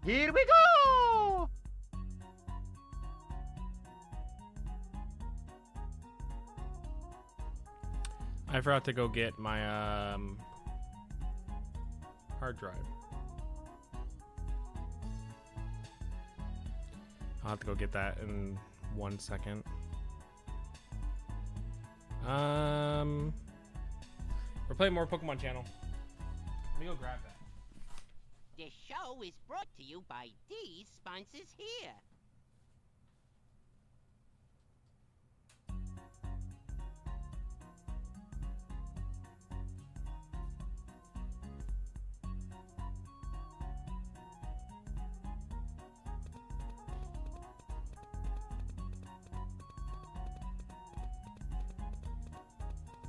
Here we go! I forgot to go get my hard drive. I'll have to go get that in 1 second. We're playing more Pokemon Channel. Let me go grab that. This show is brought to you by these sponsors here.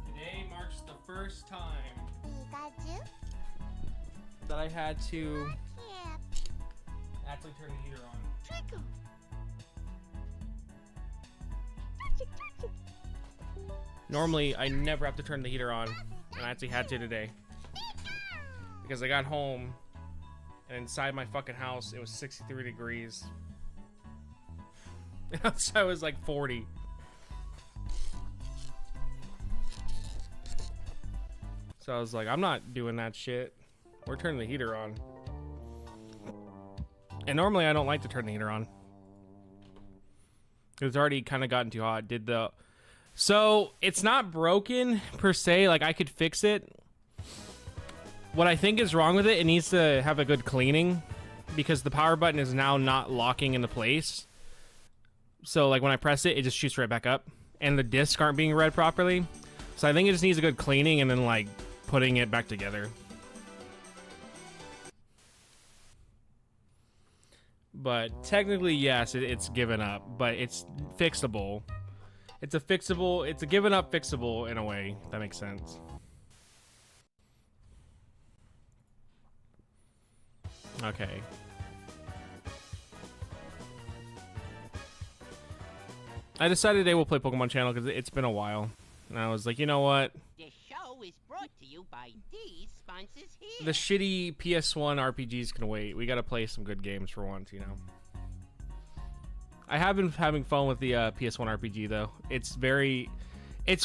Today marks the first time that I had to actually turn the heater on. Normally, I never have to turn the heater on, and I actually had to today. Because I got home, and inside my fucking house, it was 63 degrees. And outside was like 40. So I was like, I'm not doing that shit. We're turning the heater on. And normally I don't like to turn the heater on. It's already kind of gotten too hot. So it's not broken per se, like I could fix it. What I think is wrong with it, it needs to have a good cleaning because the power button is now not locking into place. So like when I press it, it just shoots right back up and the discs aren't being read properly. So I think it just needs a good cleaning and then like putting it back together. But technically, yes, it's given up, but it's fixable. It's a given up fixable in a way. If that makes sense. Okay. I decided today we'll play Pokemon Channel because it's been a while. And I was like, you know what? This show is brought to you by these sponsors here. The shitty PS1 RPGs can wait. We gotta play some good games for once, you know. I have been having fun with the PS1 RPG though. It's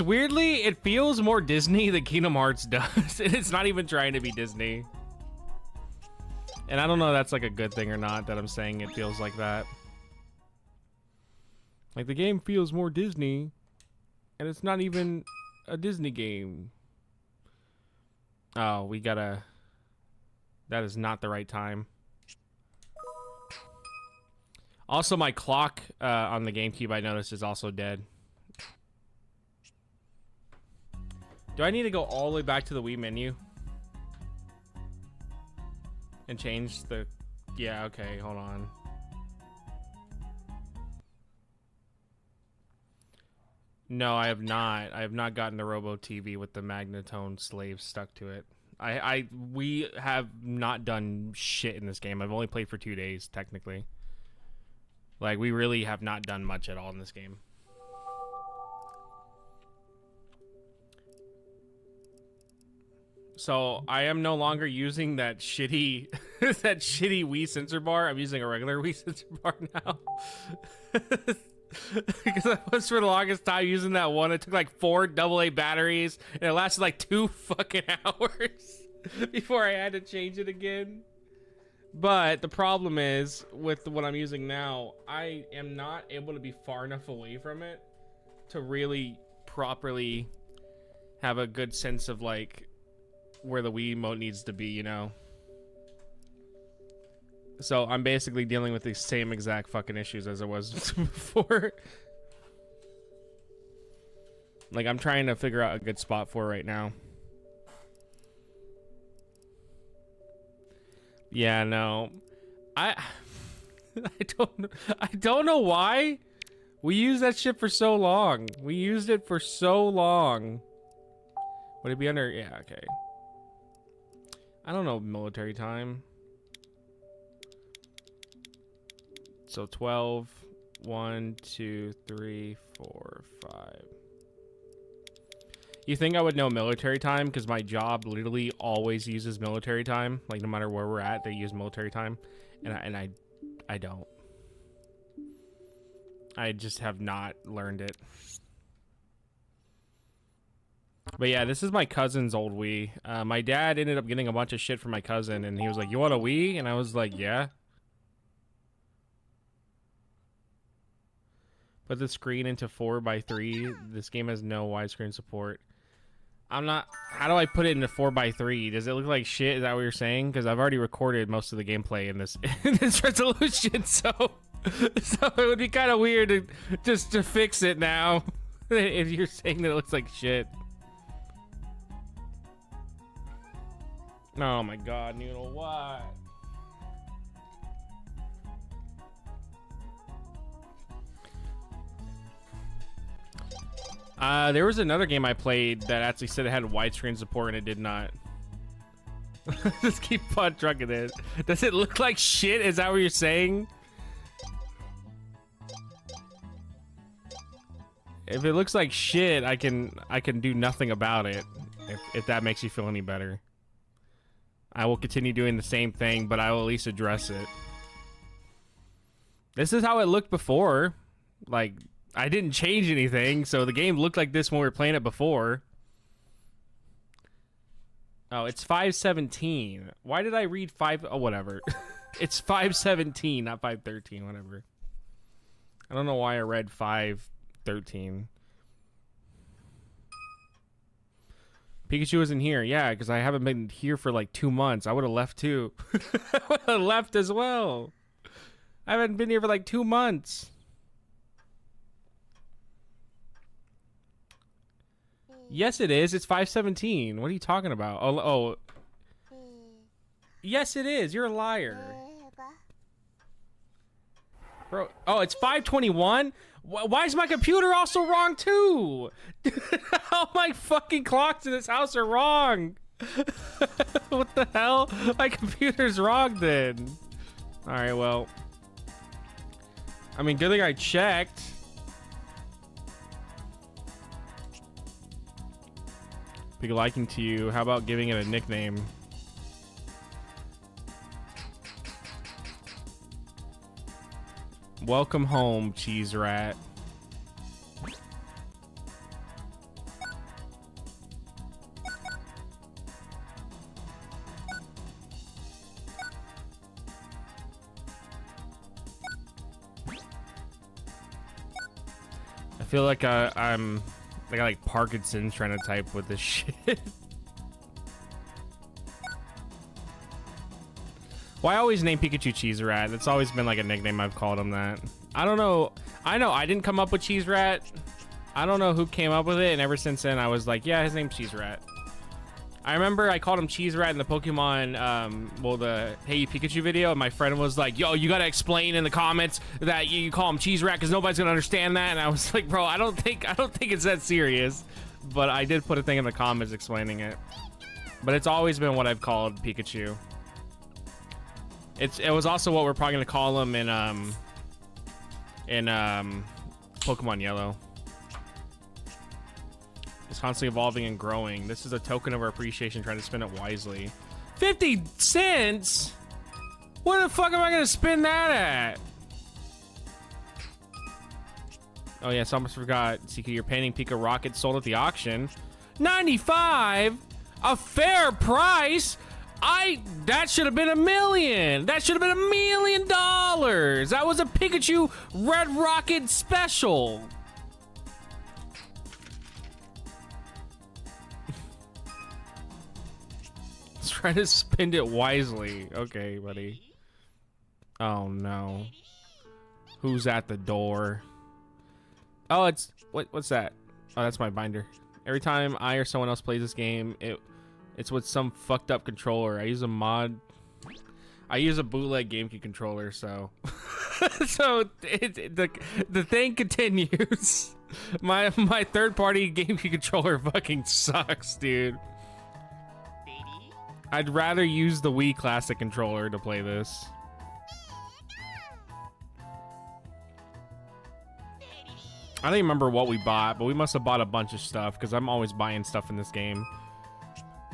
weirdly, it feels more Disney than Kingdom Hearts does. And it's not even trying to be Disney. And I don't know if that's like a good thing or not that I'm saying it feels like that. Like the game feels more Disney. And it's not even a Disney game. Oh, that is not the right time. Also, my clock on the GameCube, I noticed, is also dead. Do I need to go all the way back to the Wii menu? And change the... Yeah, okay, hold on. No, I have not. I have not gotten the Robo TV with the Magnatone slave stuck to it. We have not done shit in this game. I've only played for 2 days, technically. Like, we really have not done much at all in this game. So, I am no longer using that shitty, that shitty Wii sensor bar. I'm using a regular Wii sensor bar now. Because I was for the longest time using that one. It took like 4 AA batteries, and it lasted like 2 fucking hours before I had to change it again. But the problem is, with what I'm using now, I am not able to be far enough away from it to really properly have a good sense of like where the Wii remote needs to be, you know? So I'm basically dealing with the same exact fucking issues as I was before. Like, I'm trying to figure out a good spot for it right now. Yeah, no. I don't know why we used that shit for so long. We used it for so long. Would it be under? Yeah, okay. I don't know military time. So 12, 1, 2, 3, 4, 5. You think I would know military time? Because my job literally always uses military time. Like, no matter where we're at, they use military time. And I don't. I just have not learned it. But yeah, this is my cousin's old Wii. My dad ended up getting a bunch of shit from my cousin, and he was like, "You want a Wii?" And I was like, "Yeah." Put the screen into 4:3. This game has no widescreen support. I'm not... How do I put it into 4:3? Does it look like shit? Is that what you're saying? Because I've already recorded most of the gameplay in this in this resolution, so it would be kind of weird to just to fix it now if you're saying that it looks like shit. Oh my god, Noodle, what? There was another game I played that actually said it had widescreen support and it did not. Just keep on trucking it. Does it look like shit? Is that what you're saying? If it looks like shit, I can do nothing about it. If that makes you feel any better. I will continue doing the same thing, but I will at least address it. This is how it looked before. Like, I didn't change anything, so the game looked like this when we were playing it before. Oh, it's 5:17. Why did I read 5? Oh, whatever. It's 5:17, not 5:13, whatever. I don't know why I read 5:13. Pikachu isn't here. Yeah, because I haven't been here for like 2 months. I would have left too. I would have left as well. I haven't been here for like 2 months. Yes, it is. It's 5:17. What are you talking about? Oh. Yes, it is. You're a liar. Bro, oh, it's 5:21? Why is my computer also wrong too? All my fucking clocks in this house are wrong. What the hell? My computer's wrong then. All right, well. I mean, good thing I checked. Big liking to you. How about giving it a nickname? Welcome home, Cheese Rat. I feel like I'm like Parkinson's trying to type with this shit. Why always name Pikachu Cheese Rat? That's always been like a nickname I've called him that. I don't know. I know I didn't come up with Cheese Rat. I don't know who came up with it, and ever since then I was like, yeah, his name's Cheese Rat. I remember I called him Cheese Rat in the Pokemon, well, the Hey You Pikachu video, and my friend was like, yo, you gotta explain in the comments that you call him Cheese Rat because nobody's gonna understand that. And I was like, bro, I don't think it's that serious. But I did put a thing in the comments explaining it. But it's always been what I've called Pikachu. It was also what we're probably gonna call him in Pokemon Yellow. It's constantly evolving and growing. This is a token of our appreciation, trying to spend it wisely. 50 cents? Where the fuck am I gonna spend that at? Oh yes, I almost forgot. Sika, your painting Pika Rocket sold at the auction. 95? A fair price? That should have been $1 million. That should have been $1 million. That was a Pikachu Red Rocket special. Let's try to spend it wisely. Okay, buddy. Oh no. Who's at the door? Oh, it's what's that? Oh, that's my binder. Every time I or someone else plays this game, it's with some fucked up controller. I use a mod. I use a bootleg GameCube controller, so so the thing continues. My third party GameCube controller fucking sucks, dude. I'd rather use the Wii Classic controller to play this. I don't even remember what we bought, but we must have bought a bunch of stuff because I'm always buying stuff in this game.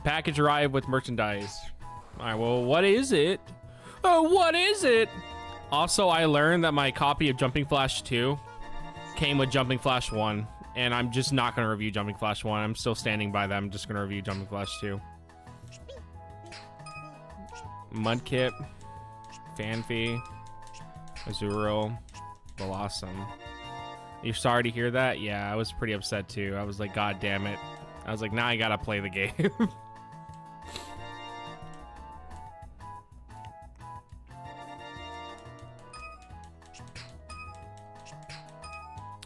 Package arrived with merchandise. All right, well, what is it? Oh, what is it? Also, I learned that my copy of Jumping Flash 2 came with Jumping Flash 1, and I'm just not going to review Jumping Flash 1. I'm still standing by that. I'm just going to review Jumping Flash 2. Mudkip, Fanfi, Azuro, Blossom. You're sorry to hear that? Yeah, I was pretty upset too. I was like, God damn it. I was like, now I gotta play the game.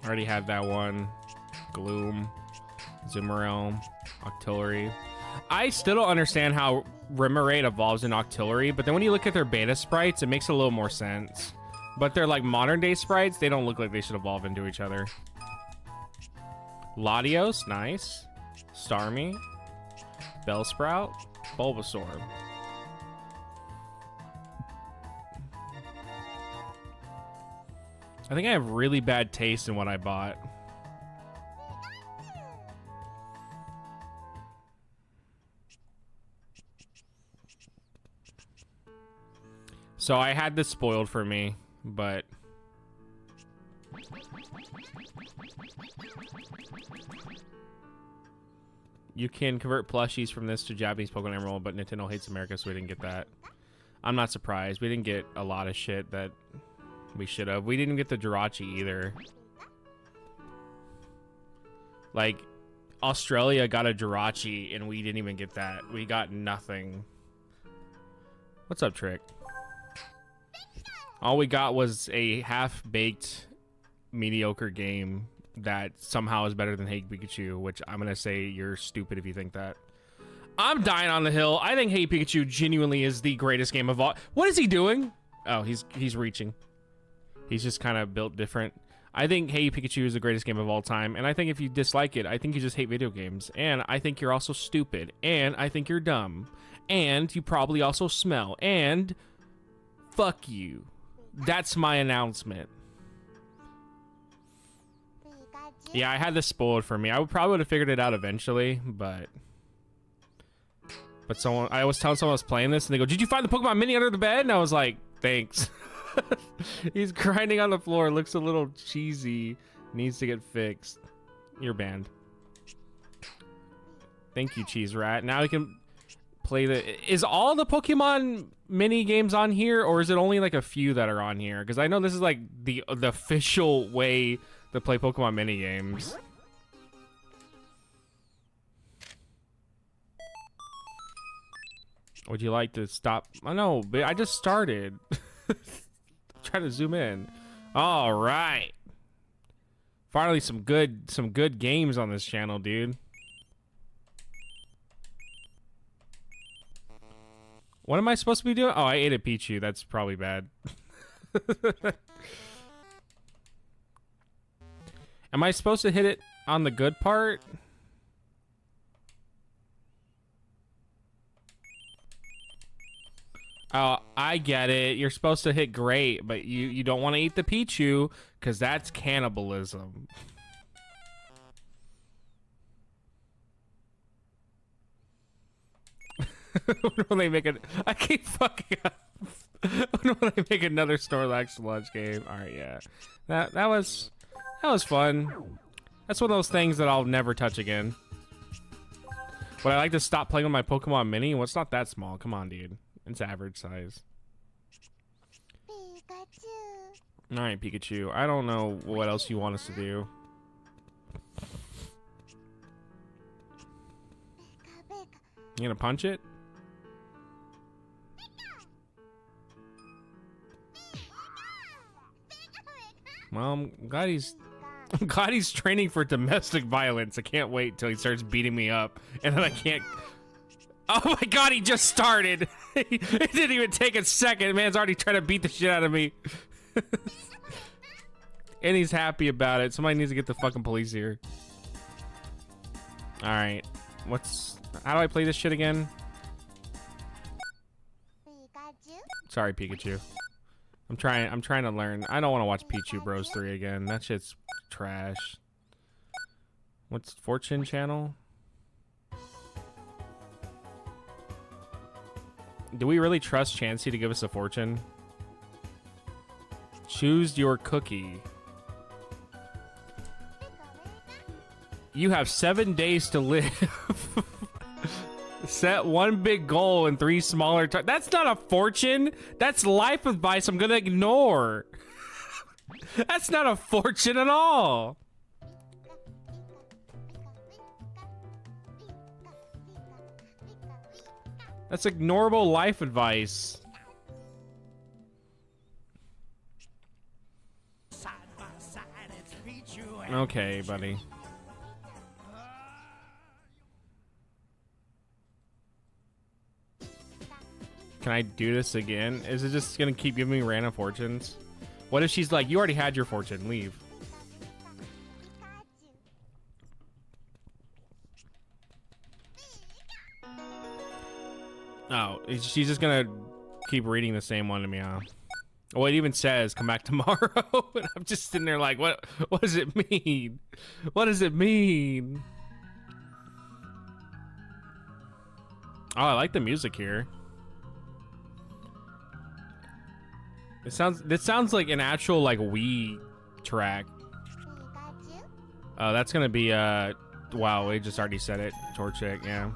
Already had that one. Gloom, Zoomerelm, Octillery. I still don't understand how Remoraid evolves in Octillery, but then when you look at their beta sprites, it makes a little more sense. But they're like modern day sprites, they don't look like they should evolve into each other. Latios, nice. Starmie, Bellsprout, Bulbasaur. I think I have really bad taste in what I bought. So I had this spoiled for me, but you can convert plushies from this to Japanese Pokemon Emerald, but Nintendo hates America, so we didn't get that. I'm not surprised. We didn't get a lot of shit that we should have. We didn't get the Jirachi either. Like, Australia got a Jirachi, and we didn't even get that. We got nothing. What's up, Trick? All we got was a half-baked, mediocre game that somehow is better than Hey Pikachu, which I'm gonna say you're stupid if you think that. I'm dying on the hill. I think Hey Pikachu genuinely is the greatest game of all. What is he doing? Oh, he's reaching. He's just kind of built different. I think Hey Pikachu is the greatest game of all time, and I think if you dislike it, I think you just hate video games, and I think you're also stupid, and I think you're dumb, and you probably also smell, and fuck you. That's my announcement. Yeah, I had this spoiled for me. I probably would have figured it out eventually, but someone, I was telling someone I was playing this, and they go, "Did you find the Pokemon Mini under the bed?" And I was like, "Thanks." He's grinding on the floor. Looks a little cheesy. Needs to get fixed. You're banned. Thank you, Cheese Rat. Now we can play the... Is all the Pokemon mini games on here, or is it only like a few that are on here? Because I know this is like the official way to play Pokemon mini games. Would you like to stop? I know, but I just started. Trying to zoom in. All right. Finally, some good games on this channel, dude. What am I supposed to be doing? Oh, I ate a Pichu. That's probably bad. Am I supposed to hit it on the good part? Oh, I get it. You're supposed to hit great, but you don't want to eat the Pichu because that's cannibalism. When they make it, I keep fucking up. When they make another Snorlax launch game. All right, yeah, that was fun. That's one of those things that I'll never touch again. Would I like to stop playing with my Pokemon Mini? Well, it's not that small. Come on, dude. It's average size. Pikachu. All right, Pikachu. I don't know what else you want us to do. You gonna punch it? Well, I'm glad he's training for domestic violence. I can't wait till he starts beating me up, and then I can't. Oh my god, he just started. It didn't even take a second. Man's already trying to beat the shit out of me. And he's happy about it. Somebody needs to get the fucking police here. All right, how do I play this shit again? Pikachu? Sorry, Pikachu. I'm trying to learn. I don't want to watch Pichu Bros 3 again. That shit's trash. What's Fortune channel? Do we really trust Chansey to give us a fortune? Choose your cookie. You have 7 days to live. Set one big goal and 3 smaller. That's not a fortune. That's life advice I'm gonna ignore. That's not a fortune at all. That's ignorable life advice. Okay, buddy. Can I do this again? Is it just gonna keep giving me random fortunes? What if she's like, you already had your fortune, leave. Oh, she's just gonna keep reading the same one to me, huh? Well, it even says, come back tomorrow. And I'm just sitting there like, what does it mean? What does it mean? Oh, I like the music here. This sounds like an actual like Wii track. Oh, that's gonna be wow, we just already said it. Torchic, yeah.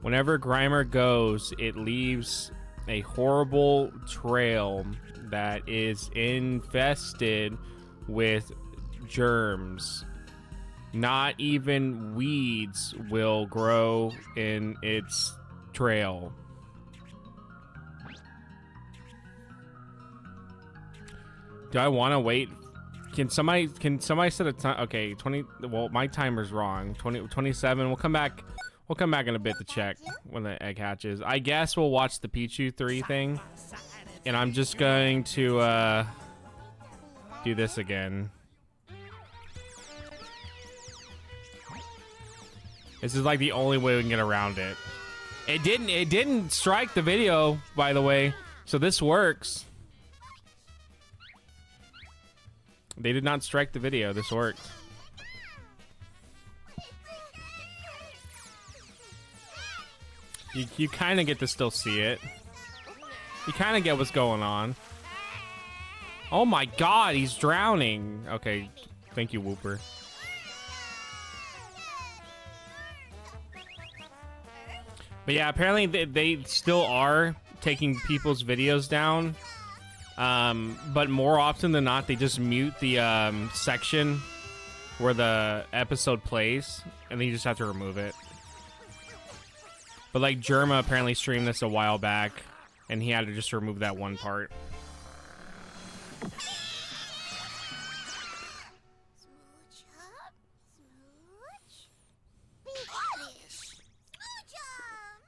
Whenever Grimer goes, it leaves a horrible trail that is infested with germs. Not even weeds will grow in its trail. Do I want to wait? Can somebody set a time? Okay, 20. Well, my timer's wrong. 27. We'll come back. We'll come back in a bit to check when the egg hatches. I guess we'll watch the Pichu 3 thing, and I'm just going to do this again. This is like the only way we can get around it. It didn't strike the video, by the way, so this works. They did not strike the video. This worked. You kind of get to still see it. You kind of get what's going on. Oh my god, he's drowning. Okay, thank you, Whooper. But yeah, apparently they still are taking people's videos down. But more often than not, they just mute the section where the episode plays, and then you just have to remove it. But like Germa apparently streamed this a while back, and he had to just remove that one part.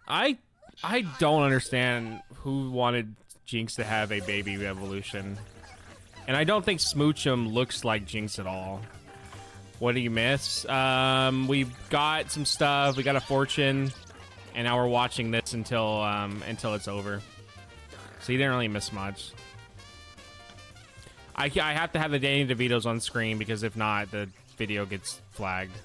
I don't understand who wanted Jinx to have a baby evolution. And I don't think Smoochum looks like Jinx at all. What do you miss? We've got some stuff. We got a fortune. And now we're watching this until it's over. So you didn't really miss much. I have to have the Danny DeVito's on screen because if not, the video gets flagged.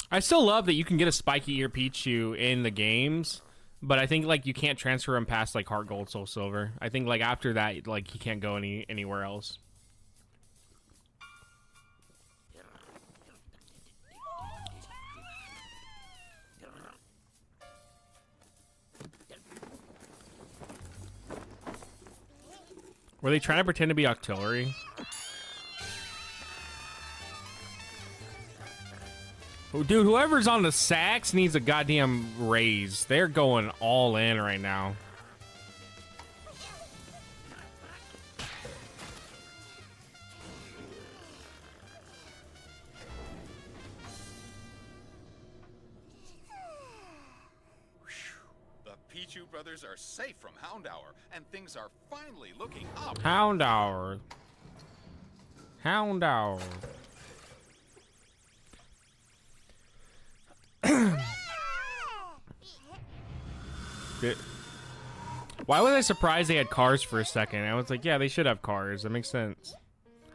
I still love that you can get a spiky ear Pichu in the games, but I think like you can't transfer him past like Heart Gold, Soul Silver. I think like after that, like he can't go anywhere else. Were they trying to pretend to be Octillery? Dude, whoever's on the sax needs a goddamn raise. They're going all in right now. The Pichu brothers are safe from Hound Hour, and things are finally looking up. Hound Hour. Hound Hour. Why was I surprised they had cars for a second? I was like, yeah, they should have cars. That makes sense.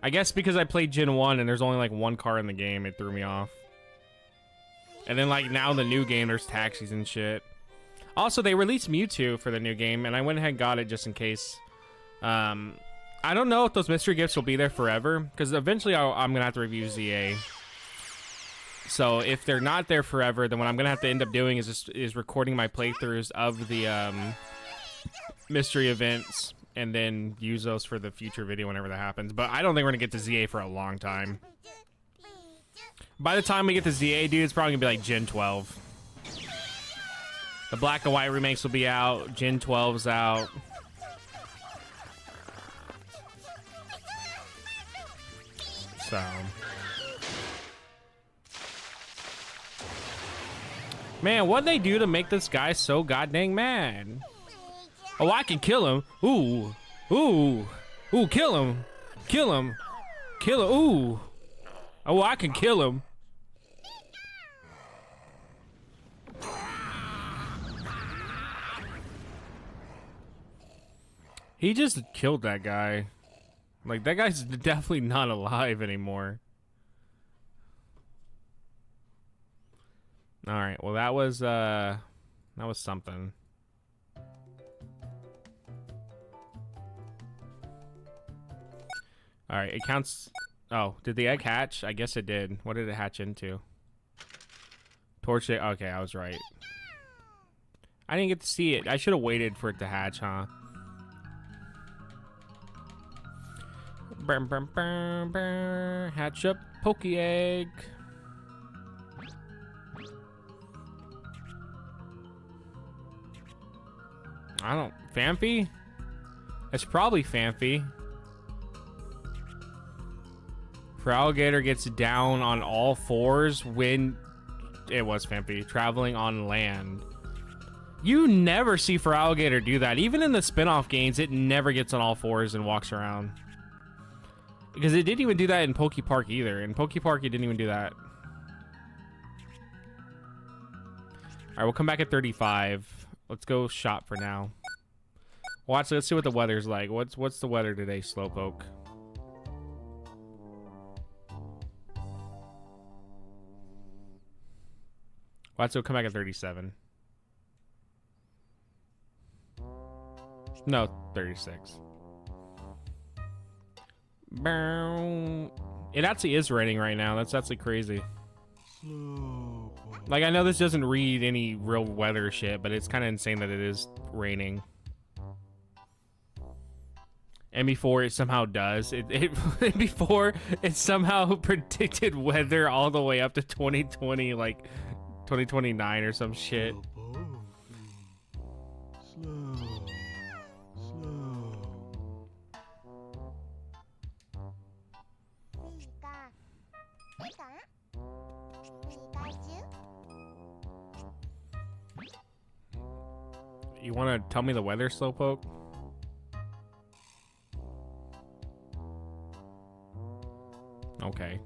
I guess because I played Gen 1 and there's only like one car in the game, it threw me off. And then like now in the new game, there's taxis and shit. Also, they released Mewtwo for the new game, and I went ahead and got it just in case. I don't know if those mystery gifts will be there forever, because eventually I'm going to have to review ZA. So if they're not there forever, then what I'm going to have to end up doing is recording my playthroughs of the mystery events and then use those for the future video whenever that happens. But I don't think we're going to get to ZA for a long time. By the time we get to ZA, dude, it's probably going to be like Gen 12. The black and white remakes will be out. Gen 12's out. So. Man, what'd they do to make this guy so goddamn mad? Oh, I can kill him. Ooh. Ooh. Ooh, kill him. Kill him. Kill him. Ooh. Oh, I can kill him. He just killed that guy. Like, that guy's definitely not alive anymore. Alright, well that was something. Alright, it counts. Oh, did the egg hatch? I guess it did. What did it hatch into? Torch it. Okay, I was right. I didn't get to see it. I should have waited for it to hatch, huh? Hatch up Poke Egg. I don't... Phanpy? It's probably Phanpy. Feraligatr gets down on all fours when... It was Phanpy. Traveling on land. You never see Feraligatr do that. Even in the spin-off games, it never gets on all fours and walks around. Because it didn't even do that in Poke Park either. In Poke Park, it didn't even do that. Alright, we'll come back at 35. Let's go shop for now. Watch, let's see what the weather's like. What's the weather today, Slowpoke? Watch, we'll come back at 37. No, 36. It actually is raining right now. That's actually crazy. Like, I know this doesn't read any real weather shit, but it's kind of insane that it is raining. And before it somehow does. Before it somehow predicted weather all the way up to 2020, like 2029 or some shit. You want to tell me the weather, Slowpoke? Okay.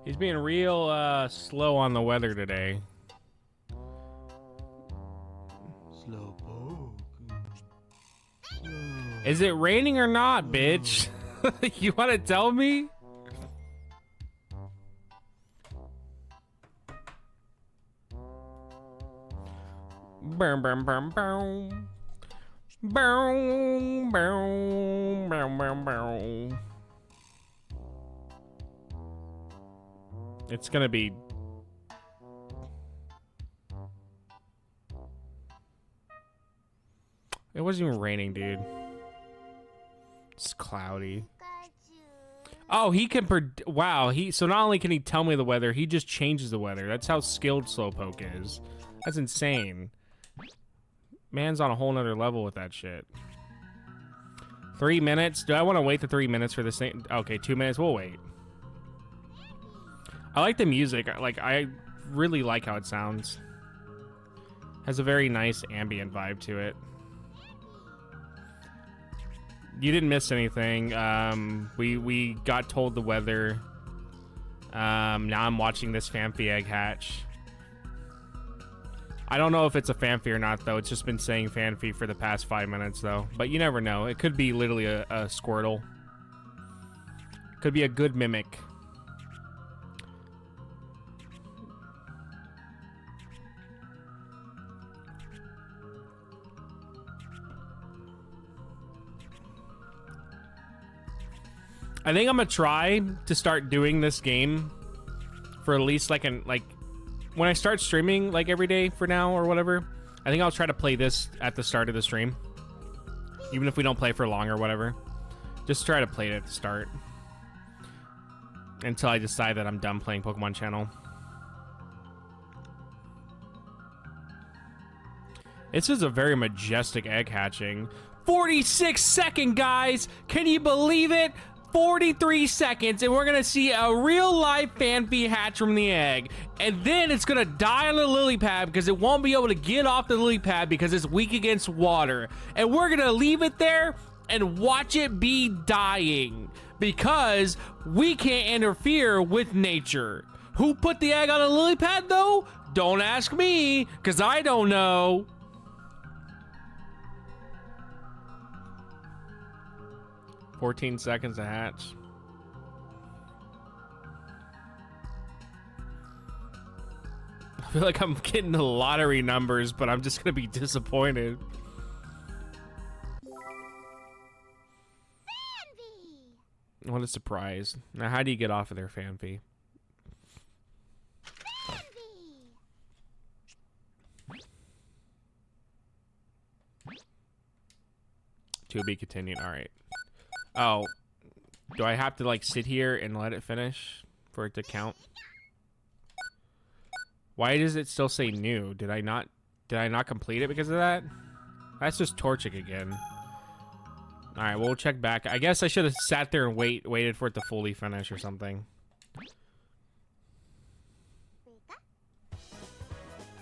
He's being real slow on the weather today. Slowpoke. Is it raining or not, bitch? You want to tell me? Boom, boom, boom, boom. Boom, boom, boom, boom, boom. It's gonna be... It wasn't even raining, dude. It's cloudy. Oh, he can wow, so not only can he tell me the weather, he just changes the weather. That's how skilled Slowpoke is. That's insane. Man's on a whole nother level with that shit. 3 minutes? Do I want to wait the 3 minutes for this thing? Okay, 2 minutes. We'll wait. I like the music. I really like how it sounds. Has a very nice ambient vibe to it. You didn't miss anything. We got told the weather. Now I'm watching this Fanfi egg hatch. I don't know if it's a Fanfi or not, though. It's just been saying Fanfi for the past 5 minutes, though. But you never know. It could be literally a Squirtle. Could be a good mimic. I think I'm gonna try to start doing this game for at least like when I start streaming like every day for now or whatever. I think I'll try to play this at the start of the stream, even if we don't play for long or whatever. Just try to play it at the start until I decide that I'm done playing Pokemon Channel. This is a very majestic egg hatching. 46-second, guys. Can you believe it? 43 seconds, and we're gonna see a real life Fanfi hatch from the egg, and then it's gonna die on the lily pad because it won't be able to get off the lily pad because it's weak against water, and we're gonna leave it there and watch it be dying because we can't interfere with nature. Who put the egg on a lily pad though? Don't ask me, because I don't know. $14 seconds to hatch. I feel like I'm getting the lottery numbers, but I'm just gonna be disappointed. Fanfi! What a surprise. Now, how do you get off of there, Fanfi? To be continued. All right. Oh, do I have to like sit here and let it finish for it to count? Why does it still say new? Did I not complete it because of that? That's just torching again. All right, we'll check back. I guess I should have sat there and waited for it to fully finish or something.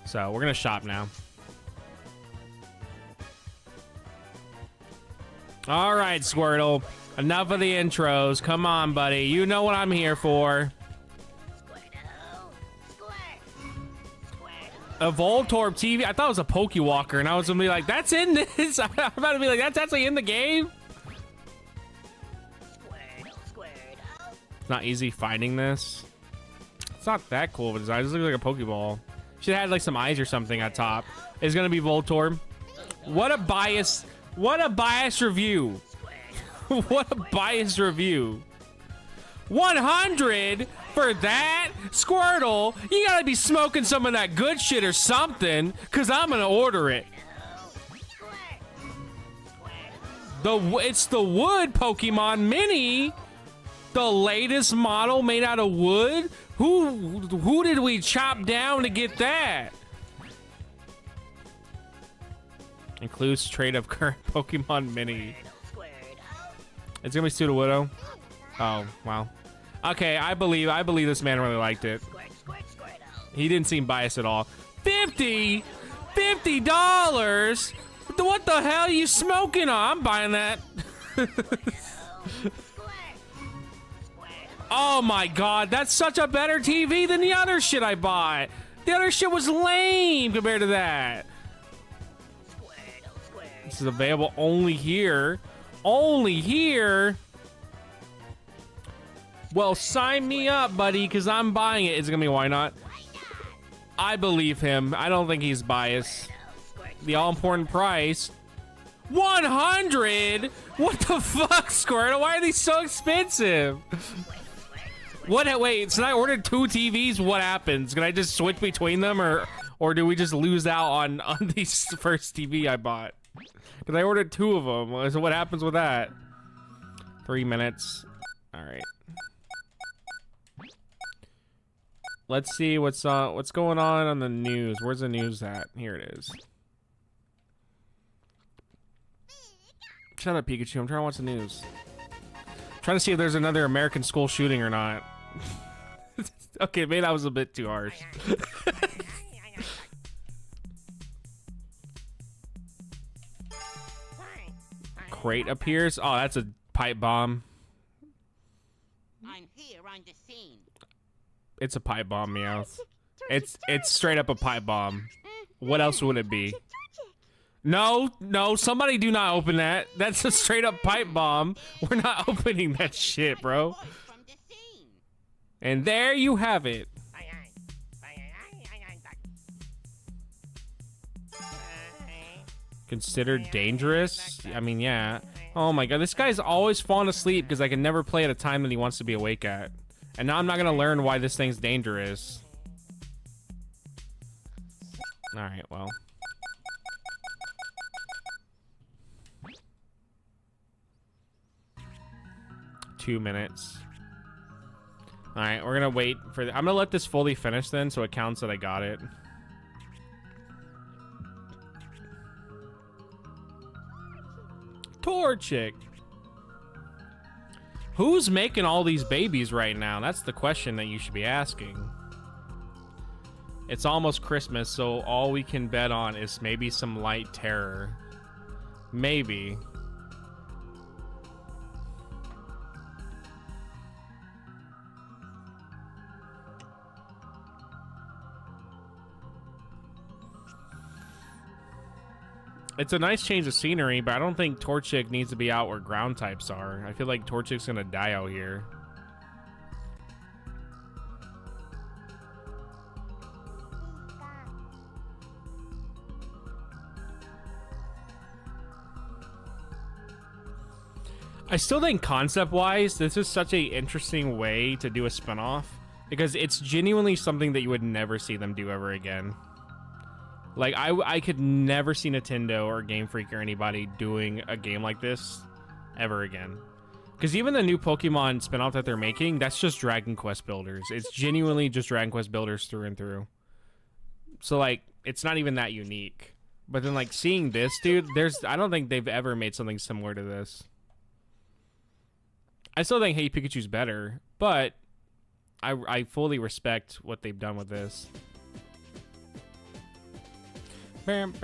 So we're gonna shop now. All right, Squirtle. Enough of the intros. Come on, buddy. You know what I'm here for. A Voltorb TV. I thought it was a Pokewalker, and I was gonna be like, "That's in this." I'm about to be like, "That's actually in the game." It's not easy finding this. It's not that cool of a design. It just looks like a Pokeball. Should have had like some eyes or something at top. It's gonna be Voltorb. What a bias! What a biased review. What a biased review. 100 for that? Squirtle, you gotta be smoking some of that good shit or something, because I'm gonna order it. It's the wood Pokemon Mini. The latest model made out of wood? Who did we chop down to get that? Includes trade of current Pokemon Mini. It's gonna be Sudowoodo. Oh, wow. Okay, I believe this man really liked it. He didn't seem biased at all. $50? What the hell are you smoking on? I'm buying that. Oh my god, that's such a better TV than the other shit I bought. The other shit was lame compared to that. This is available only here. Only here? Well, sign me up, buddy, because I'm buying it. It's gonna be why not? I believe him. I don't think he's biased. The all-important price. 100? What the fuck, Squirtle? Why are these so expensive? What? Wait, so I ordered 2 TVs. What happens? Can I just switch between them, or do we just lose out on the first TV I bought? Because I ordered 2 of them. So what happens with that? 3 minutes. All right. Let's see what's going on the news. Where's the news at? Here it is. Shut up, Pikachu. I'm trying to watch the news. I'm trying to see if there's another American school shooting or not. Okay, maybe that was a bit too harsh. Crate appears. Oh, that's a pipe bomb. I'm here on the scene. It's a pipe bomb, Meowth. It's straight up a pipe bomb. What else would it be? No, somebody do not open that. That's a straight up pipe bomb. We're not opening that shit, bro. And there you have it. Considered dangerous? I mean, yeah. Oh my god, this guy's always falling asleep because I can never play at a time that he wants to be awake at. And now I'm not gonna learn why this thing's dangerous. Alright, well. Two minutes. Alright, we're gonna wait for I'm gonna let this fully finish then so it counts that I got it. Torchic. Who's making all these babies right now? That's the question that you should be asking. It's almost Christmas, so all we can bet on is maybe some light terror. Maybe. It's a nice change of scenery, but I don't think Torchic needs to be out where ground types are. I feel like Torchic's gonna die out here. I still think concept-wise, this is such a interesting way to do a spinoff because it's genuinely something that you would never see them do ever again. Like, I could never see Nintendo or Game Freak or anybody doing a game like this ever again. Because even the new Pokemon spinoff that they're making, that's just Dragon Quest builders. It's genuinely just Dragon Quest builders through and through. So, like, it's not even that unique. But then, like, seeing this, dude, I don't think they've ever made something similar to this. I still think Hey Pikachu's better, but I fully respect what they've done with this. What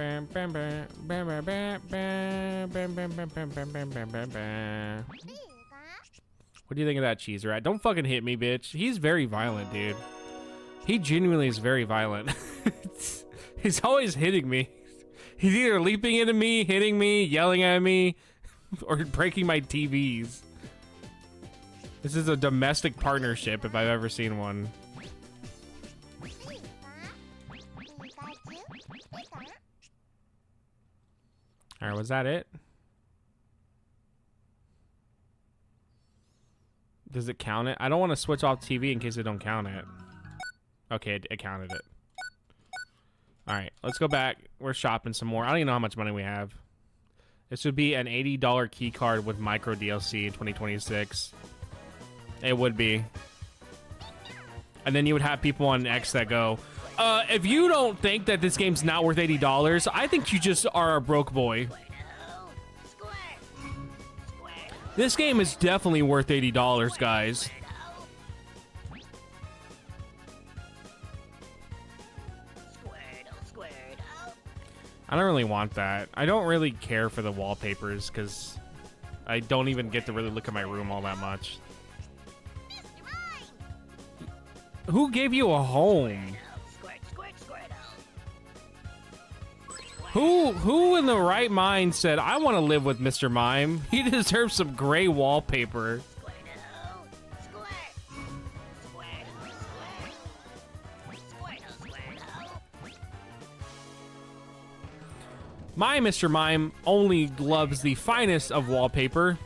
do you think of that, Cheese Rat? Don't fucking hit me, bitch. He's very violent, dude. He genuinely is very violent. He's always hitting me. He's either leaping into me, hitting me, yelling at me, or breaking my TVs. This is a domestic partnership if I've ever seen one. Alright, was that it? Does it count it? I don't want to switch off TV in case it don't count it. Okay, it counted it. Alright, let's go back. We're shopping some more. I don't even know how much money we have. This would be an $80 key card with micro DLC in 2026. It would be. And then you would have people on X that go, if you don't think that this game's not worth $80, I think you just are a broke boy. This game is definitely worth $80, guys. I don't really want that. I don't really care for the wallpapers because I don't even get to really look at my room all that much. Who gave you a home? Who in the right mind said, I want to live with Mr. Mime? He deserves some gray wallpaper. My Mr. Mime only loves the finest of wallpaper.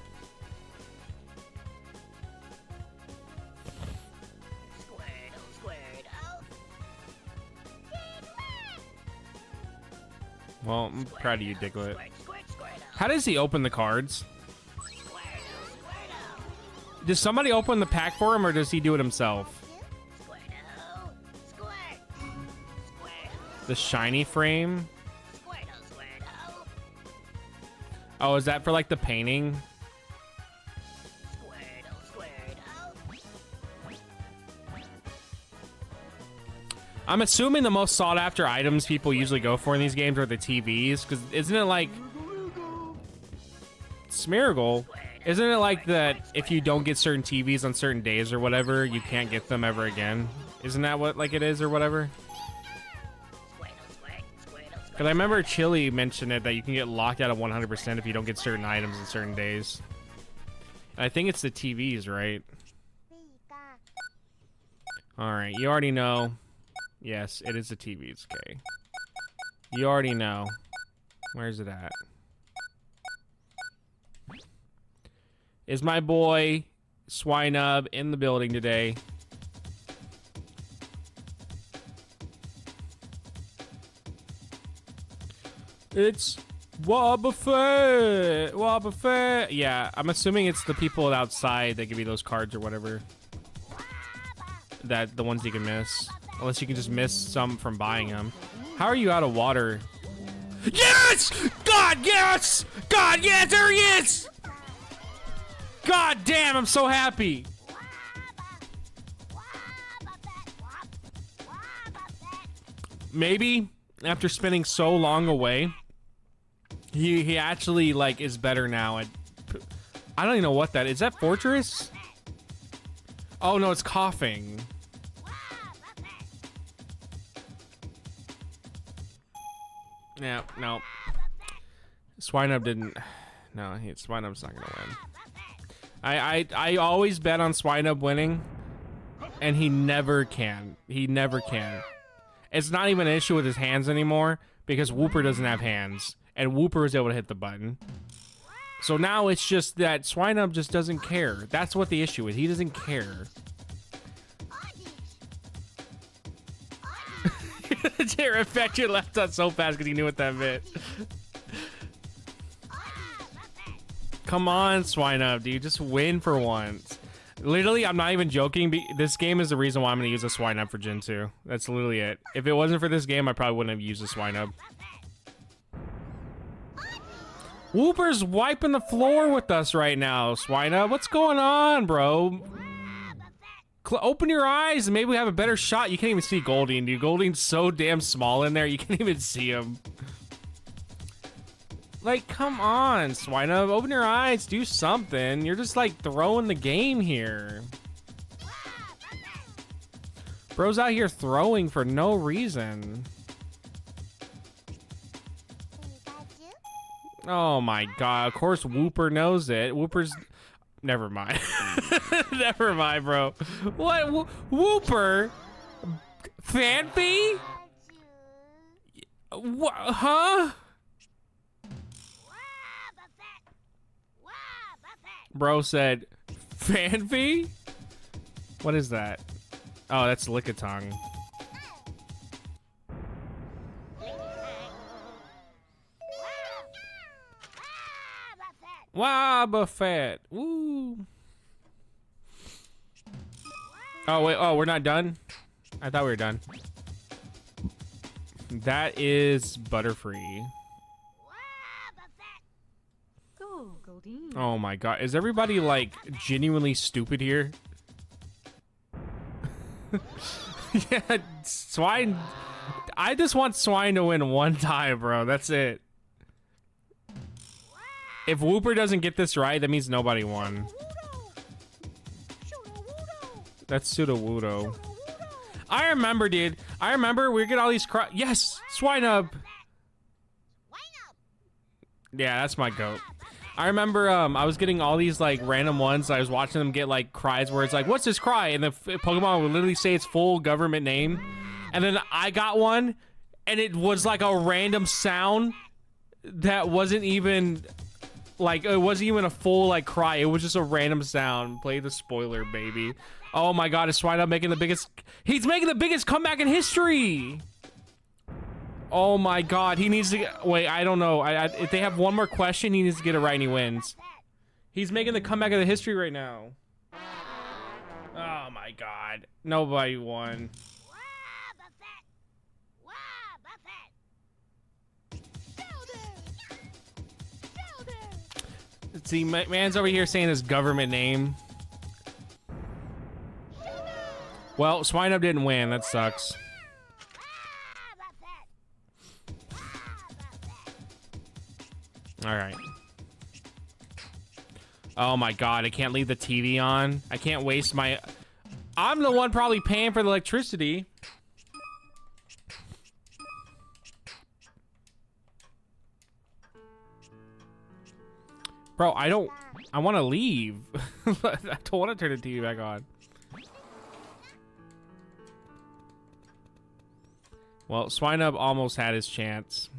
Well, I'm proud of you, Diglett. How does he open the cards? Does somebody open the pack for him, or does he do it himself? The shiny frame? Oh, is that for, like, the painting? I'm assuming the most sought after items people usually go for in these games are the TVs, because isn't it like Smeargle? Isn't it like that if you don't get certain TVs on certain days or whatever, you can't get them ever again? Isn't that what like it is or whatever? Because I remember Chili mentioned it that you can get locked out of 100% if you don't get certain items on certain days. And I think it's the TVs, right? Alright, you already know. Yes, it is the TVs, okay. You already know. Where's it at? Is my boy Swinub in the building today? It's Wobbuffet! Wobbuffet! Yeah, I'm assuming it's the people outside that give you those cards or whatever. That the ones you can miss. Unless you can just miss some from buying them. How are you out of water? Yes! God, yes! God, yes, there he is! God damn, I'm so happy! Maybe after spending so long away, he actually like is better now at. I don't even know what that is. Is that Fortress? Oh no, it's coughing. Yeah, no. Swinub didn't. No, Swinub's not gonna win. I always bet on Swinub winning, and he never can. He never can. It's not even an issue with his hands anymore because Whooper doesn't have hands, and Whooper is able to hit the button. So now it's just that Swinub just doesn't care. That's what the issue is. He doesn't care. Terror effect your left on so fast because he knew what that meant. Come on, Swinub, dude. Just win for once. Literally, I'm not even joking. This game is the reason why I'm going to use a Swinub for Gen 2. That's literally it. If it wasn't for this game, I probably wouldn't have used a Swinub. Whooper's wiping the floor with us right now, Swinub. What's going on, bro? Open your eyes and maybe we have a better shot. You can't even see Golding, dude. Golding's so damn small in there, you can't even see him. Like, come on, Swinub. Open your eyes. Do something. You're just, like, throwing the game here. Bro's out here throwing for no reason. Oh, my God. Of course, Whooper knows it. Whooper's... Never mind. Never mind, bro. What? Whooper? Fanpy? What? Huh? Bro said, Fanpy? What is that? Oh, that's Lickitung. Wobbuffet. Woo. Oh, wait. Oh, we're not done? I thought we were done. That is Butterfree. Oh my God. Is everybody like genuinely stupid here? Yeah, Swine. I just want Swine to win one time, bro. That's it. If Whooper doesn't get this right, that means nobody won. That's Sudowoodo. I remember, dude. I remember we get all these yes, Swinub. Yeah, that's my goat. I remember I was getting all these like random ones. I was watching them get like cries where it's like, what's this cry? And the Pokemon would literally say its full government name. And then I got one and it was like a random sound that wasn't even like, it wasn't even a full like cry. It was just a random sound. Play the spoiler, baby. Oh my God, is Swinub making the biggest, he's making the biggest comeback in history. Oh my God, he needs to get, wait, I don't know. If they have one more question, he needs to get it right and he wins. He's making the comeback of the history right now. Oh my God, nobody won. See, man's over here saying his government name. Well, Swinub didn't win, that sucks. All right. Oh my god, I can't leave the TV on. I can't waste my... I'm the one probably paying for the electricity. Bro, I want to leave. I don't want to turn the TV back on. Well, Swinub almost had his chance.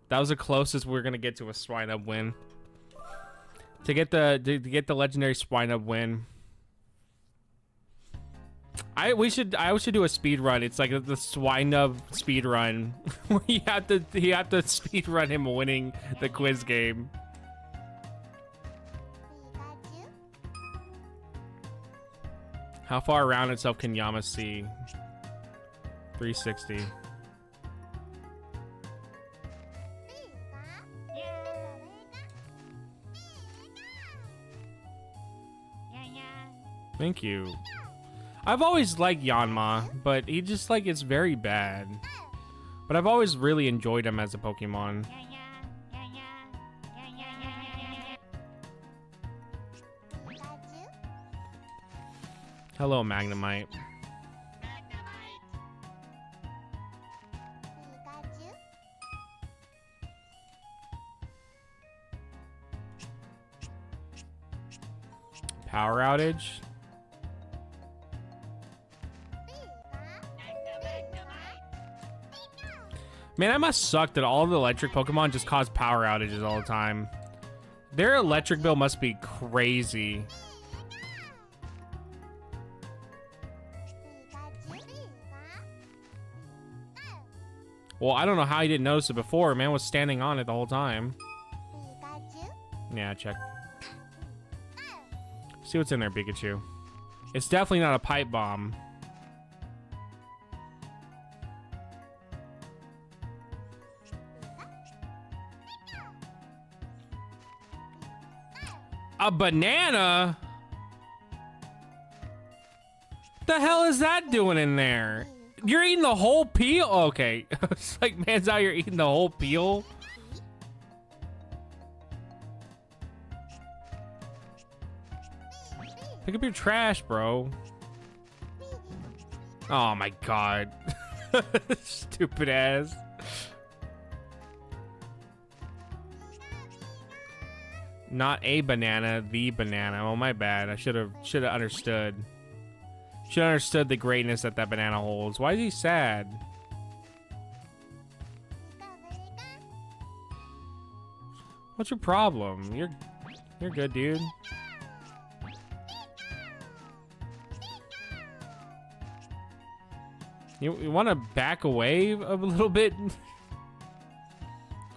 That was the closest we were gonna get to a Swinub win. To get the legendary Swinub win. I should do a speed run. It's like the Swinub speed run. Where you have to speed run him winning the quiz game. How far around itself can Yama see? 360. Thank you. I've always liked Yanma, but he just like is very bad. But I've always really enjoyed him as a Pokemon. Hello, Magnemite. Power outage. Man, I must suck that all the electric Pokemon just cause power outages all the time. Their electric bill must be crazy. Well, I don't know how you didn't notice it before. Man was standing on it the whole time. Yeah, check. See what's in there, Pikachu. It's definitely not a pipe bomb. A banana? The hell is that doing in there? You're eating the whole peel? Okay. It's like, man's out here eating the whole peel. Pick up your trash, bro. Oh my god. Stupid ass. Not a banana, the banana. Oh, my bad. I should have understood. Should have understood the greatness that banana holds. Why is he sad? What's your problem? You're good, dude. You want to back away a little bit? All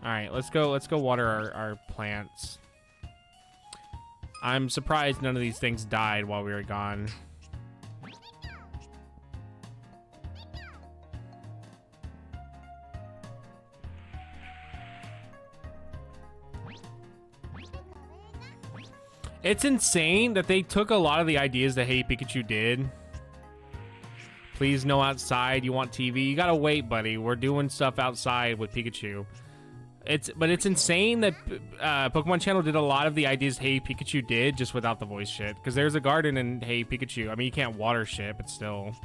right, let's go water our plants. I'm surprised none of these things died while we were gone. It's insane that they took a lot of the ideas that Hey Pikachu did. Please no outside, you want TV. You gotta wait, buddy. We're doing stuff outside with Pikachu. But it's insane that Pokemon Channel did a lot of the ideas Hey Pikachu did just without the voice shit. Because there's a garden in Hey Pikachu. I mean, you can't water shit, but still.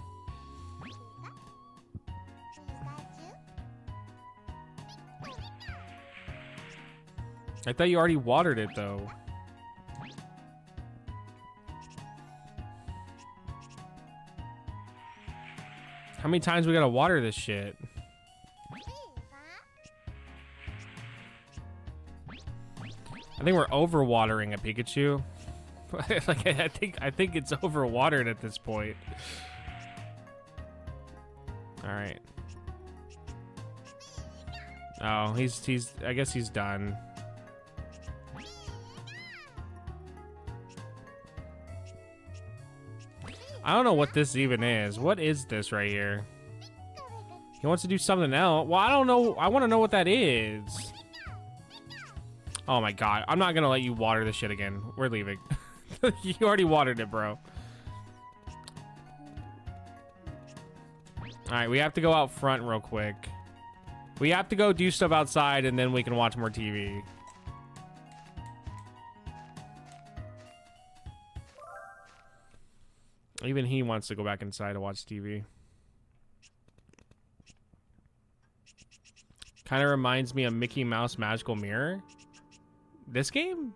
I thought you already watered it, though. How many times we gotta water this shit? I think we're overwatering a Pikachu. Like I think it's overwatered at this point. All right. Oh, he's I guess he's done. I don't know what this even is. What is this right here? He wants to do something else. Well, I don't know. I want to know what that is. Oh my god. I'm not gonna let you water this shit again. We're leaving. You already watered it, bro. Alright, we have to go out front real quick. We have to go do stuff outside and then we can watch more TV. Even he wants to go back inside to watch TV. Kind of reminds me of Mickey Mouse Magical Mirror. This game?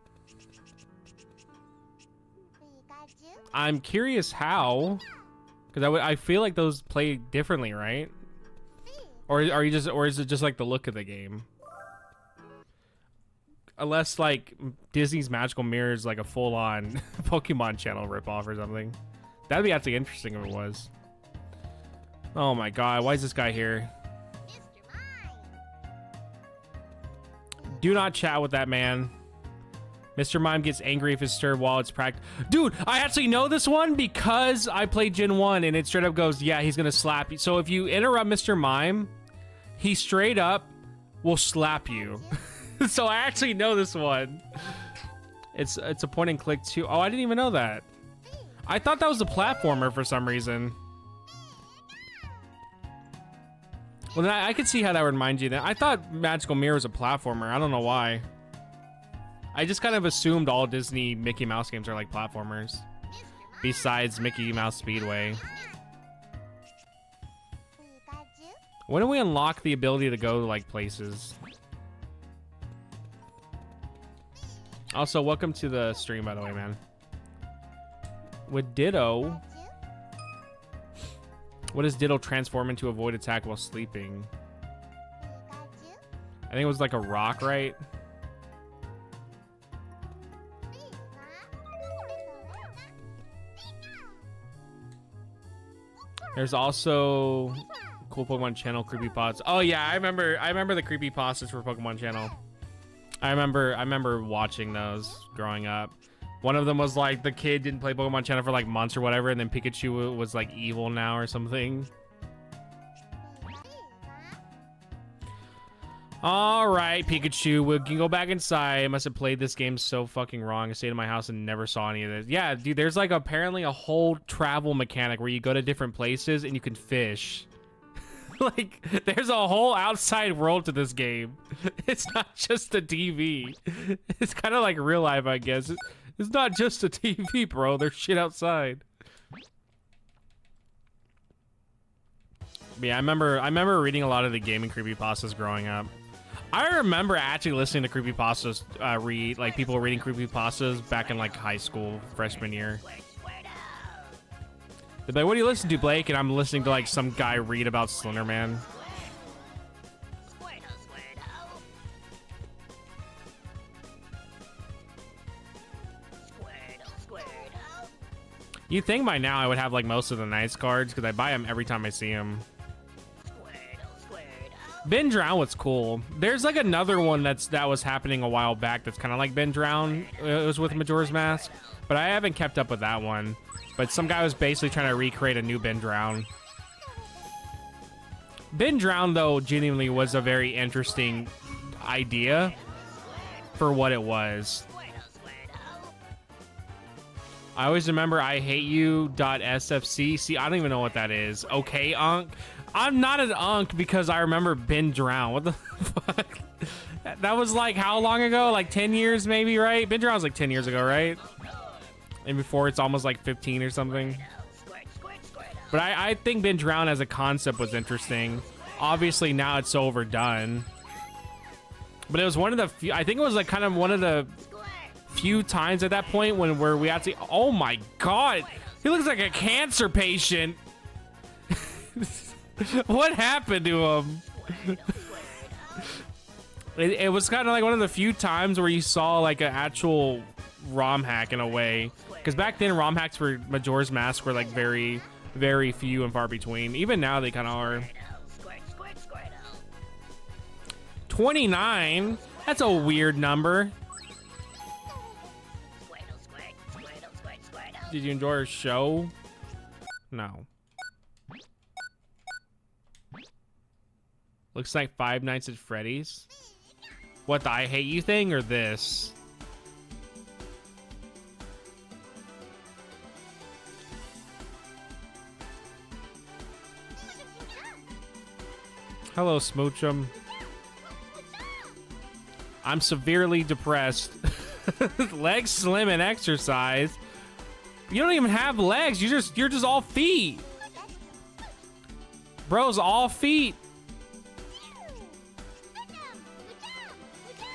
I'm curious how, because I feel like those play differently, right? Or are you just, or is it just like the look of the game? Unless like Disney's Magical Mirror is like a full-on Pokemon Channel ripoff or something. That'd be actually interesting if it was. Oh my god, why is this guy here? Do not chat with that man. Mr. Mime gets angry if it's stirred while it's practiced. Dude, I actually know this one because I played Gen 1 and it straight up goes, yeah, he's gonna slap you. So if you interrupt Mr. Mime, he straight up will slap you. So I actually know this one. It's a point and click too. Oh, I didn't even know that. I thought that was a platformer for some reason. Well, then I could see how that would remind you. That I thought Magical Mirror was a platformer. I don't know why. I just kind of assumed all Disney Mickey Mouse games are like platformers. Besides Mickey Mouse Speedway. When do we unlock the ability to go like places? Also, welcome to the stream, by the way, man. With Ditto, what does Ditto transform into avoid attack while sleeping? I think it was like a rock, right? There's also cool Pokemon Channel creepypastas. Oh yeah, I remember the creepypastas for Pokemon Channel. I remember watching those growing up. One of them was like the kid didn't play Pokemon Channel for like months or whatever, and then Pikachu was like evil now or something. All right, Pikachu, we can go back inside. I must have played this game so fucking wrong. I stayed in my house and never saw any of this. Yeah, dude, there's like apparently a whole travel mechanic where you go to different places and you can fish. Like, there's a whole outside world to this game. It's not just a TV. It's kind of like real life, I guess. It's not just a TV, bro. There's shit outside. But yeah, I remember reading a lot of the gaming creepypastas growing up. I remember actually listening to creepypastas, like people reading creepypastas back in like high school, freshman year. They'd be like, what do you listen to, Blake? And I'm listening to like some guy read about Slender Man. You'd think by now I would have like most of the nice cards because I buy them every time I see them. Ben Drown was cool. There's like another one that was happening a while back that's kind of like Ben Drown. It was with Majora's Mask, but I haven't kept up with that one. But some guy was basically trying to recreate a new Ben Drown. Ben Drown, though, genuinely was a very interesting idea for what it was. I always remember I hate you.sfc. See, I don't even know what that is. Okay, Unk. I'm not an Unk because I remember Ben Drown. What the fuck? That was like how long ago? Like 10 years maybe, right? Ben Drown was like 10 years ago, right? And before it's almost like 15 or something. But I think Ben Drown as a concept was interesting. Obviously now it's so overdone. But it was one of the few, I think it was like kind of one of the few times at that point where we actually, oh my god, he looks like a cancer patient. What happened to him? It was kind of like one of the few times where you saw like an actual ROM hack in a way, because back then ROM hacks for Majora's Mask were like very, very few and far between. Even now they kind of are. 29? That's a weird number. Did you enjoy our show? No. Looks like Five Nights at Freddy's. What, the I hate you thing or this? Hello, Smoochum. I'm severely depressed. Legs slim and exercise. You don't even have legs. You're just all feet. Bro's all feet.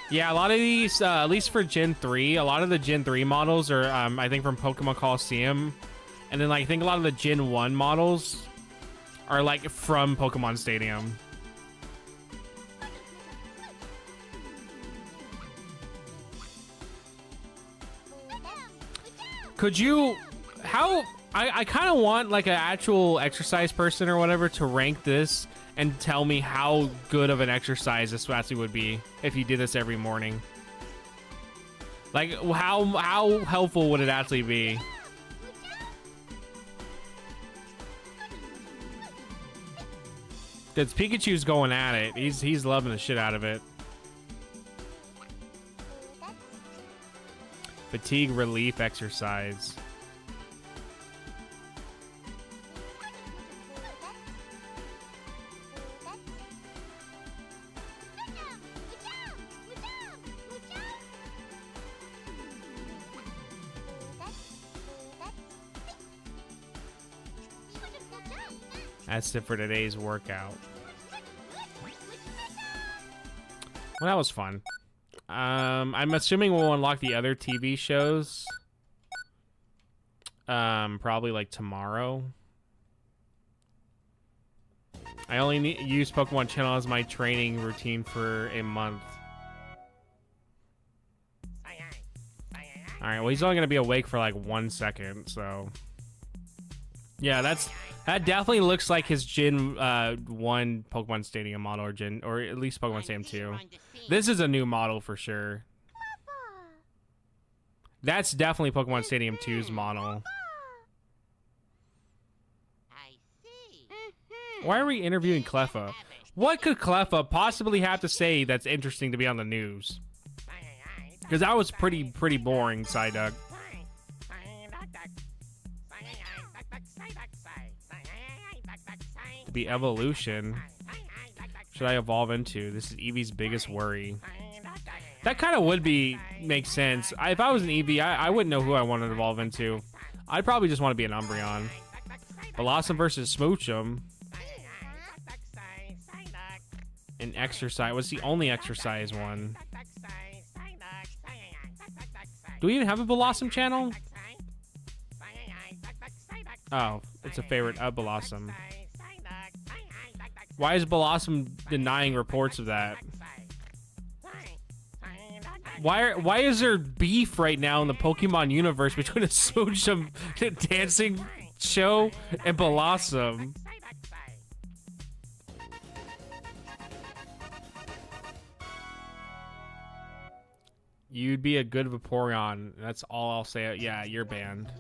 Yeah, a lot of these, at least for Gen 3, a lot of the Gen 3 models are, I think, from Pokemon Coliseum. And then, like, I think a lot of the Gen 1 models are, like, from Pokemon Stadium. Could you... How... I kind of want, like, an actual exercise person or whatever to rank this and tell me how good of an exercise this actually would be if you did this every morning. Like, how helpful would it actually be? Because Pikachu's going at it. He's loving the shit out of it. Fatigue relief exercise. That's it for today's workout. Well, that was fun. I'm assuming we'll unlock the other TV shows. Probably like tomorrow. I only use Pokemon Channel as my training routine for a month. Alright, well, he's only gonna be awake for like 1 second, so... Yeah, that definitely looks like his Gen 1 Pokemon Stadium model, or at least Pokemon Stadium 2. This is a new model for sure. That's definitely Pokemon Stadium 2's model. Why are we interviewing Cleffa? What could Cleffa possibly have to say that's interesting to be on the news? Because that was pretty boring, Psyduck. To be evolution. Should I evolve into? This is Eevee's biggest worry. That kind of would make sense. If I was an Eevee, I wouldn't know who I wanted to evolve into. I'd probably just want to be an Umbreon. Blossom versus Smoochum. An exercise. What's the only exercise one? Do we even have a Blossom channel? Oh, it's a favorite of Blossom. Why is Blossom denying reports of that? Why is there beef right now in the Pokemon universe between a Smoochum dancing show and Blossom? You'd be a good Vaporeon. That's all I'll say. Yeah, you're banned.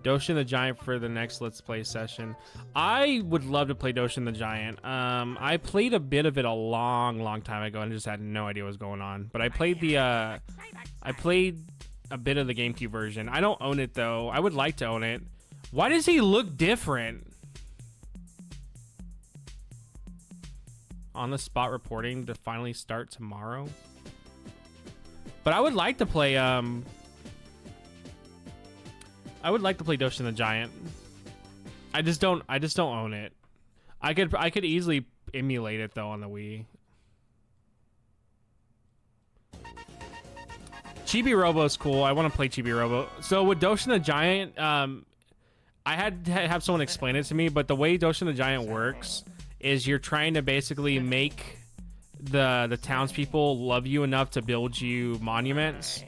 Doshin the Giant for the next Let's Play session. I would love to play Doshin the Giant. I played a bit of it a long time ago and just had no idea what was going on. But I played a bit of the GameCube version. I don't own it though. I would like to own it. Why does he look different? On the spot reporting to finally start tomorrow. But I would like to play Doshin the Giant. I just don't own it. I could easily emulate it though on the Wii. Chibi Robo's cool. I want to play Chibi Robo. So with Doshin the Giant, I had to have someone explain it to me, but the way Doshin the Giant works is you're trying to basically make the townspeople love you enough to build you monuments,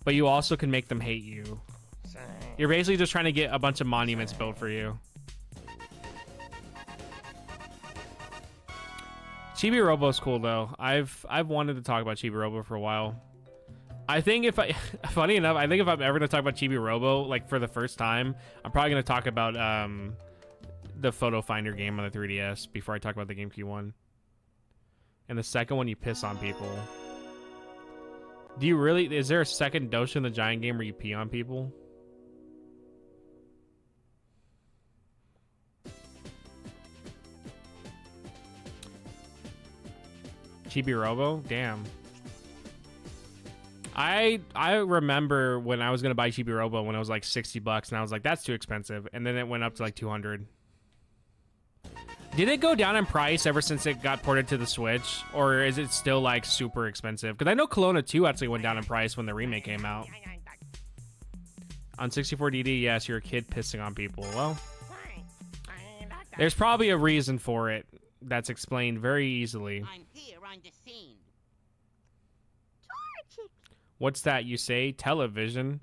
but you also can make them hate you. You're basically just trying to get a bunch of monuments built for you. Chibi Robo's cool though. I've wanted to talk about Chibi Robo for a while. I think funny enough, I think if I'm ever gonna talk about Chibi Robo like for the first time, I'm probably gonna talk about the Photo Finder game on the 3DS before I talk about the GameCube one. And the second one, you piss on people. Do you really? Is there a second Doshin the Giant game where you pee on people? Chibi Robo? Damn. I remember when I was gonna buy Chibi Robo when it was like $60, and I was like, that's too expensive, and then it went up to like 200. Did it go down in price ever since it got ported to the Switch, or is it still like super expensive? Because I know Kelowna 2 actually went down in price when the remake came out. On 64DD, yes, you're a kid pissing on people. Well, there's probably a reason for it that's explained very easily. I'm here on the scene. What's that you say? Television?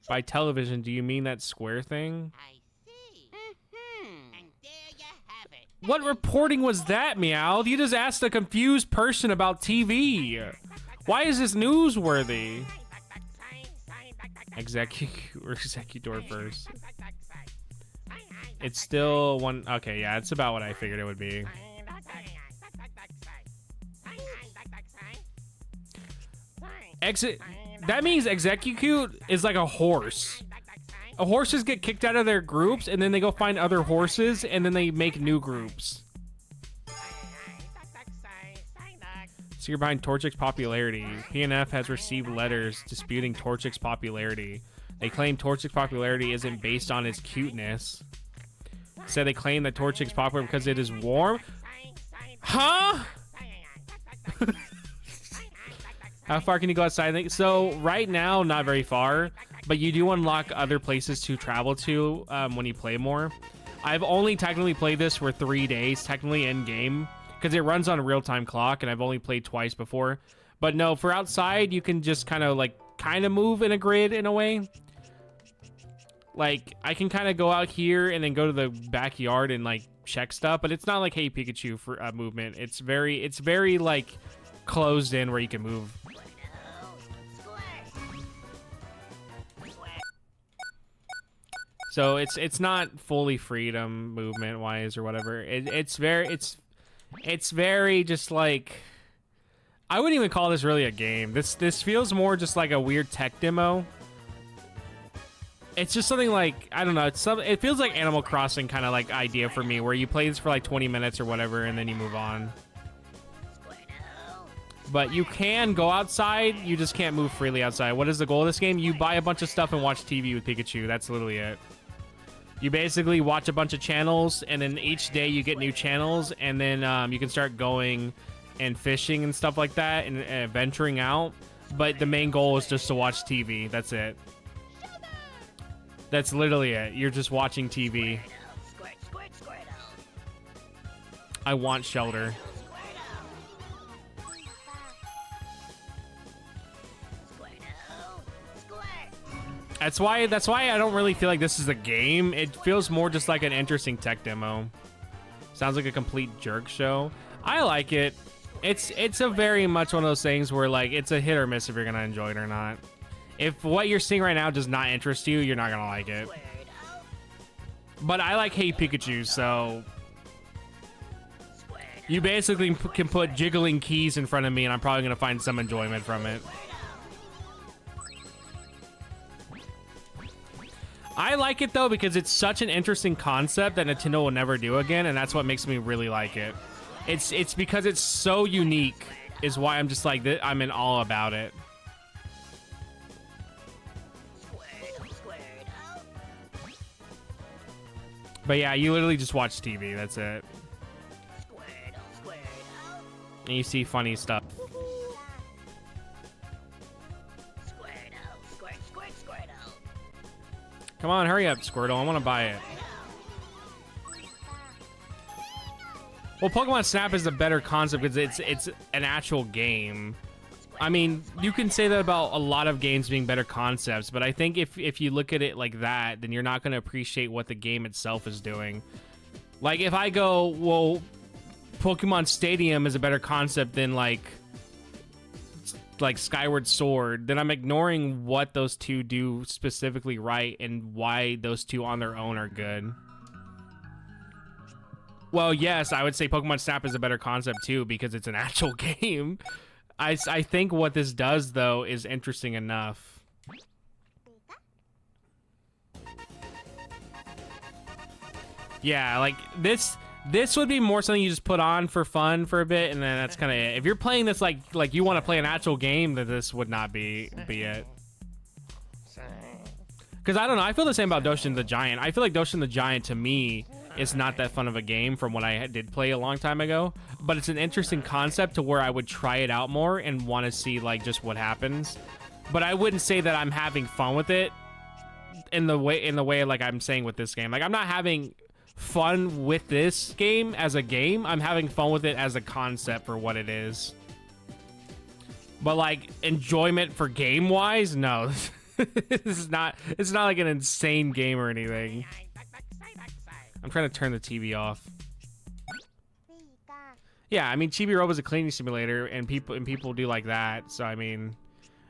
By television, do you mean that square thing? I see. And there you have it. What reporting was that, Meow? You just asked a confused person about TV. Why is this newsworthy? Executor first. It's still one. Okay, yeah, it's about what I figured it would be. That means execute is like a horse. Horses get kicked out of their groups, and then they go find other horses, and then they make new groups. So you're behind Torchic's popularity. PNF has received letters disputing Torchic's popularity. They claim Torchic's popularity isn't based on his cuteness. Said they claim that Torchic's popular because it is warm. Huh? How far can you go outside? So right now, not very far, but you do unlock other places to travel to when you play more. I've only technically played this for 3 days, technically in game, because it runs on a real-time clock, and I've only played twice before. But no, for outside, you can just kind of move in a grid in a way. Like, I can kind of go out here and then go to the backyard and like check stuff, but it's not like Hey Pikachu for movement. It's very like closed in where you can move. So it's not fully freedom movement wise or whatever. It's very just like, I wouldn't even call this really a game. This feels more just like a weird tech demo. It's just something like, I don't know, it feels like Animal Crossing kind of like idea for me, where you play this for like 20 minutes or whatever and then you move on. But you can go outside, you just can't move freely outside. What is the goal of this game? You buy a bunch of stuff and watch TV with Pikachu. That's literally it. You basically watch a bunch of channels, and then each day you get new channels, and then you can start going and fishing and stuff like that, and venturing out. But the main goal is just to watch TV. That's it. That's literally it. You're just watching TV. I want shelter. That's why I don't really feel like this is a game. It feels more just like an interesting tech demo. Sounds like a complete jerk show. I like it. It's a very much one of those things where like it's a hit or miss if you're gonna enjoy it or not. If what you're seeing right now does not interest you, you're not gonna like it. But I like Hey Pikachu, so you basically can put jiggling keys in front of me and I'm probably gonna find some enjoyment from it. I like it though because it's such an interesting concept that Nintendo will never do again, and that's what makes me really like it. It's because it's so unique is why I'm just like, I'm in awe about it. But yeah, you literally just watch TV, that's it. And you see funny stuff. Come on, hurry up, Squirtle. I want to buy it. Well, Pokemon Snap is a better concept because it's an actual game. I mean, you can say that about a lot of games being better concepts, but I think if you look at it like that, then you're not going to appreciate what the game itself is doing. Like, if I go, well, Pokemon Stadium is a better concept than, like Skyward Sword, then I'm ignoring what those two do specifically right and why those two on their own are good. Well, yes, I would say Pokemon Snap is a better concept too because it's an actual game. I think what this does though is interesting enough. Yeah, like this This would be more something you just put on for fun for a bit, and then that's kind of it. If you're playing this like you want to play an actual game, then this would not be it. Because I don't know, I feel the same about Doshin the Giant. I feel like Doshin the Giant, to me, is not that fun of a game from what I did play a long time ago. But it's an interesting concept to where I would try it out more and want to see like just what happens. But I wouldn't say that I'm having fun with it in the way like I'm saying with this game. Like, I'm not having fun with this game as a game. I'm having fun with it as a concept for what it is. But like enjoyment for game wise, no. It's not like an insane game or anything. I'm trying to turn the TV off. Yeah, I mean, Chibi Robo is a cleaning simulator, and people do like that. So I mean,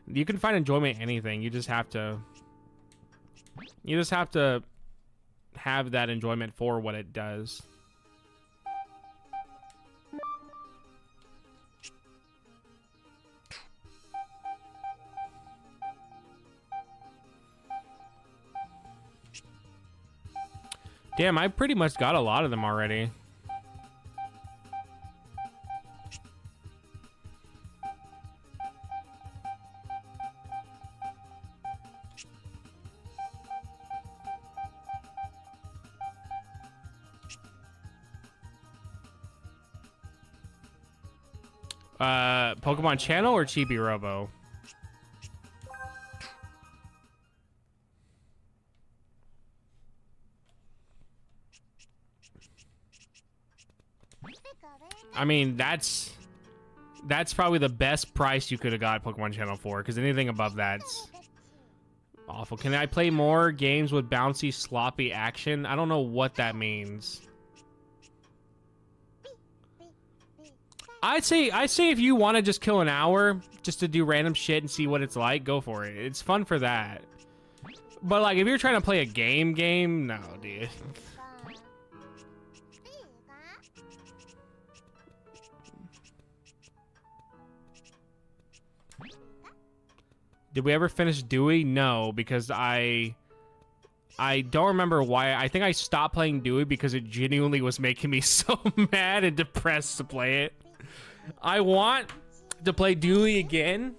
you can find enjoyment in anything. You just have to have that enjoyment for what it does. Damn, I pretty much got a lot of them already. Pokemon Channel or Chibi Robo? I mean, that's probably the best price you could have got Pokemon Channel for, because anything above that's awful. Can I play more games with bouncy, sloppy action? I don't know what that means. I'd say if you want to just kill an hour just to do random shit and see what it's like, go for it. It's fun for that. But like, if you're trying to play a game, no, dude. Did we ever finish Dewey? No, because I don't remember why. I think I stopped playing Dewey because it genuinely was making me so mad and depressed to play it. I want to play Dewey again,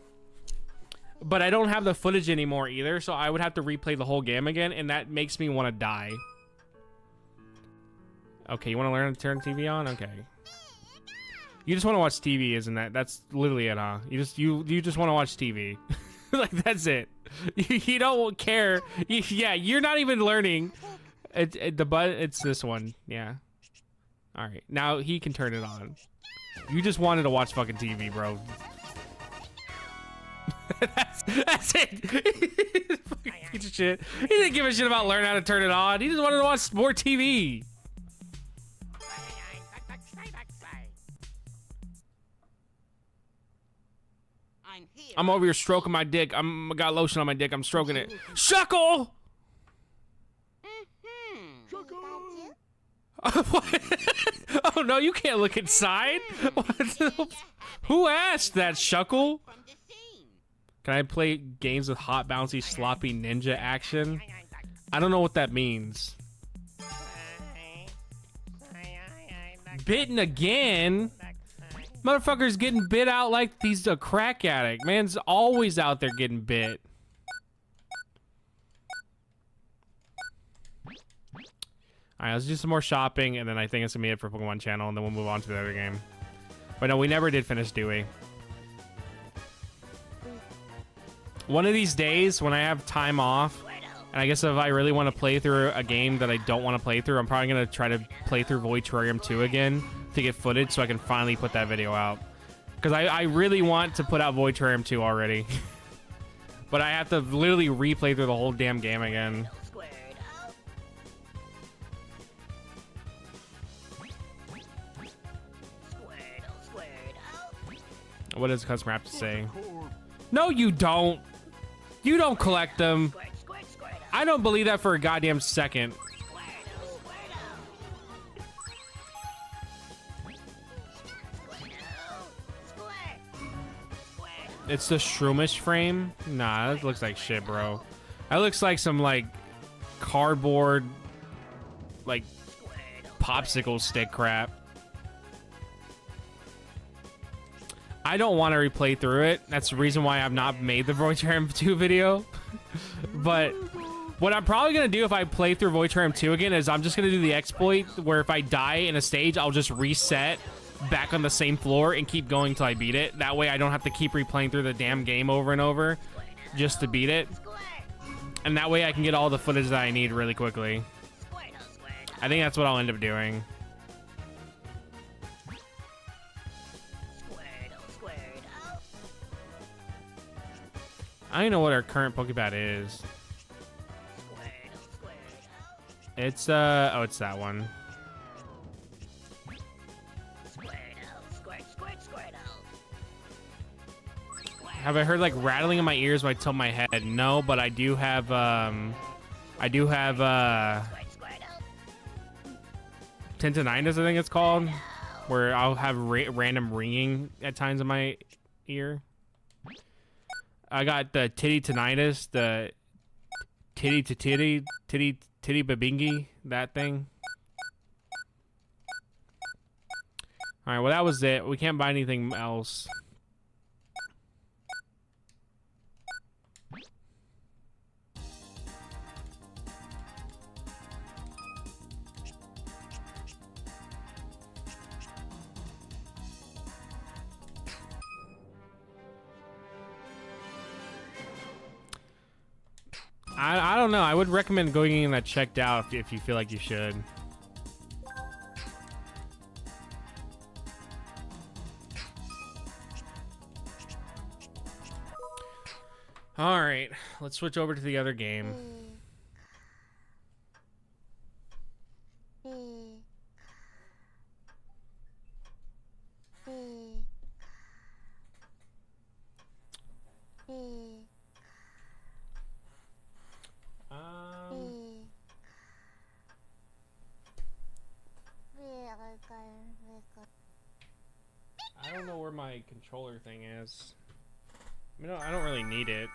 but I don't have the footage anymore either, so I would have to replay the whole game again, and that makes me want to die. Okay, you want to learn to turn TV on? Okay. You just want to watch TV, isn't that? That's literally it, huh? You just want to watch TV. Like, that's it. You don't care. Yeah, you're not even learning. It's this one. Yeah. All right. Now he can turn it on. You just wanted to watch fucking TV, bro. that's it. Fucking piece of shit. He didn't give a shit about learning how to turn it on. He just wanted to watch more TV. I'm over here stroking my dick. I got lotion on my dick. I'm stroking it. Shuckle! Oh no, you can't look inside. Who asked that, Shuckle? Can I play games with hot, bouncy, sloppy ninja action? I don't know what that means. Bitten again? Motherfucker's getting bit out like he's a crack addict. Man's always out there getting bit. Alright, let's do some more shopping, and then I think it's gonna be it for Pokemon Channel, and then we'll move on to the other game. But no, we never did finish Dewey. One of these days, when I have time off, and I guess if I really want to play through a game that I don't want to play through, I'm probably gonna try to play through Voitorium 2 again to get footage so I can finally put that video out. Because I really want to put out Voitorium 2 already. But I have to literally replay through the whole damn game again. What does the customer have to say? No, you don't. You don't collect them. I don't believe that for a goddamn second. It's the Shroomish frame? Nah, that looks like shit, bro. That looks like some, like, cardboard, like, popsicle stick crap. I don't want to replay through it. That's the reason why I've not made the Voidtram 2 video. But what I'm probably going to do if I play through Voidtram 2 again is I'm just going to do the exploit where if I die in a stage, I'll just reset back on the same floor and keep going till I beat it. That way I don't have to keep replaying through the damn game over and over just to beat it. And that way I can get all the footage that I need really quickly. I think that's what I'll end up doing. I don't know what our current Pokeball is. It's oh, it's that one. Have I heard like rattling in my ears when I tilt my head? No, but I do have Tinnitus, I think it's called, where I'll have random ringing at times in my ear. I got the titty tinnitus, the titty to titty babingi, that thing. All right, well that was it. We can't buy anything else. I don't know. I would recommend going in that checked out if you feel like you should. All right, let's switch over to the other game. I don't know where my controller thing is. I mean, I don't really need it.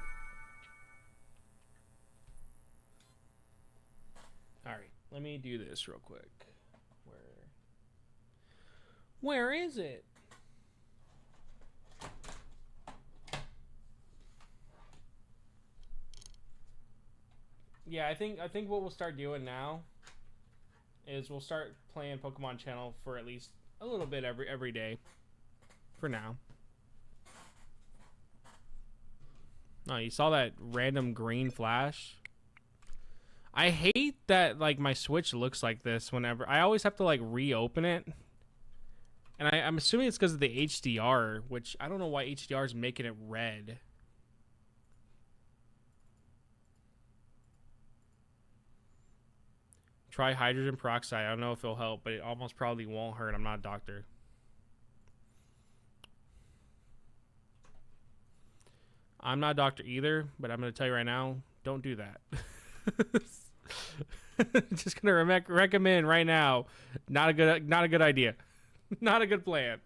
Alright, let me do this real quick. Where is it? Yeah, I think what we'll start doing now is we'll start playing Pokemon Channel for at least a little bit every day. For now. Oh, you saw that random green flash? I hate that like my Switch looks like this whenever I always have to like reopen it. And I'm assuming it's because of the HDR, which I don't know why HDR is making it red. Try hydrogen peroxide. I don't know if it'll help, but it almost probably won't hurt. I'm not a doctor. I'm not a doctor either, but I'm going to tell you right now, don't do that. Just going to recommend right now, not a good idea. Not a good plan.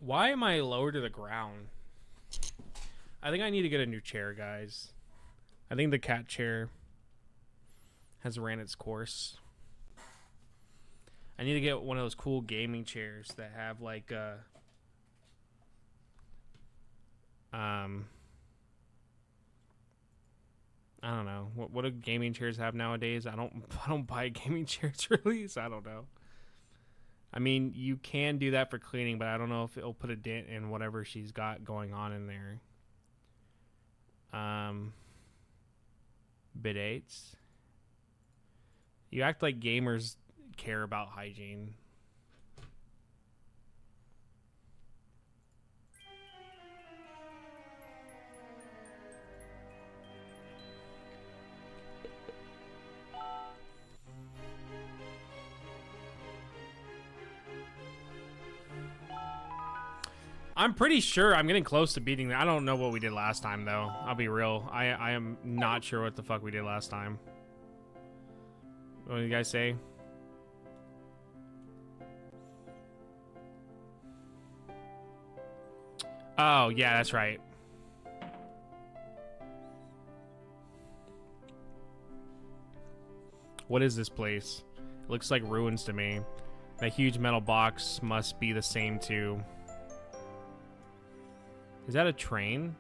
Why am I lower to the ground? I think I need to get a new chair, guys. I think the cat chair has ran its course. I need to get one of those cool gaming chairs that have like I don't know. What do gaming chairs have nowadays? I don't buy gaming chairs really, so I don't know. I mean, you can do that for cleaning, but I don't know if it'll put a dent in whatever she's got going on in there. Bidets. You act like gamers care about hygiene. I'm pretty sure I'm getting close to beating that. I don't know what we did last time, though. I'll be real. I am not sure what the fuck we did last time. What do you guys say? Oh, yeah, that's right. What is this place? It looks like ruins to me. That huge metal box must be the same too. Is that a train?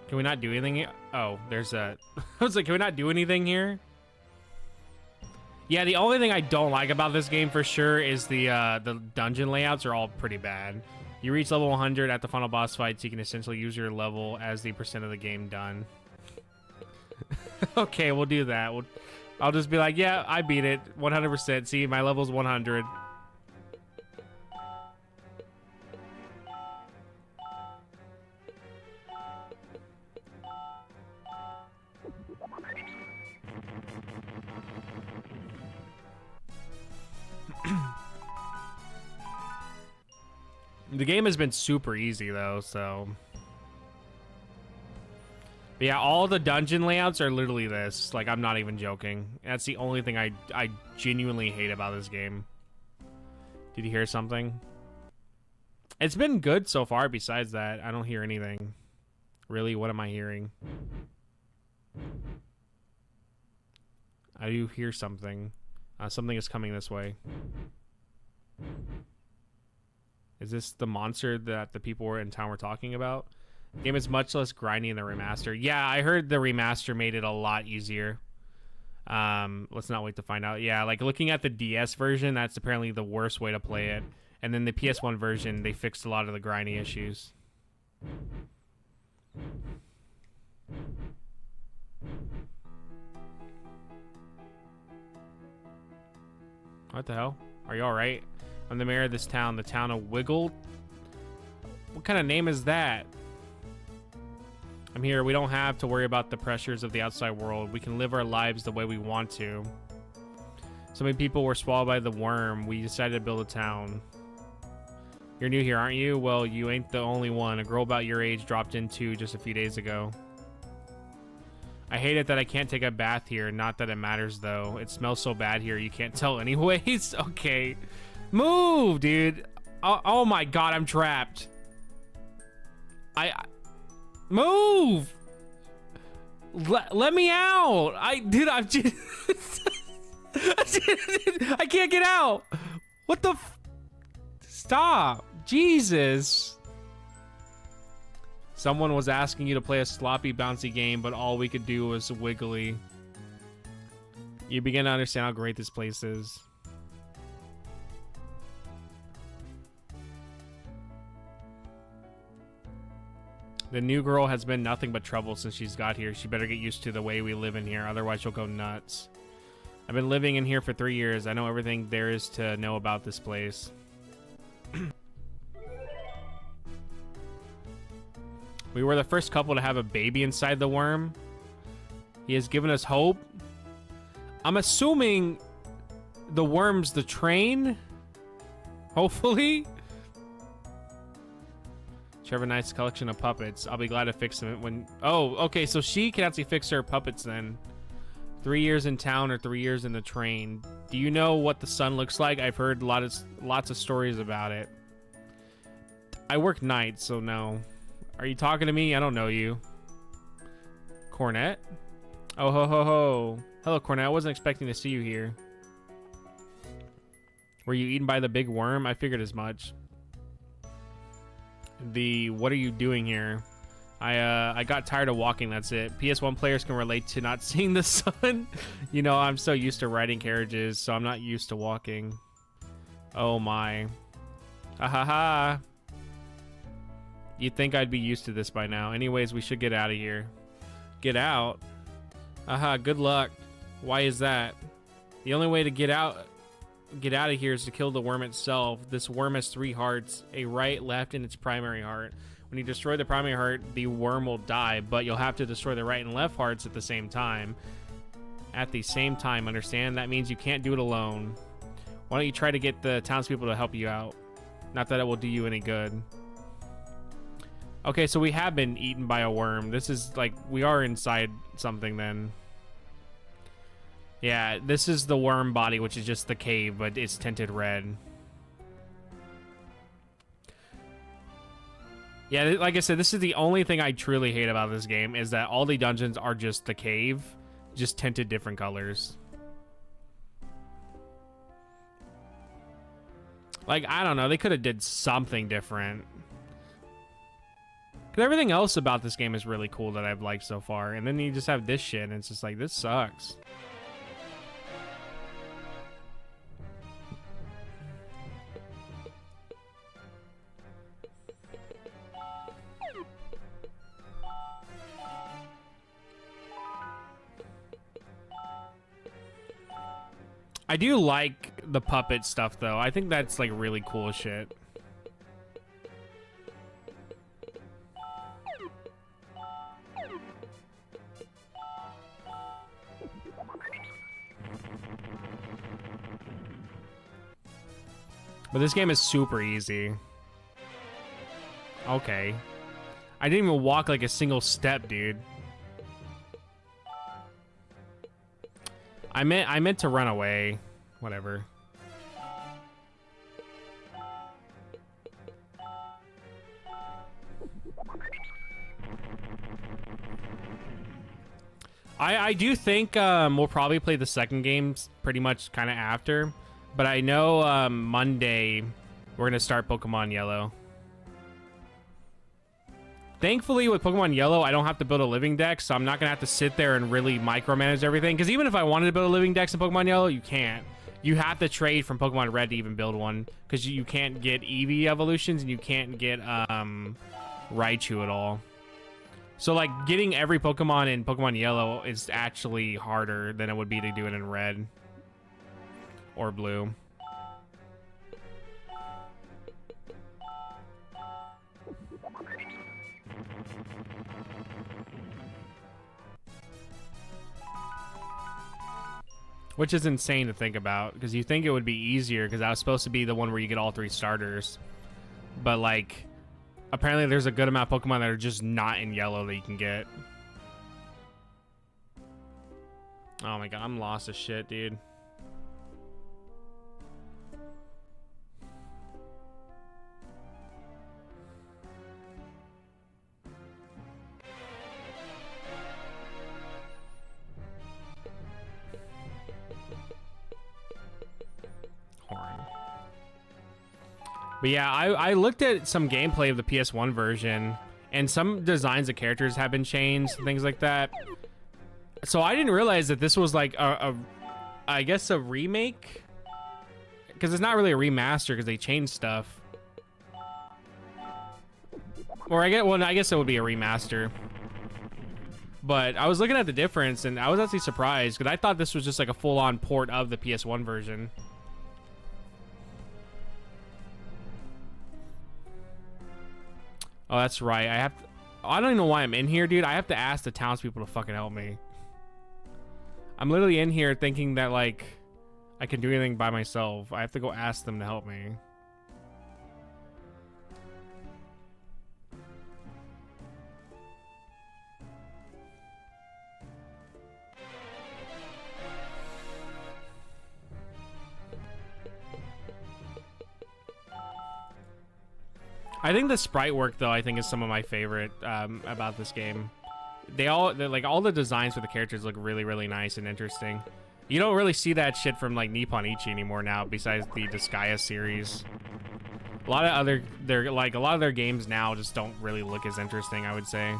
Can we not do anything here? Oh, there's a... I was like, can we not do anything here? Yeah, the only thing I don't like about this game for sure is the dungeon layouts are all pretty bad. You reach level 100 at the final boss fights, you can essentially use your level as the percent of the game done. Okay, we'll do that. I'll just be like, yeah, I beat it 100%. See, my level's 100. The game has been super easy though, so... But yeah, all the dungeon layouts are literally this. Like, I'm not even joking. That's the only thing I genuinely hate about this game. Did you hear something? It's been good so far besides that. I don't hear anything. Really, what am I hearing? I do hear something. Something is coming this way. Is this the monster that the people in town were talking about? The game is much less grindy in the remaster. Yeah, I heard the remaster made it a lot easier. Let's not wait to find out. Yeah, like looking at the DS version, that's apparently the worst way to play it. And then the PS1 version, they fixed a lot of the grindy issues. What the hell? Are you alright? I'm the mayor of this town, the town of Wiggle. What kind of name is that? I'm here. We don't have to worry about the pressures of the outside world. We can live our lives the way we want to. So many people were swallowed by the worm. We decided to build a town. You're new here, aren't you? Well, you ain't the only one. A girl about your age dropped in too just a few days ago. I hate it that I can't take a bath here. Not that it matters, though. It smells so bad here, you can't tell anyways. Okay. Move, dude. Oh my god, I'm trapped. Move! Let me out! I'm just... I can't get out! What the Stop! Jesus! Someone was asking you to play a sloppy, bouncy game, but all we could do was wiggly. You begin to understand how great this place is. The new girl has been nothing but trouble since she's got here. She better get used to the way we live in here, otherwise she'll go nuts. I've been living in here for 3 years. I know everything there is to know about this place. We were the first couple to have a baby inside the worm. He has given us hope. I'm assuming the worm's the train. Hopefully. Trevor Knight's collection of puppets. I'll be glad to fix them when... Oh, okay, so she can actually fix her puppets then. 3 years in town or 3 years in the train. Do you know what the sun looks like? I've heard lots of stories about it. I work nights, so no. Are you talking to me? I don't know you. Cornet? Oh, ho, ho, ho. Hello, Cornet. I wasn't expecting to see you here. Were you eaten by the big worm? I figured as much. What are you doing here? I got tired of walking, that's it. PS1 players can relate to not seeing the sun. You know, I'm so used to riding carriages, so I'm not used to walking. Oh my. Ha ha ha. You'd think I'd be used to this by now. Anyways, we should get out of here. Get out? Aha, good luck. Why is that? The only way to get out of here is to kill the worm itself. This worm has 3 hearts, a right, left, and its primary heart. When you destroy the primary heart, the worm will die, but you'll have to destroy the right and left hearts at the same time. at the same time. Understand? That means you can't do it alone. Why don't you try to get the townspeople to help you out? Not that it will do you any good. Okay, so we have been eaten by a worm. This is like, we are inside something then. Yeah, this is the worm body, which is just the cave, but it's tinted red. Yeah, like I said, this is the only thing I truly hate about this game, is that all the dungeons are just the cave, just tinted different colors. Like, I don't know, they could have did something different. Because everything else about this game is really cool that I've liked so far. And then you just have this shit, and it's just like, this sucks. I do like the puppet stuff, though. I think that's, like, really cool shit. But this game is super easy. Okay. I didn't even walk like a single step, dude. I meant to run away. Whatever. I do think we'll probably play the second game pretty much kind of after. But I know Monday we're going to start Pokemon Yellow. Thankfully, with Pokemon Yellow, I don't have to build a living dex, so I'm not going to have to sit there and really micromanage everything. Because even if I wanted to build a living dex in Pokemon Yellow, you can't. You have to trade from Pokemon Red to even build one. Because you can't get Eevee evolutions, and you can't get Raichu at all. So, like, getting every Pokemon in Pokemon Yellow is actually harder than it would be to do it in Red. Or Blue. Which is insane to think about, because you think it would be easier, because that was supposed to be the one where you get all 3 starters. But, like, apparently there's a good amount of Pokemon that are just not in Yellow that you can get. Oh my god, I'm lost as shit, dude. But yeah, I looked at some gameplay of the PS1 version, and some designs of characters have been changed, things like that. So I didn't realize that this was like I guess a remake, because it's not really a remaster because they changed stuff. Or I guess it would be a remaster. But I was looking at the difference, and I was actually surprised, because I thought this was just like a full-on port of the PS1 version. Oh, that's right. I don't even know why I'm in here, dude. I have to ask the townspeople to fucking help me. I'm literally in here thinking that, like, I can do anything by myself. I have to go ask them to help me. I think the sprite work, though, I think is some of my favorite about this game. Like, all the designs for the characters look really, really nice and interesting. You don't really see that shit from, like, Nippon Ichi anymore now, besides the Disgaea series. A lot of their games now just don't really look as interesting, I would say.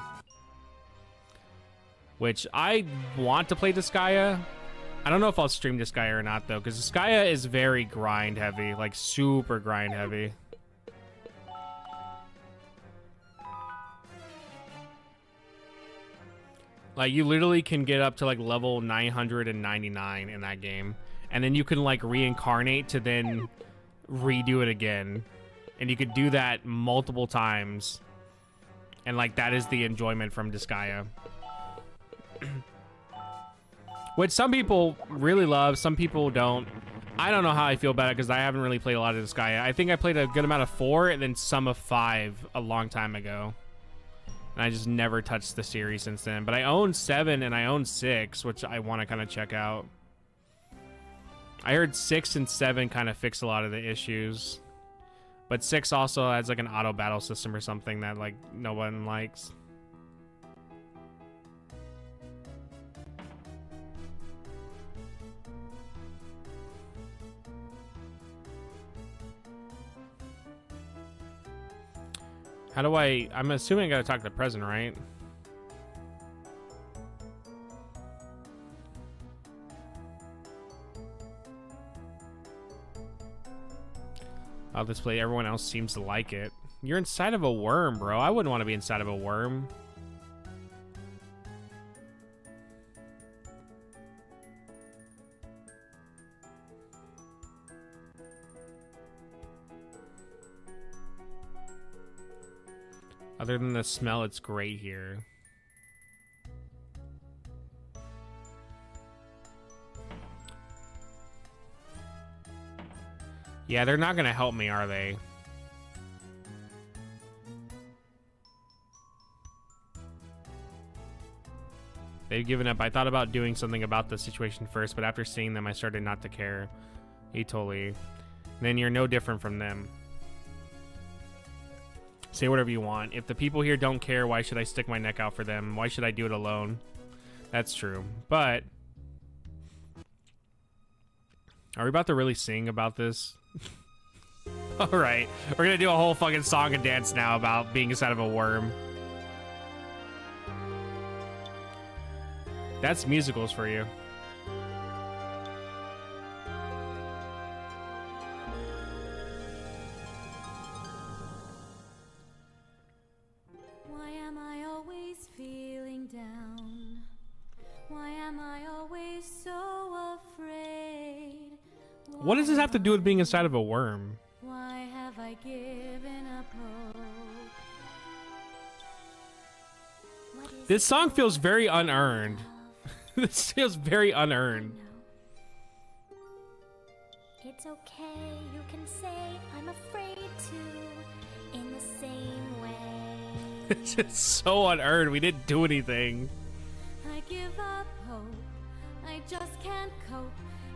Which, I want to play Disgaea. I don't know if I'll stream Disgaea or not, though, because Disgaea is very grind heavy, like, super grind heavy. Like, you literally can get up to, like, level 999 in that game. And then you can, like, reincarnate to then redo it again. And you could do that multiple times. And, like, that is the enjoyment from Disgaea. Which some people really love, some people don't. I don't know how I feel about it because I haven't really played a lot of this guy. I think I played a good amount of 4 and then some of 5 a long time ago. And I just never touched the series since then. But I own 7 and I own 6, which I want to kind of check out. I heard 6 and 7 kind of fix a lot of the issues. But 6 also has like an auto battle system or something that like no one likes. How do I'm assuming I gotta talk to the president, right? I'll display. Everyone else seems to like it. You're inside of a worm, bro. I wouldn't want to be inside of a worm. Other than the smell, it's great here. Yeah, they're not gonna help me, are they? They've given up. I thought about doing something about the situation first, but after seeing them, I started not to care. He totally. Then you're no different from them. Say whatever you want. If the people here don't care, why should I stick my neck out for them? Why should I do it alone? That's true. But are we about to really sing about this? Alright. We're gonna do a whole fucking song and dance now about being inside of a worm. That's musicals for you. Why am I always feeling down? Why am I always so afraid? What does this have to do with being inside of a worm? Why have I given up hope? This song feels very unearned. This feels very unearned. It's okay, you can say I'm afraid to in the same way. It's just so unearned. We didn't do anything. I give up hope. I just can't cope.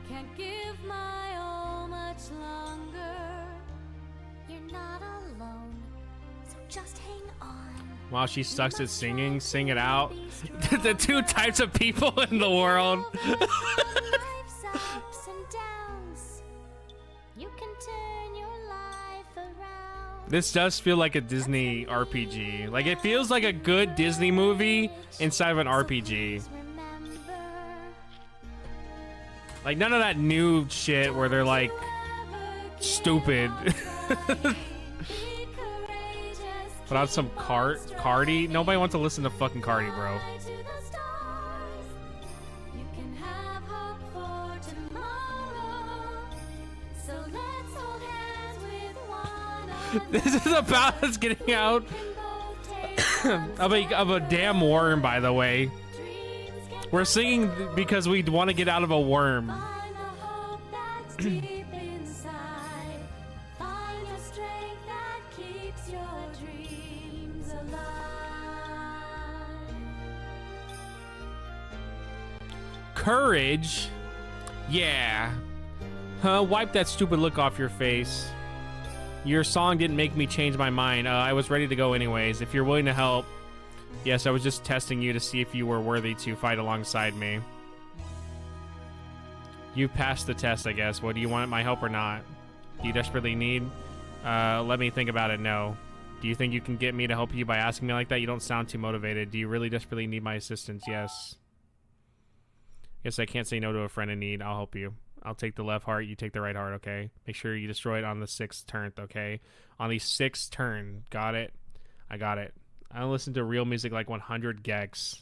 Can't give my all much longer. You're not alone, so just hang on. While she sucks at singing, sing it out. The two types of people in the world. Life's ups and downs. You can turn your life around. This does feel like a Disney RPG. Like, it feels like a good Disney movie inside of an RPG. Like, none of that new shit where they're like stupid. Put on some Cardi. Nobody wants to listen to fucking Cardi, bro. This is about us getting out of a damn worm, by the way. We're singing because we want to get out of a worm. Courage? Yeah. Wipe that stupid look off your face. Your song didn't make me change my mind. I was ready to go anyways. If you're willing to help. Yes, I was just testing you to see if you were worthy to fight alongside me. You passed the test, I guess. What, do you want my help or not? Do you desperately need? Let me think about it. No. Do you think you can get me to help you by asking me like that? You don't sound too motivated. Do you really desperately need my assistance? Yes. Yes, I can't say no to a friend in need. I'll help you. I'll take the left heart. You take the right heart, okay? Make sure you destroy it on the 6th turn, okay? On the 6th turn. Got it? I got it. I don't listen to real music like 100 gex.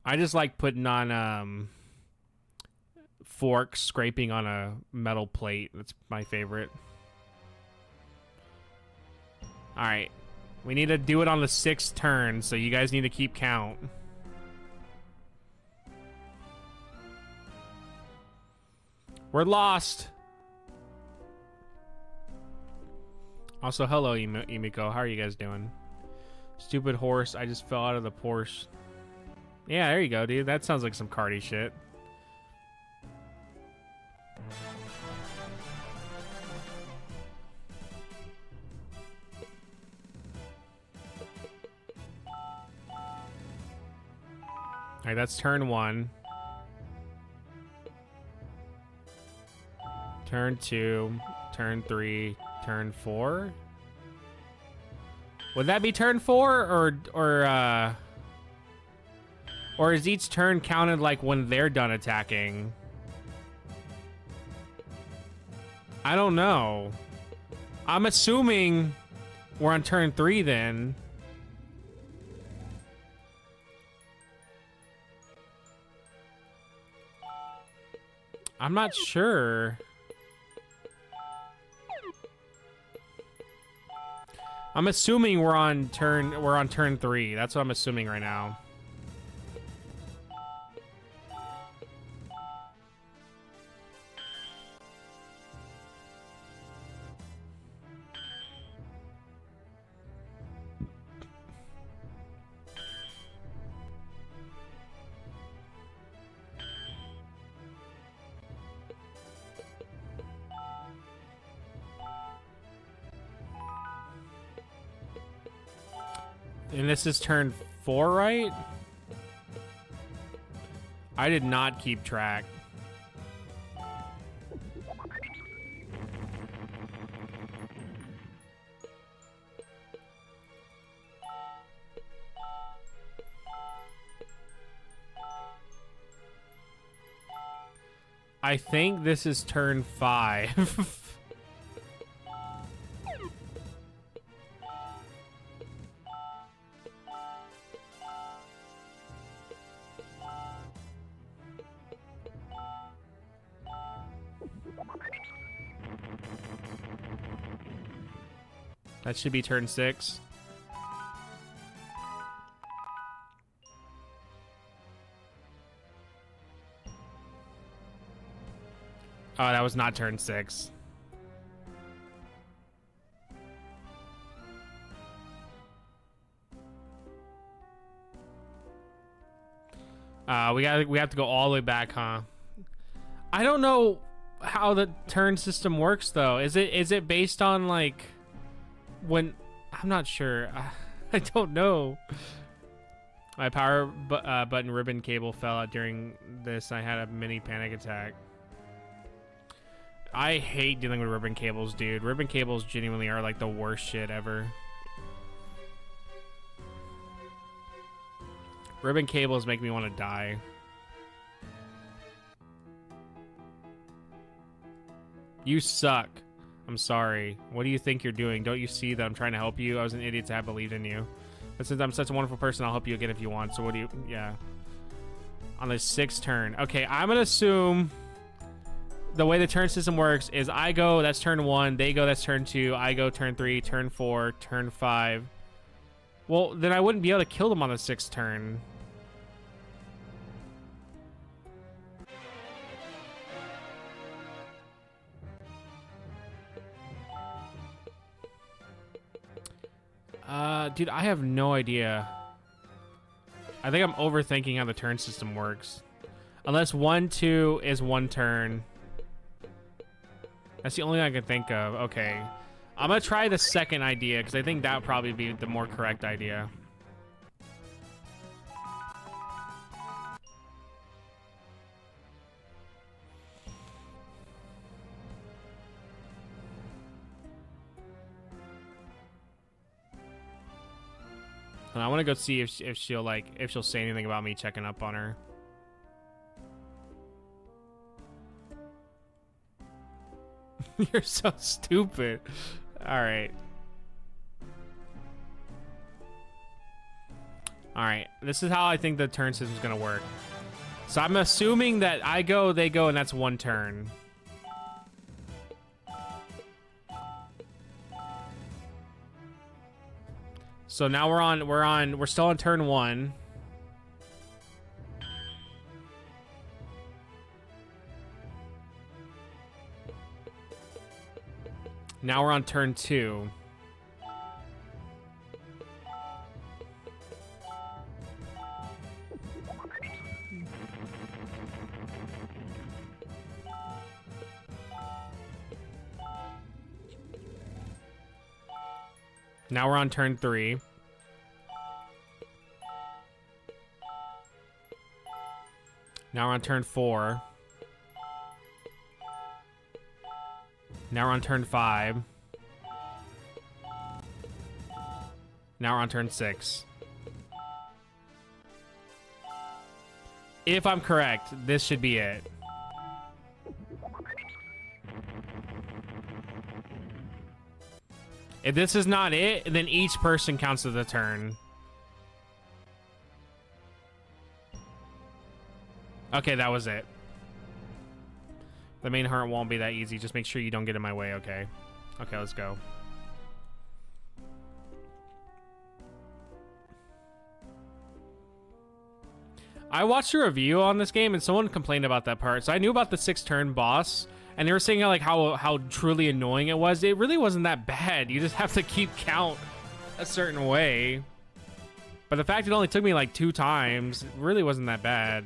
I just like putting on forks scraping on a metal plate. That's my favorite. Alright. We need to do it on the 6th turn, so you guys need to keep count. We're lost. Also, hello, Emiko. How are you guys doing? Stupid horse. I just fell out of the Porsche. Yeah, there you go, dude. That sounds like some Cardi shit. Alright, that's turn 1. Turn 2, turn 3, turn 4. Would that be turn 4 or is each turn counted like when they're done attacking? I don't know. I'm assuming we're on turn 3 then. I'm not sure. I'm assuming we're on turn 3. That's what I'm assuming right now. And this is turn 4, right? I did not keep track. I think this is turn 5. That should be turn 6. Oh, that was not turn 6. We have to go all the way back, huh? I don't know how the turn system works though. Is it based on like when? I'm not sure. I don't know. My power button ribbon cable fell out during this. I had a mini panic attack. I hate dealing with ribbon cables, dude. Ribbon cables genuinely are like the worst shit ever. Ribbon cables make me want to die. You suck. I'm sorry. What do you think you're doing? Don't you see that I'm trying to help you? I was an idiot to have believed in you. But since I'm such a wonderful person, I'll help you again if you want. So what do you... Yeah. On the 6th turn. Okay, I'm going to assume... The way the turn system works is I go, that's turn 1. They go, that's turn 2. I go, turn 3, turn 4, turn 5. Well, then I wouldn't be able to kill them on the 6th turn. Dude, I have no idea. I think I'm overthinking how the turn system works. Unless 1, 2 is 1 turn. That's the only thing I can think of. Okay. I'm going to try the second idea, because I think that would probably be the more correct idea. And I want to go see if she'll say anything about me checking up on her. You're so stupid. All right. All right. This is how I think the turn system is going to work. So I'm assuming that I go, they go, and that's 1 turn. So now we're still on turn 1. Now we're on turn 2. Now we're on turn 3. Now we're on turn 4. Now we're on turn 5. Now we're on turn 6. If I'm correct, this should be it. If this is not it, then each person counts as a turn. Okay, that was it. The main hunt won't be that easy. Just make sure you don't get in my way, okay? Okay, let's go. I watched a review on this game and someone complained about that part. So I knew about the 6-turn boss and they were saying like how truly annoying it was. It really wasn't that bad. You just have to keep count a certain way. But the fact it only took me like 2 times, it really wasn't that bad.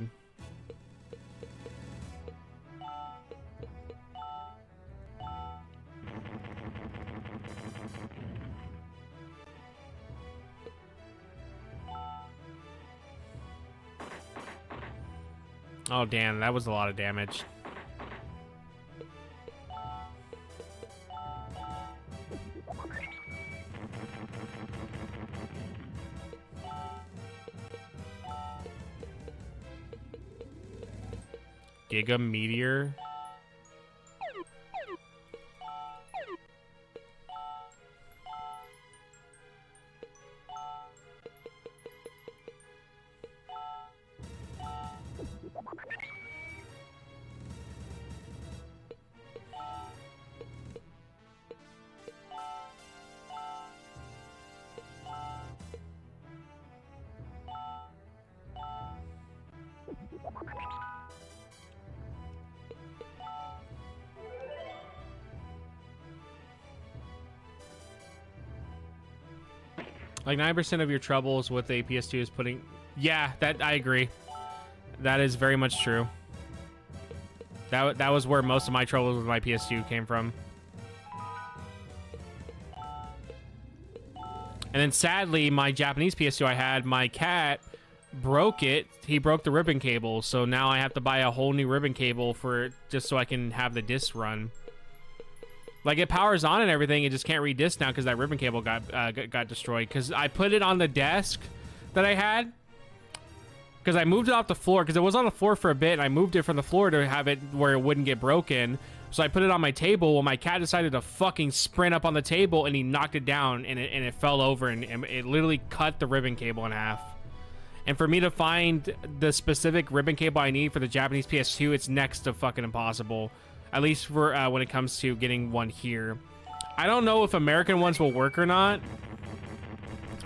Oh, damn, that was a lot of damage. Giga Meteor. Like 9% of your troubles with a PS2 is putting... Yeah, that I agree. That is very much true. That was where most of my troubles with my PS2 came from. And then sadly, my Japanese PS2 I had, my cat broke it. He broke the ribbon cable, so now I have to buy a whole new ribbon cable for it just so I can have the disc run. Like, it powers on and everything, it just can't read disc now because that ribbon cable got destroyed. Because I put it on the desk that I had. Because I moved it off the floor, because it was on the floor for a bit, and I moved it from the floor to have it where it wouldn't get broken. So I put it on my table. Well, my cat decided to fucking sprint up on the table, and he knocked it down, and it fell over, and it literally cut the ribbon cable in half. And for me to find the specific ribbon cable I need for the Japanese PS2, it's next to fucking impossible. At least for when it comes to getting one here. I don't know if American ones will work or not,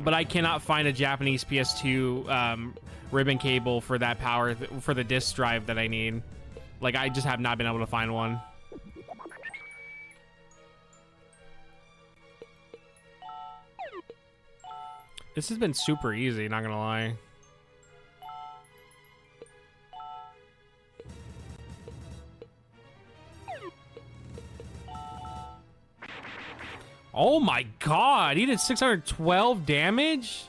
but I cannot find a Japanese PS2 ribbon cable for that power, for the disk drive that I need. Like, I just have not been able to find one. This has been super easy, not gonna lie. Oh my god, he did 612 damage?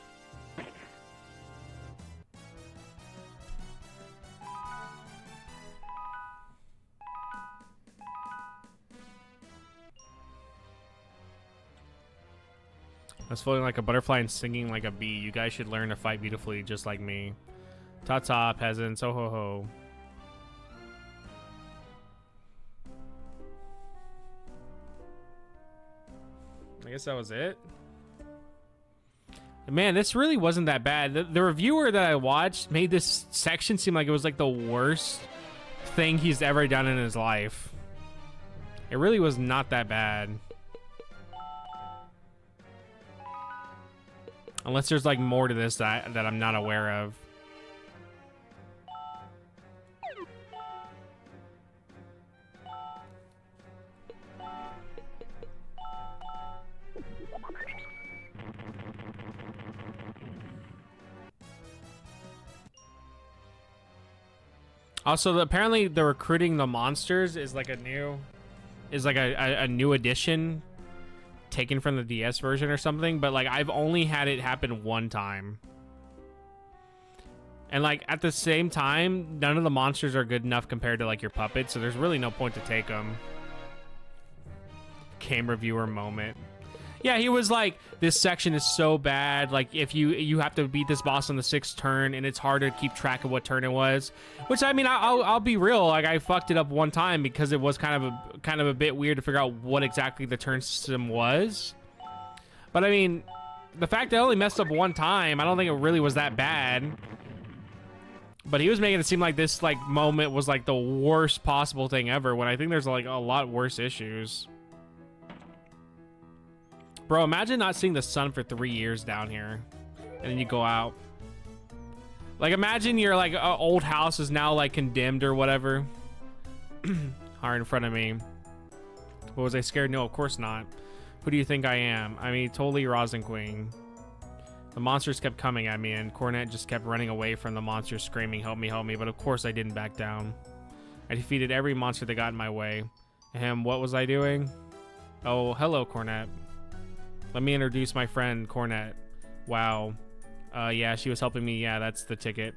I was floating like a butterfly and singing like a bee. You guys should learn to fight beautifully just like me. Ta-ta, peasants. Oh ho ho. I guess that was it. Man, this really wasn't that bad. The reviewer that I watched made this section seem like it was like the worst thing he's ever done in his life. It really was not that bad. Unless there's like more to this that I'm not aware of. Also, apparently the recruiting the monsters is like a new addition taken from the DS version or something, but like I've only had it happen one time. And like at the same time, none of the monsters are good enough compared to like your puppets, so there's really no point to take them. Game reviewer moment. Yeah, he was like, this section is so bad. Like, if you have to beat this boss on the 6th turn, and it's hard to keep track of what turn it was. Which, I mean, I'll be real. Like, I fucked it up one time because it was kind of a bit weird to figure out what exactly the turn system was. But I mean, the fact that I only messed up one time, I don't think it really was that bad. But he was making it seem like this like moment was like the worst possible thing ever, when I think there's like a lot worse issues. Bro, imagine not seeing the sun for 3 years down here, and then you go out. Like, imagine your like old house is now like condemned or whatever. Hard in front of me. But was I scared? No, of course not. Who do you think I am? I mean, totally Rosenqueen. The monsters kept coming at me, and Cornet just kept running away from the monsters, screaming, help me, but of course I didn't back down. I defeated every monster that got in my way. What was I doing? Oh, hello, Cornet. Let me introduce my friend, Cornet. Wow. Yeah, she was helping me. Yeah, that's the ticket.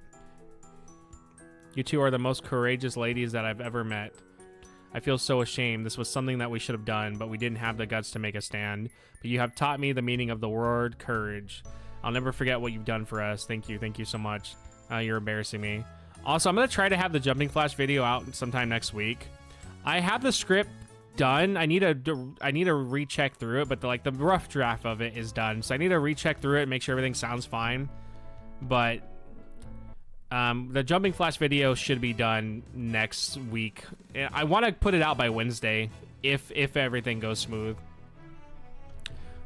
You two are the most courageous ladies that I've ever met. I feel so ashamed. This was something that we should have done, but we didn't have the guts to make a stand. But you have taught me the meaning of the word courage. I'll never forget what you've done for us. Thank you. Thank you so much. You're embarrassing me. Also, I'm going to try to have the Jumping Flash video out sometime next week. I have the script done. I need to recheck through it, but the rough draft of it is done, so I need to recheck through it and make sure everything sounds fine. But the Jumping Flash video should be done next week. I want to put it out by Wednesday if everything goes smooth.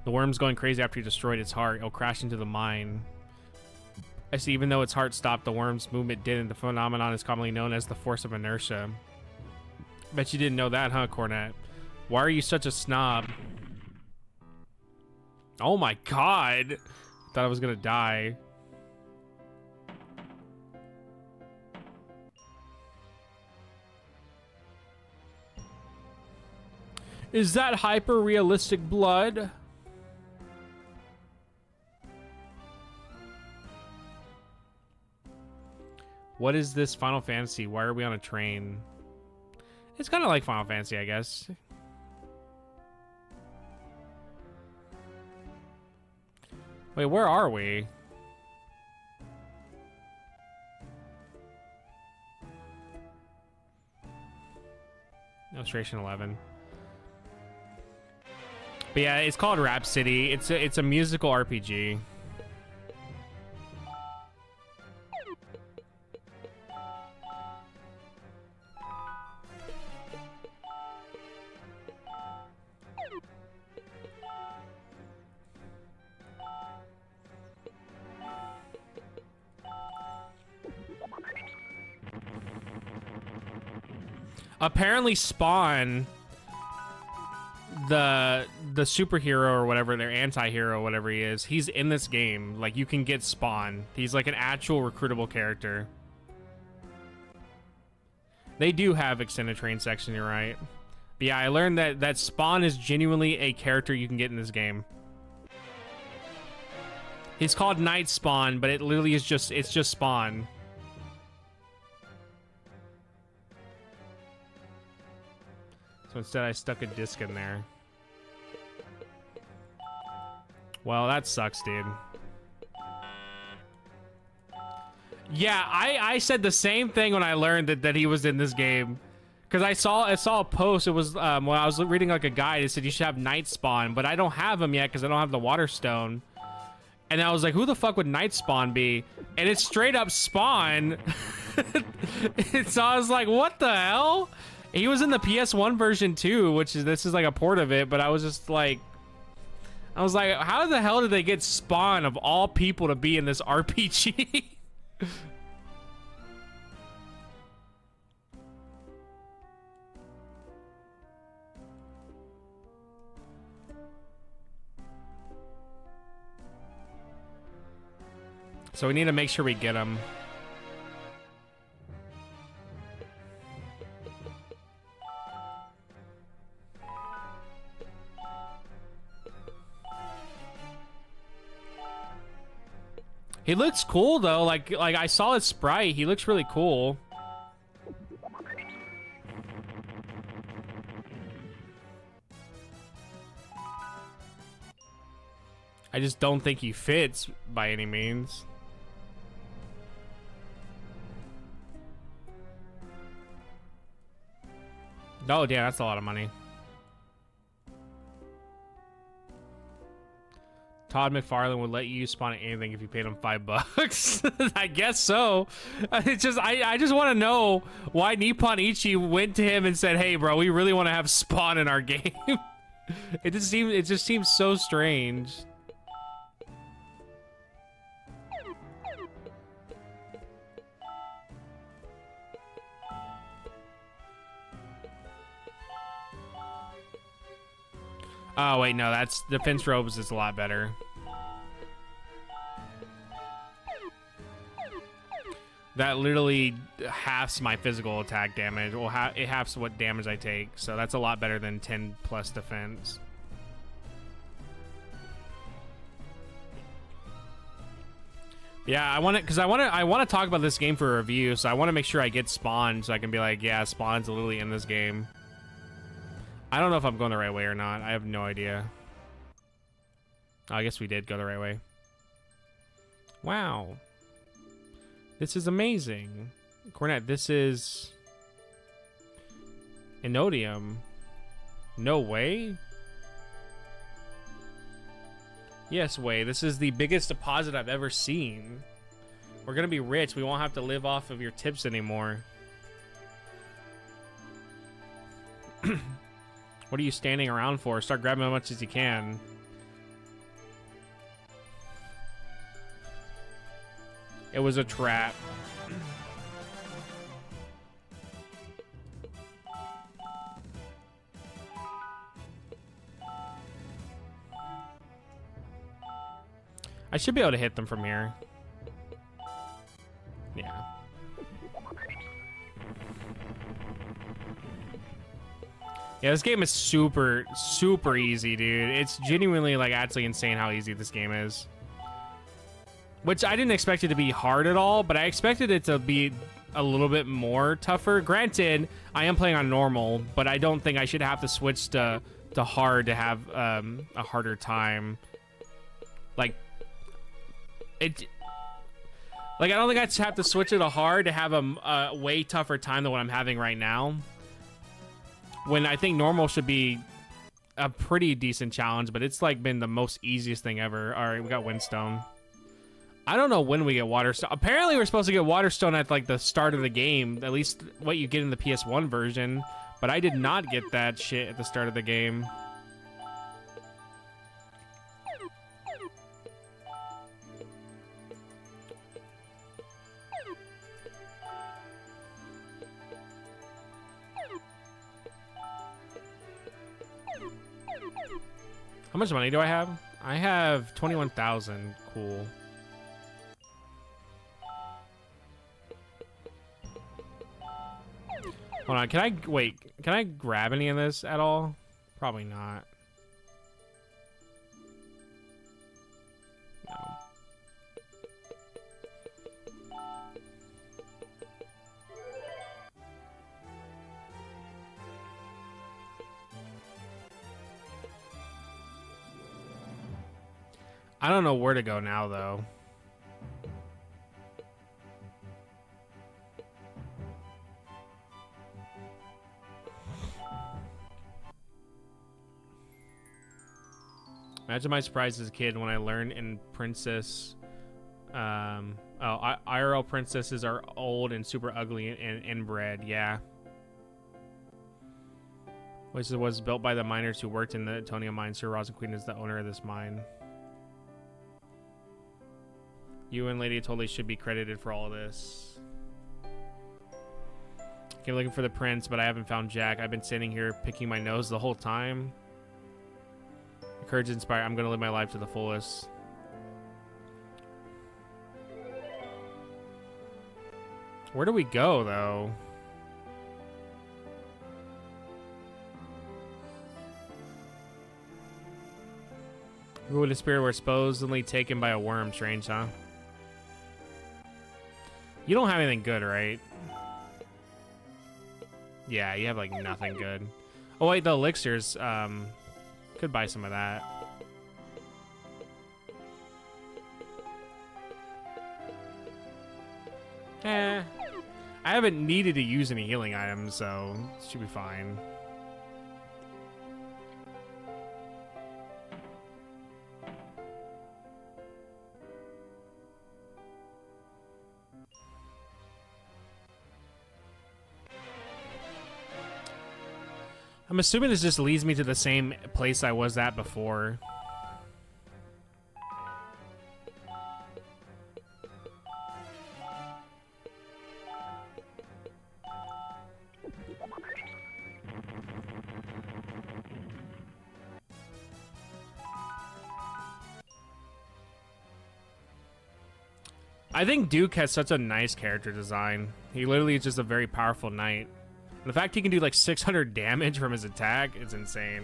The worm's going crazy after you destroyed its heart. It'll crash into the mine. I see. Even though its heart stopped, the worm's movement didn't. The phenomenon is commonly known as the force of inertia. Bet you didn't know that, huh, Cornet? Why are you such a snob? Oh my god! Thought I was gonna die. Is that hyper-realistic blood? What is this Final Fantasy? Why are we on a train? It's kind of like Final Fantasy, I guess. Wait, where are we? Illustration 11. But yeah, it's called Rhapsody. It's a musical RPG. Apparently Spawn, the superhero or whatever, their anti-hero, whatever he is, he's in this game. Like, you can get Spawn. He's like an actual recruitable character. They do have extended train section, you're right. But yeah, I learned that Spawn is genuinely a character you can get in this game. He's called Night Spawn, but it literally is just Spawn. So instead I stuck a disc in there. Well, that sucks, dude. Yeah, I said the same thing when I learned that he was in this game. Because I saw a post, it was when I was reading like a guide, it said you should have Night Spawn, but I don't have him yet because I don't have the Water Stone. And I was like, who the fuck would Night Spawn be? And it's straight up Spawn. So I was like, what the hell? He was in the PS1 version too, this is like a port of it, but I was just like, how the hell did they get Spawn of all people to be in this RPG? So we need to make sure we get him. He looks cool though. Like I saw his sprite. He looks really cool. I just don't think he fits by any means. Oh, damn, that's a lot of money. Todd McFarlane would let you spawn at anything if you paid him $5. I guess so. It's just I just want to know why Nippon Ichi went to him and said, "Hey, bro, we really want to have spawn in our game." It just seems so strange. Oh wait, no, that's defense robes is a lot better. That literally halves my physical attack damage. Well, it halves what damage I take, so that's a lot better than 10 plus defense. Yeah, I want to talk about this game for a review, so I want to make sure I get spawn so I can be like, yeah, spawn's literally in this game. I don't know if I'm going the right way or not. I have no idea. Oh, I guess we did go the right way. Wow. This is amazing. Cornet, this is... Inodium. No way? Yes, way. This is the biggest deposit I've ever seen. We're gonna be rich. We won't have to live off of your tips anymore. What are you standing around for? Start grabbing as much as you can. It was a trap. I should be able to hit them from here. Yeah. Yeah, this game is super, super easy, dude. It's genuinely, like, actually insane how easy this game is. Which I didn't expect it to be hard at all, but I expected it to be a little bit more tougher. Granted, I am playing on normal, but I don't think I should have to switch to hard to have a harder time. Like, I don't think I just have to switch it to hard to have a way tougher time than what I'm having right now. When I think normal should be a pretty decent challenge, but it's like been the most easiest thing ever. All right, we got Windstone. I don't know when we get Waterstone. Apparently, we're supposed to get Waterstone at like the start of the game, at least what you get in the PS1 version. But I did not get that shit at the start of the game. How much money do I have? I have 21,000. Cool. Hold on, can I grab any of this at all? Probably not. No. I don't know where to go now, though. Imagine my surprise as a kid when I learned in Princess... IRL princesses are old and super ugly and inbred, yeah. Which was built by the miners who worked in the Antonia mine. Sir Rosenqueen is the owner of this mine. You and Lady totally should be credited for all of this. I keep looking for the prince, but I haven't found Jack. I've been sitting here picking my nose the whole time. Courage inspired. I'm gonna live my life to the fullest. Where do we go, though? Who would the spirit were supposedly taken by a worm? Strange, huh? You don't have anything good, right? Yeah, you have like nothing good. Oh wait, the elixirs. Could buy some of that. I haven't needed to use any healing items, so it should be fine. I'm assuming this just leads me to the same place I was at before. I think Duke has such a nice character design. He literally is just a very powerful knight. And the fact he can do like 600 damage from his attack is insane.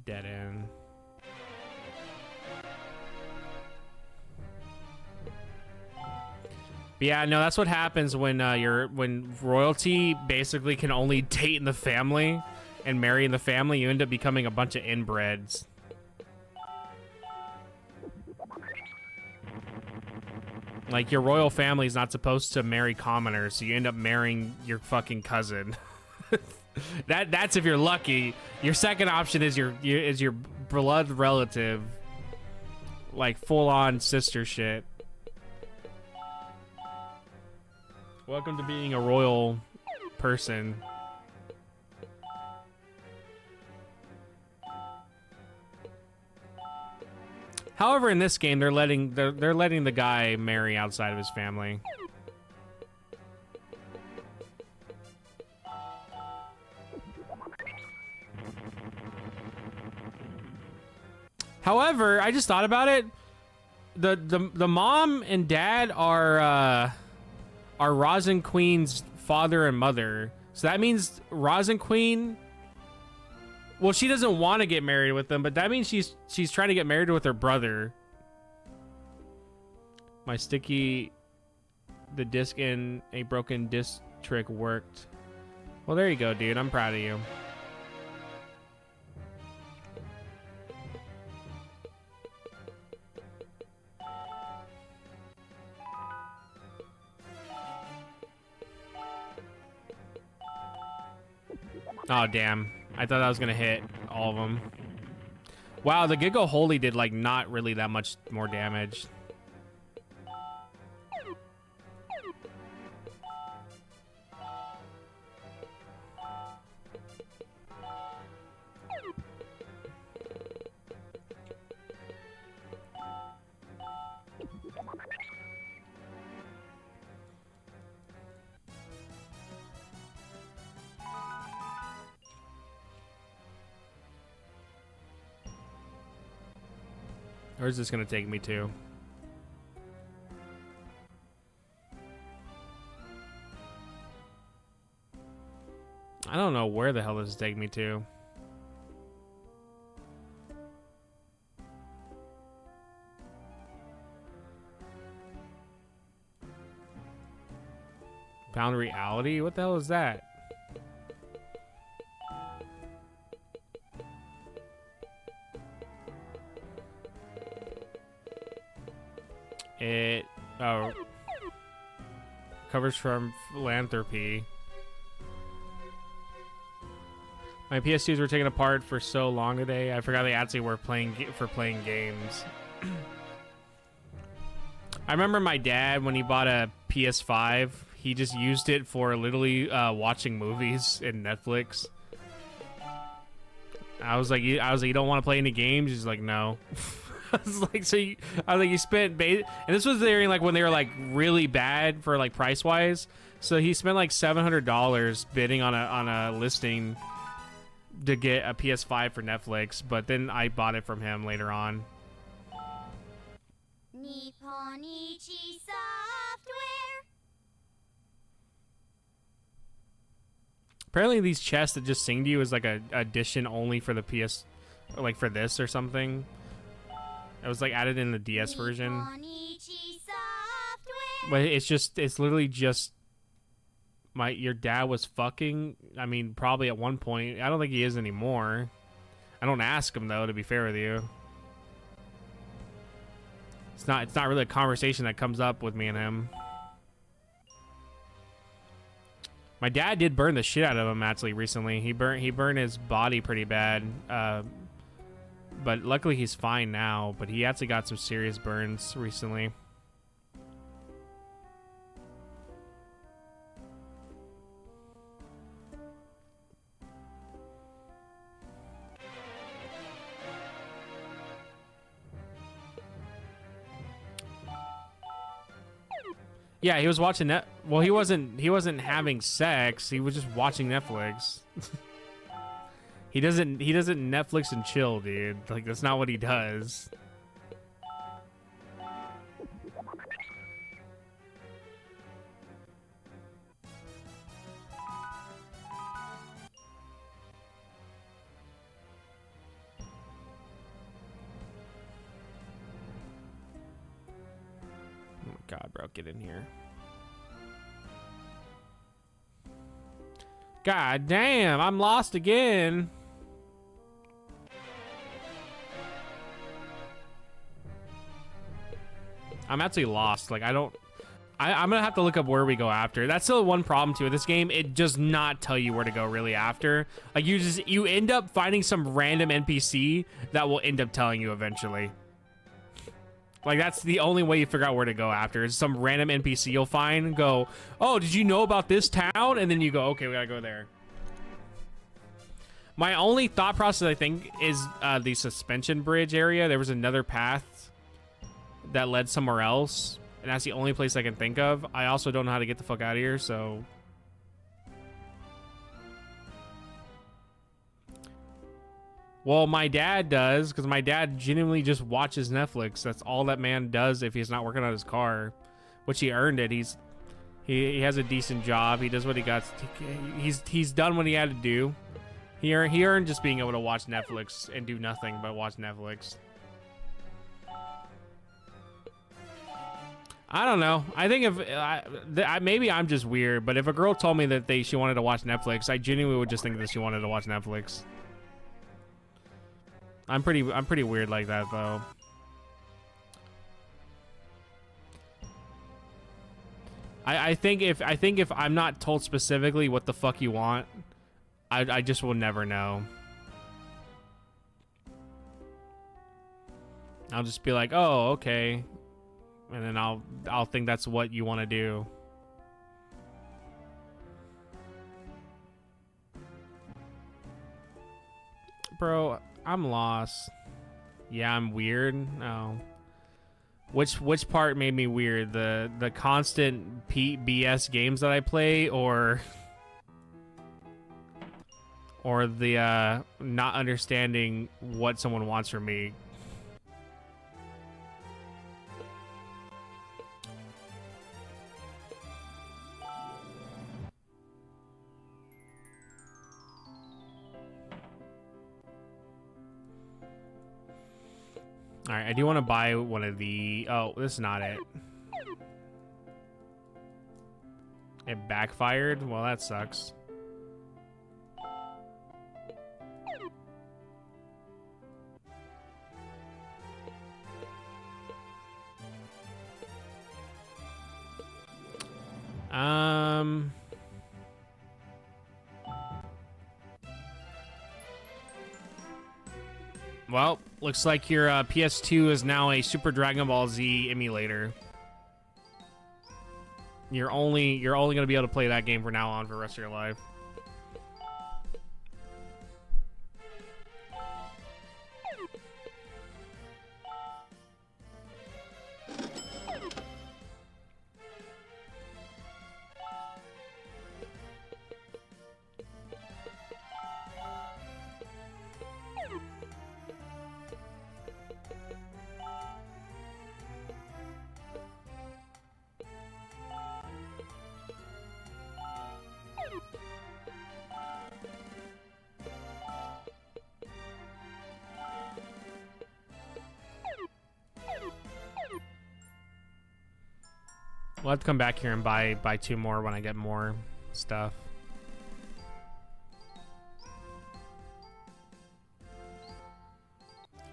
Dead end. But yeah, no, that's what happens when when royalty basically can only date in the family and marry in the family. You end up becoming a bunch of inbreds. Like, your royal family is not supposed to marry commoners, so you end up marrying your fucking cousin. That's if you're lucky. Your second option is your blood relative, like full on sister shit. Welcome to being a royal person. However, in this game, they're letting the guy marry outside of his family. However, I just thought about it. The mom and dad are Rosin Queen's father and mother. So that means Rosin Queen. Well, she doesn't want to get married with them, but that means she's trying to get married with her brother. My the disc in a broken disc trick worked. Well, there you go, dude. I'm proud of you. Oh, damn. I thought I was gonna hit all of them. Wow, the Giga Holy did like not really that much more damage. Where's this gonna take me to? I don't know where the hell this is taking me to. Found reality? What the hell is that? It covers from philanthropy. My PS2s were taken apart for so long today. I forgot they actually were playing games. I remember my dad when he bought a PS5. He just used it for literally watching movies and Netflix. I was like, you don't want to play any games? He's like, no. I was like, you spent and this was during like when they were like really bad for like price wise. So he spent like $700 bidding on a listing to get a PS5 for Netflix, but then I bought it from him later on. Nipponichi Software. Apparently these chests that just sing to you is like a addition only for the like for this or something. It was like added in the DS version. But it's literally just your dad was fucking. I mean, probably at one point. I don't think he is anymore. I don't ask him though, to be fair with you. It's not really a conversation that comes up with me and him. My dad did burn the shit out of him actually recently. He burned his body pretty bad. But luckily he's fine now, but he actually got some serious burns recently. Yeah, he was watching net. Well, he wasn't having sex. He was just watching Netflix. He doesn't Netflix and chill, dude. Like, that's not what he does. Oh my god, bro, get in here. God damn, I'm lost again. I'm actually lost. Like, I'm gonna have to look up where we go after. That's still one problem too with this game. It does not tell you where to go really after. Like, you end up finding some random NPC that will end up telling you eventually. Like, that's the only way you figure out where to go after. Is some random NPC you'll find and go, oh, did you know about this town? And then you go, okay, we gotta go there. My only thought process, I think, is the suspension bridge area. There was another path that led somewhere else, and that's the only place I can think of. I also don't know how to get the fuck out of here, so... Well, my dad does, because my dad genuinely just watches Netflix. That's all that man does if he's not working on his car, which he earned it. He has a decent job. He does what he got. He's done what he had to do. He earned just being able to watch Netflix and do nothing but watch Netflix. I don't know. I think if maybe I'm just weird, but if a girl told me that she wanted to watch Netflix, I genuinely would just think that she wanted to watch Netflix. I'm pretty weird like that though. I think if I'm not told specifically what the fuck you want, I just will never know. I'll just be like, oh, okay. And then I'll think that's what you want to do. Bro, I'm lost. Yeah, I'm weird. No. Which part made me weird? The constant BS games that I play, or the not understanding what someone wants from me? All right, I do want to buy one of the... Oh, this is not it. It backfired? Well, that sucks. Well, looks like your PS2 is now a Super Dragon Ball Z emulator. You're only gonna be able to play that game from now on for the rest of your life. We'll have to come back here and buy 2 more when I get more stuff.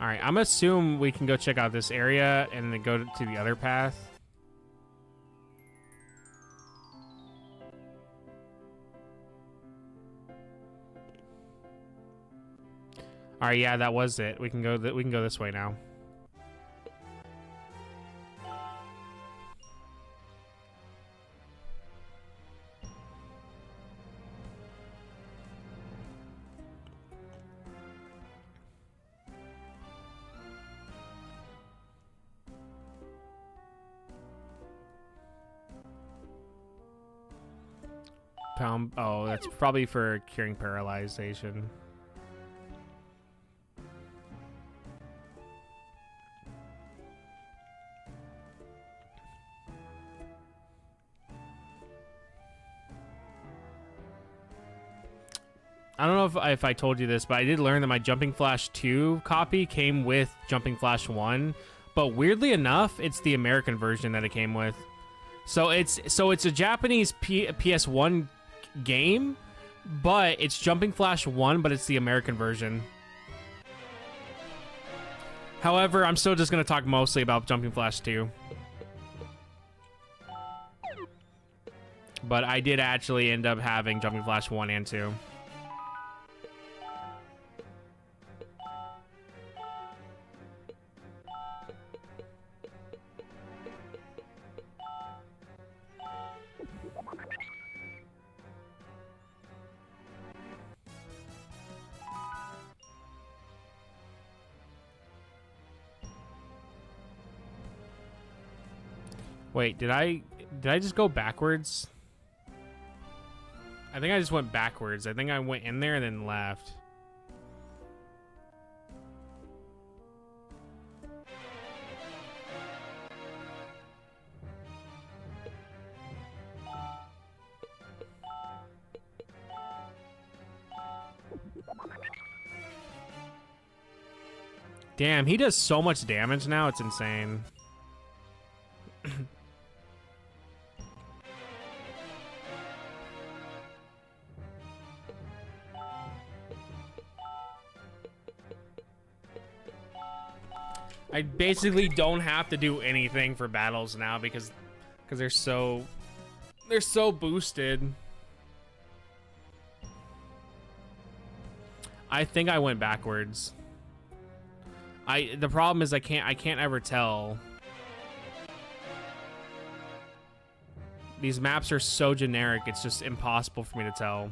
All right, I'm gonna assume we can go check out this area and then go to the other path. All right, yeah, that was it. We can go. We can go this way now. Pound. Oh, that's probably for curing paralyzation. I don't know if I told you this, but I did learn that my Jumping Flash 2 copy came with Jumping Flash 1, but weirdly enough, it's the American version that it came with. So it's a Japanese PS1 game, but it's Jumping Flash 1, but it's the American version. However, I'm still just going to talk mostly about Jumping Flash 2. But I did actually end up having Jumping Flash 1 and 2. Wait, did I just go backwards? I think I just went backwards. I think I went in there and then left. Damn, he does so much damage now, it's insane. I basically don't have to do anything for battles now because they're so boosted. I think I went backwards. The problem is I can't ever tell. These maps are so generic, it's just impossible for me to tell.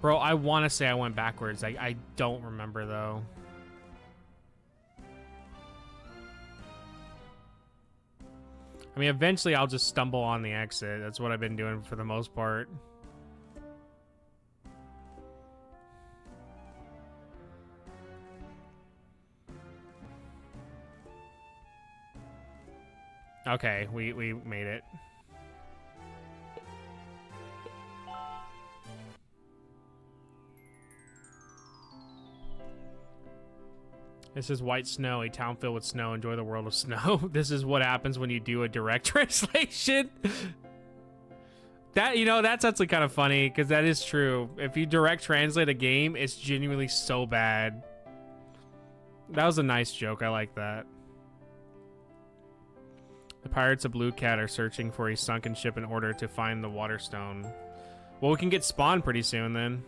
Bro, I want to say I went backwards. I don't remember, though. I mean, eventually I'll just stumble on the exit. That's what I've been doing for the most part. Okay, we made it. This is White Snow, a town filled with snow. Enjoy the world of snow. This is what happens when you do a direct translation. That, you know, that's actually kind of funny because that is true. If you direct translate a game, it's genuinely so bad. That was a nice joke. I like that. The pirates of Blue Cat are searching for a sunken ship in order to find the Waterstone. Well, we can get spawned pretty soon then.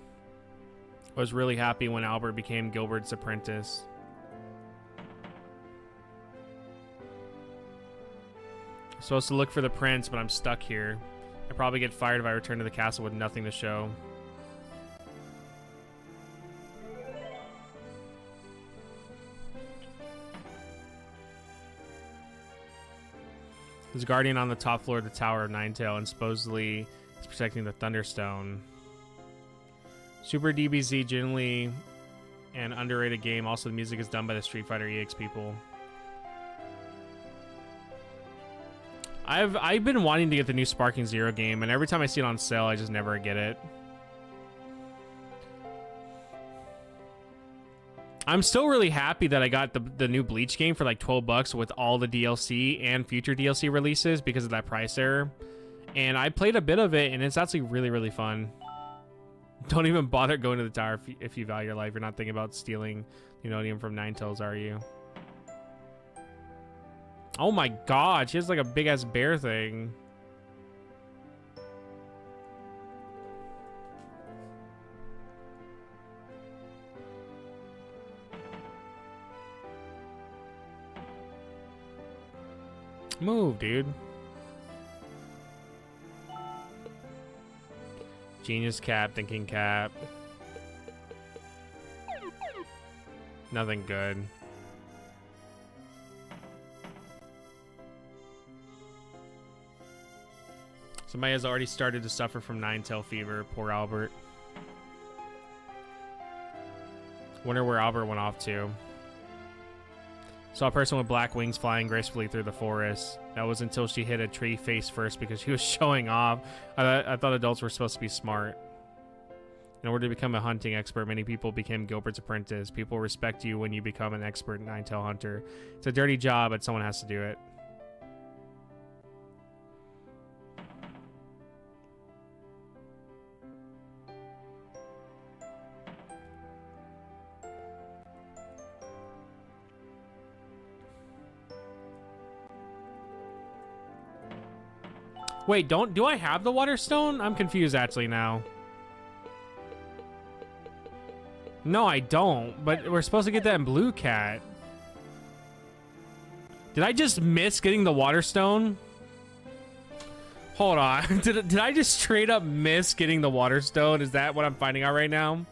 I was really happy when Albert became Gilbert's apprentice. Supposed to look for the prince, but I'm stuck here. I'd probably get fired if I return to the castle with nothing to show. There's a guardian on the top floor of the Tower of Ninetail, and supposedly is protecting the Thunderstone. Super DBZ, generally an underrated game. Also, the music is done by the Street Fighter EX people. I've been wanting to get the new Sparking Zero game, and every time I see it on sale, I just never get it. I'm still really happy that I got the new Bleach game for like $12 with all the DLC and future DLC releases because of that price error. And I played a bit of it, and it's actually really, really fun. Don't even bother going to the tower if you value your life. You're not thinking about stealing Unodium from Ninetales, are you? Oh my god, she has like a big-ass bear thing. Move, dude. Genius Cap, Thinking Cap. Nothing good. Somebody has already started to suffer from Ninetail fever. Poor Albert. Wonder where Albert went off to. Saw a person with black wings flying gracefully through the forest. That was until she hit a tree face first because she was showing off. I thought adults were supposed to be smart. In order to become a hunting expert, many people became Gilbert's apprentice. People respect you when you become an expert Ninetail hunter. It's a dirty job, but someone has to do it. Wait, do I have the water stone? I'm confused actually now. No, I don't, but we're supposed to get that in Blue Cat. Did I just miss getting the water stone? Hold on. Did I just straight up miss getting the water stone? Is that what I'm finding out right now?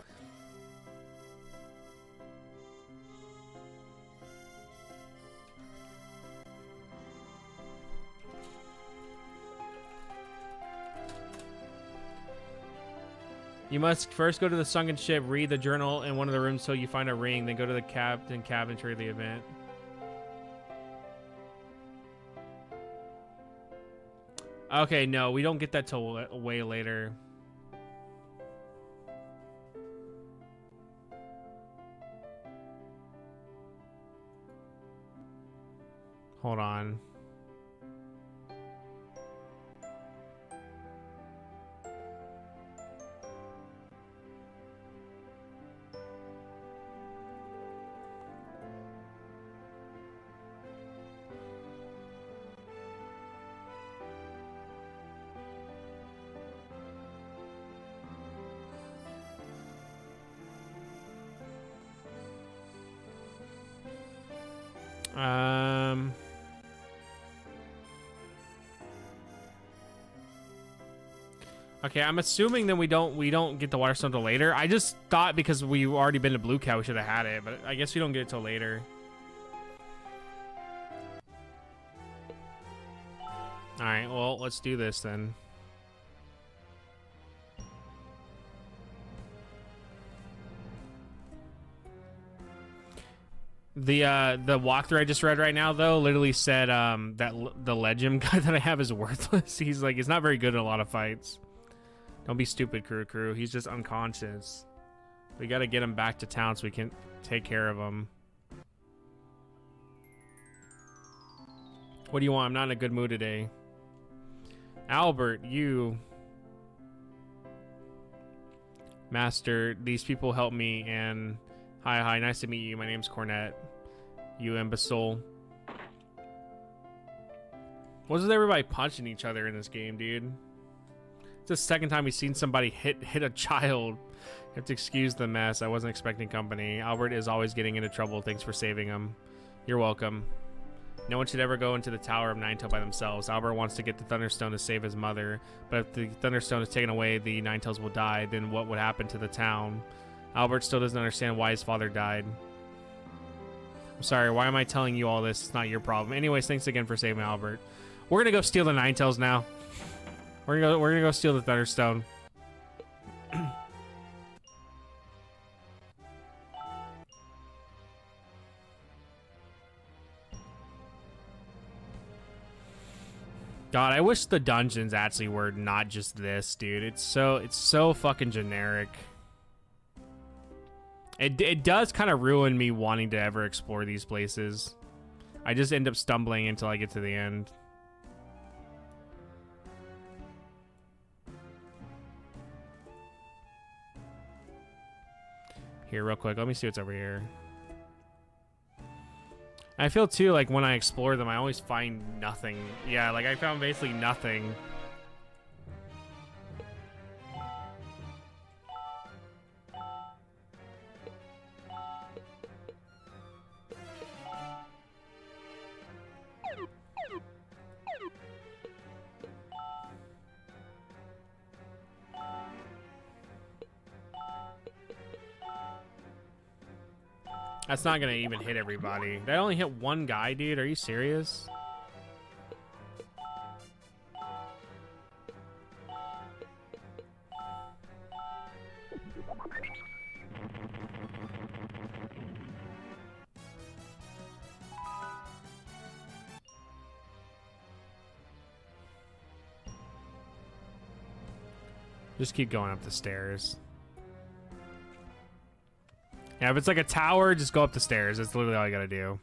You must first go to the sunken ship, read the journal in one of the rooms till you find a ring, then go to the captain cabin to read the event. Okay, no, we don't get that till way later. Hold on. Okay, I'm assuming then we don't get the water stone till later. I just thought because we've already been to Blue Cow we should have had it, but I guess we don't get it till later. Alright, well, let's do this then. The walkthrough I just read right now though literally said that the legend guy that I have is worthless. He's not very good in a lot of fights. Don't be stupid, crew. He's just unconscious. We gotta get him back to town so we can take care of him. What do you want? I'm not in a good mood today. Albert, you. Master, these people help me and... Hi, nice to meet you. My name's Cornette. You imbecile. What's with everybody punching each other in this game, dude? It's the second time we've seen somebody hit a child. You have to excuse the mess. I wasn't expecting company. Albert is always getting into trouble. Thanks for saving him. You're welcome. No one should ever go into the Tower of Ninetail by themselves. Albert wants to get the Thunderstone to save his mother, but if the Thunderstone is taken away, the Ninetales will die. Then what would happen to the town? Albert still doesn't understand why his father died. I'm sorry, why am I telling you all this? It's not your problem. Anyways, thanks again for saving Albert. We're gonna go steal the Ninetales now. We're gonna go steal the Thunderstone. God, I wish the dungeons actually were not just this, dude. It's so fucking generic. It does kind of ruin me wanting to ever explore these places. I just end up stumbling until I get to the end. Here, real quick, let me see what's over here. I feel too like when I explore them, I always find nothing. Yeah, like I found basically nothing. That's not gonna even hit everybody. That only hit one guy, dude. Are you serious? Just keep going up the stairs. Yeah, if it's like a tower, just go up the stairs. That's literally all you gotta do.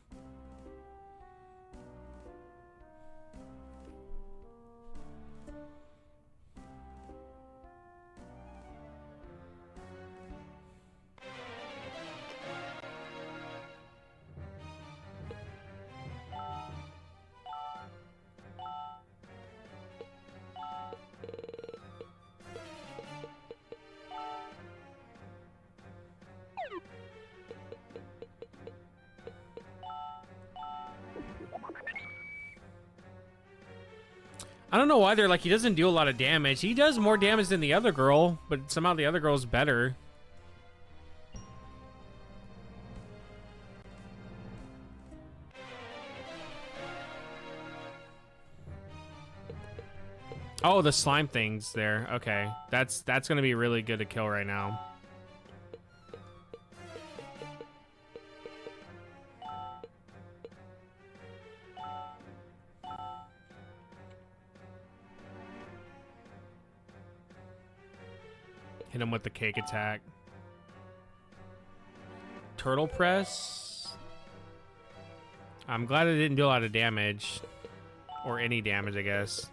I don't know why they're like, he doesn't do a lot of damage. He does more damage than the other girl, but somehow the other girl's better. Oh, the slime thing's there. Okay. That's gonna be really good to kill right now. Hit him with the cake attack. Turtle press. I'm glad it didn't do a lot of damage. Or any damage, I guess.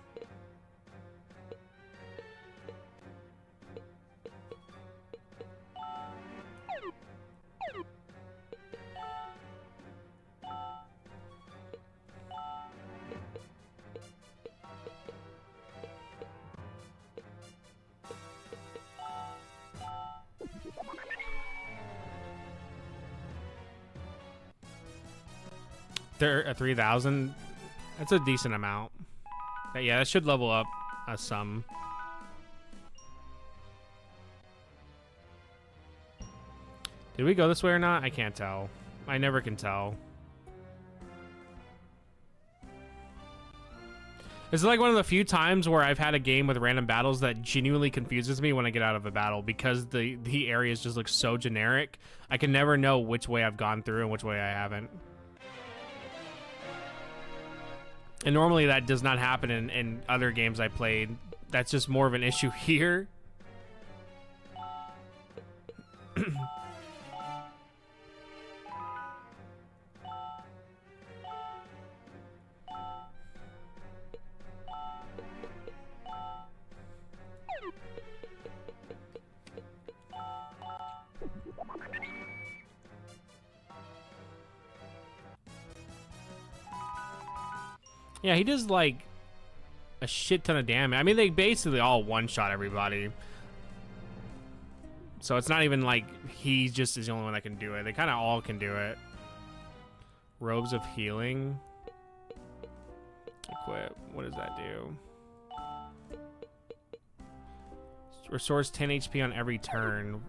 A 3,000. That's a decent amount. But yeah, that should level up some. Did we go this way or not? I can't tell. I never can tell. This is like one of the few times where I've had a game with random battles that genuinely confuses me when I get out of a battle, because the areas just look so generic. I can never know which way I've gone through and which way I haven't. And normally that does not happen in other games I played. That's just more of an issue here. Yeah, he does like a shit ton of damage. I mean, they basically all one-shot everybody. So it's not even like he just is the only one that can do it. They kind of all can do it. Robes of Healing. Equip. What does that do? Restores 10 HP on every turn.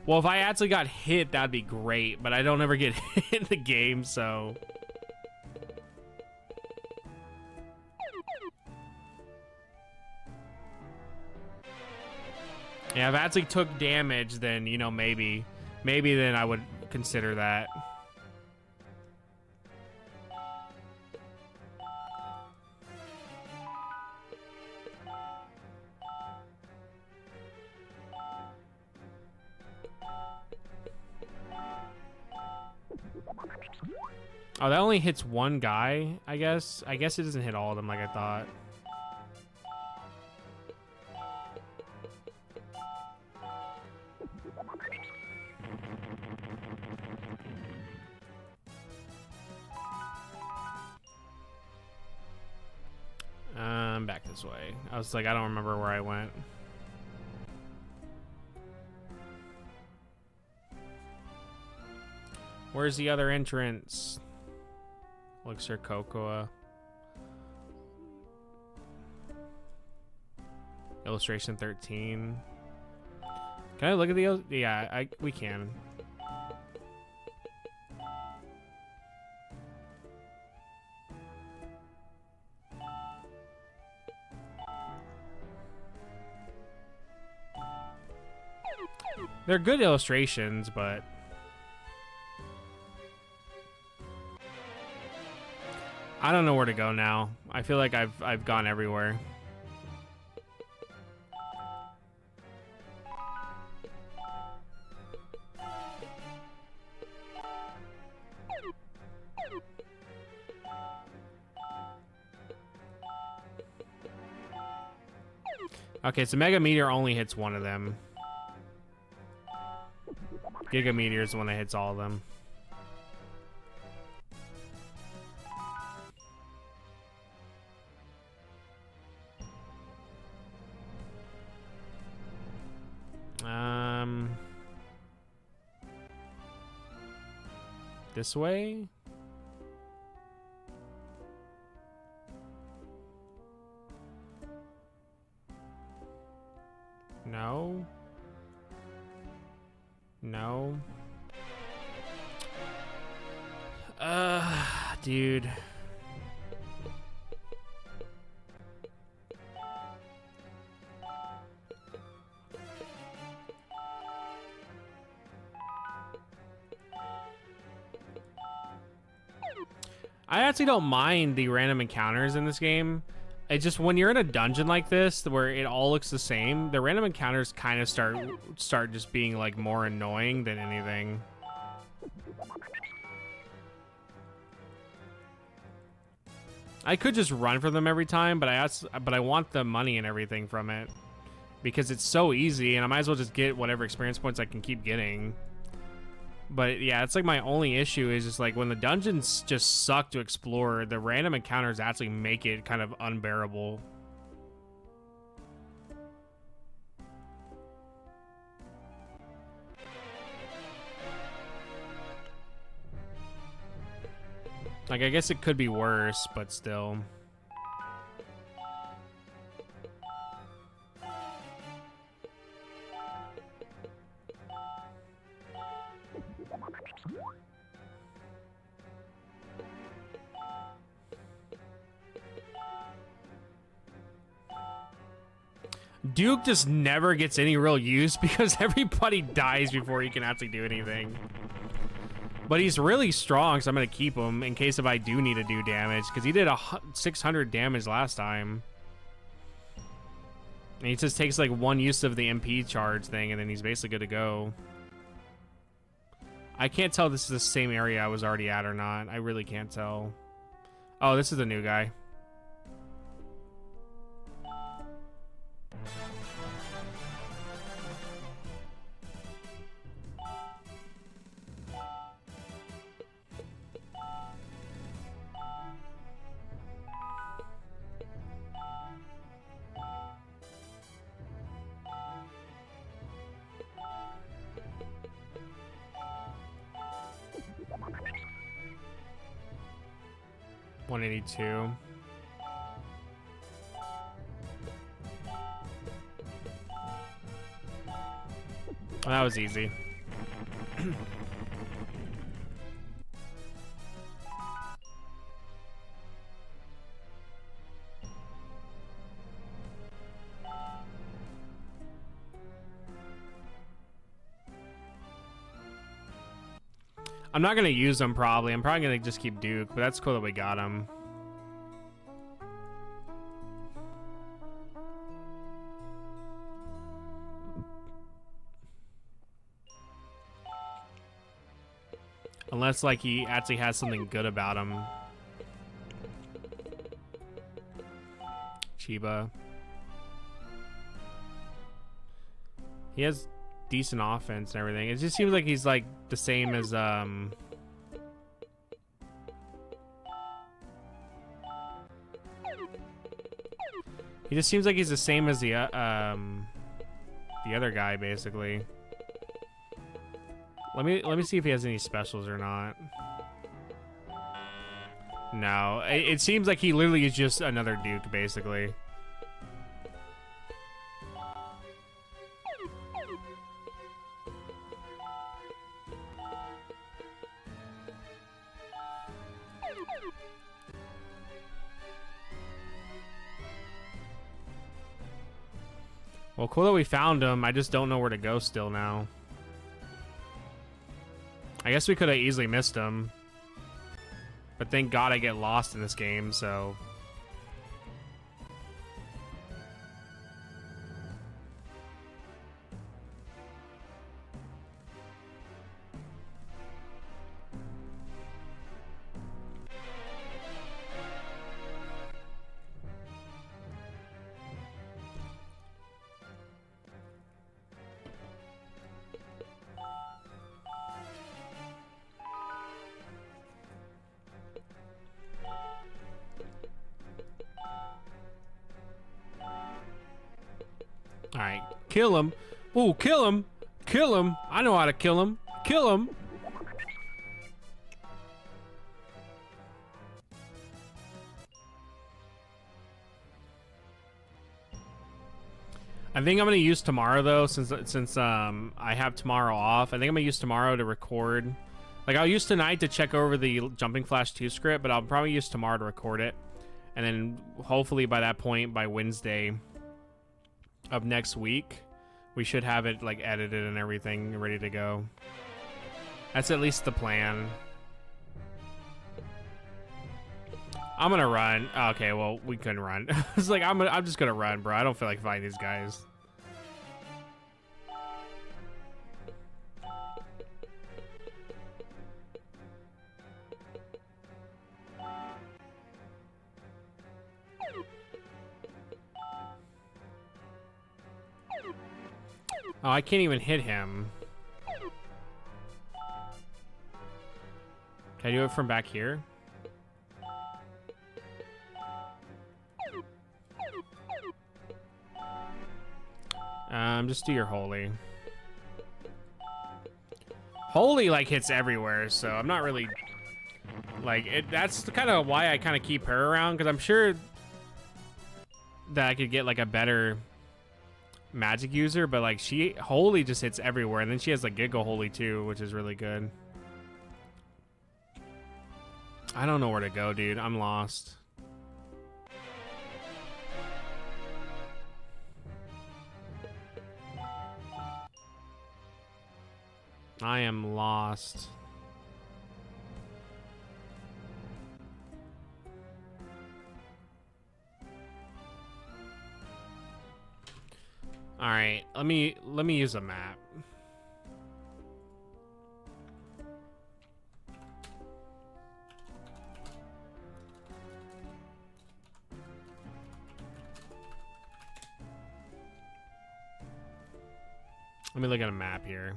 Well, if I actually got hit, that'd be great. But I don't ever get hit in the game, so... Yeah, if I actually took damage, then, you know, maybe then I would consider that. Oh, that only hits one guy, I guess. I guess it doesn't hit all of them like I thought. Back this way. I was like, I don't remember where I went. Where's the other entrance? Elixir Cocoa. Illustration 13. Can I look at the... Yeah, we can. They're good illustrations, but... I don't know where to go now. I feel like I've gone everywhere. Okay, so Mega Meteor only hits one of them. Giga Meteor is the one that hits all of them. This way? No. No. Dude. I actually don't mind the random encounters in this game. It's just when you're in a dungeon like this where it all looks the same, the random encounters kind of start just being like more annoying than anything. I could just run for them every time, but I want the money and everything from it because it's so easy, and I might as well just get whatever experience points I can keep getting. But yeah, it's like my only issue is just like when the dungeons just suck to explore, the random encounters actually make it kind of unbearable. Like, I guess it could be worse, but still. Duke just never gets any real use because everybody dies before he can actually do anything. But he's really strong, so I'm going to keep him in case if I do need to do damage, because he did 600 damage last time. And he just takes like one use of the MP charge thing, and then he's basically good to go. I can't tell if this is the same area I was already at or not. I really can't tell. Oh, this is the new guy. $182. Well, that was easy. I'm not gonna use him probably. I'm probably gonna just keep Duke, but that's cool that we got him. Unless like he actually has something good about him. Chiba. He has decent offense and everything. It just seems like he's like the same as he just seems like he's the same as the other guy basically. Let me see if he has any specials or not. No, it seems like he literally is just another Duke basically. Well, cool that we found him. I just don't know where to go still now. I guess we could have easily missed him. But thank God I get lost in this game, so... Alright, kill him. Ooh, kill him. Kill him. I know how to kill him. Kill him. I think I'm gonna use tomorrow though, since I have tomorrow off. I think I'm gonna use tomorrow to record. Like I'll use tonight to check over the Jumping Flash 2 script, but I'll probably use tomorrow to record it. And then hopefully by that point, by Wednesday of next week, we should have it like edited and everything ready to go. That's at least the plan. I'm gonna run. Okay, well we couldn't run. It's like I'm just gonna run, bro. I don't feel like fighting these guys. Oh, I can't even hit him. Can I do it from back here? Just do your holy. Holy like hits everywhere, so I'm not really like it. That's kind of why I kind of keep her around, because I'm sure that I could get like a better magic user, but like she holy just hits everywhere, and then she has like Giga Holy too, which is really good. I don't know where to go, dude. I'm lost. I am lost. All right, let me use a map. Let me look at a map here.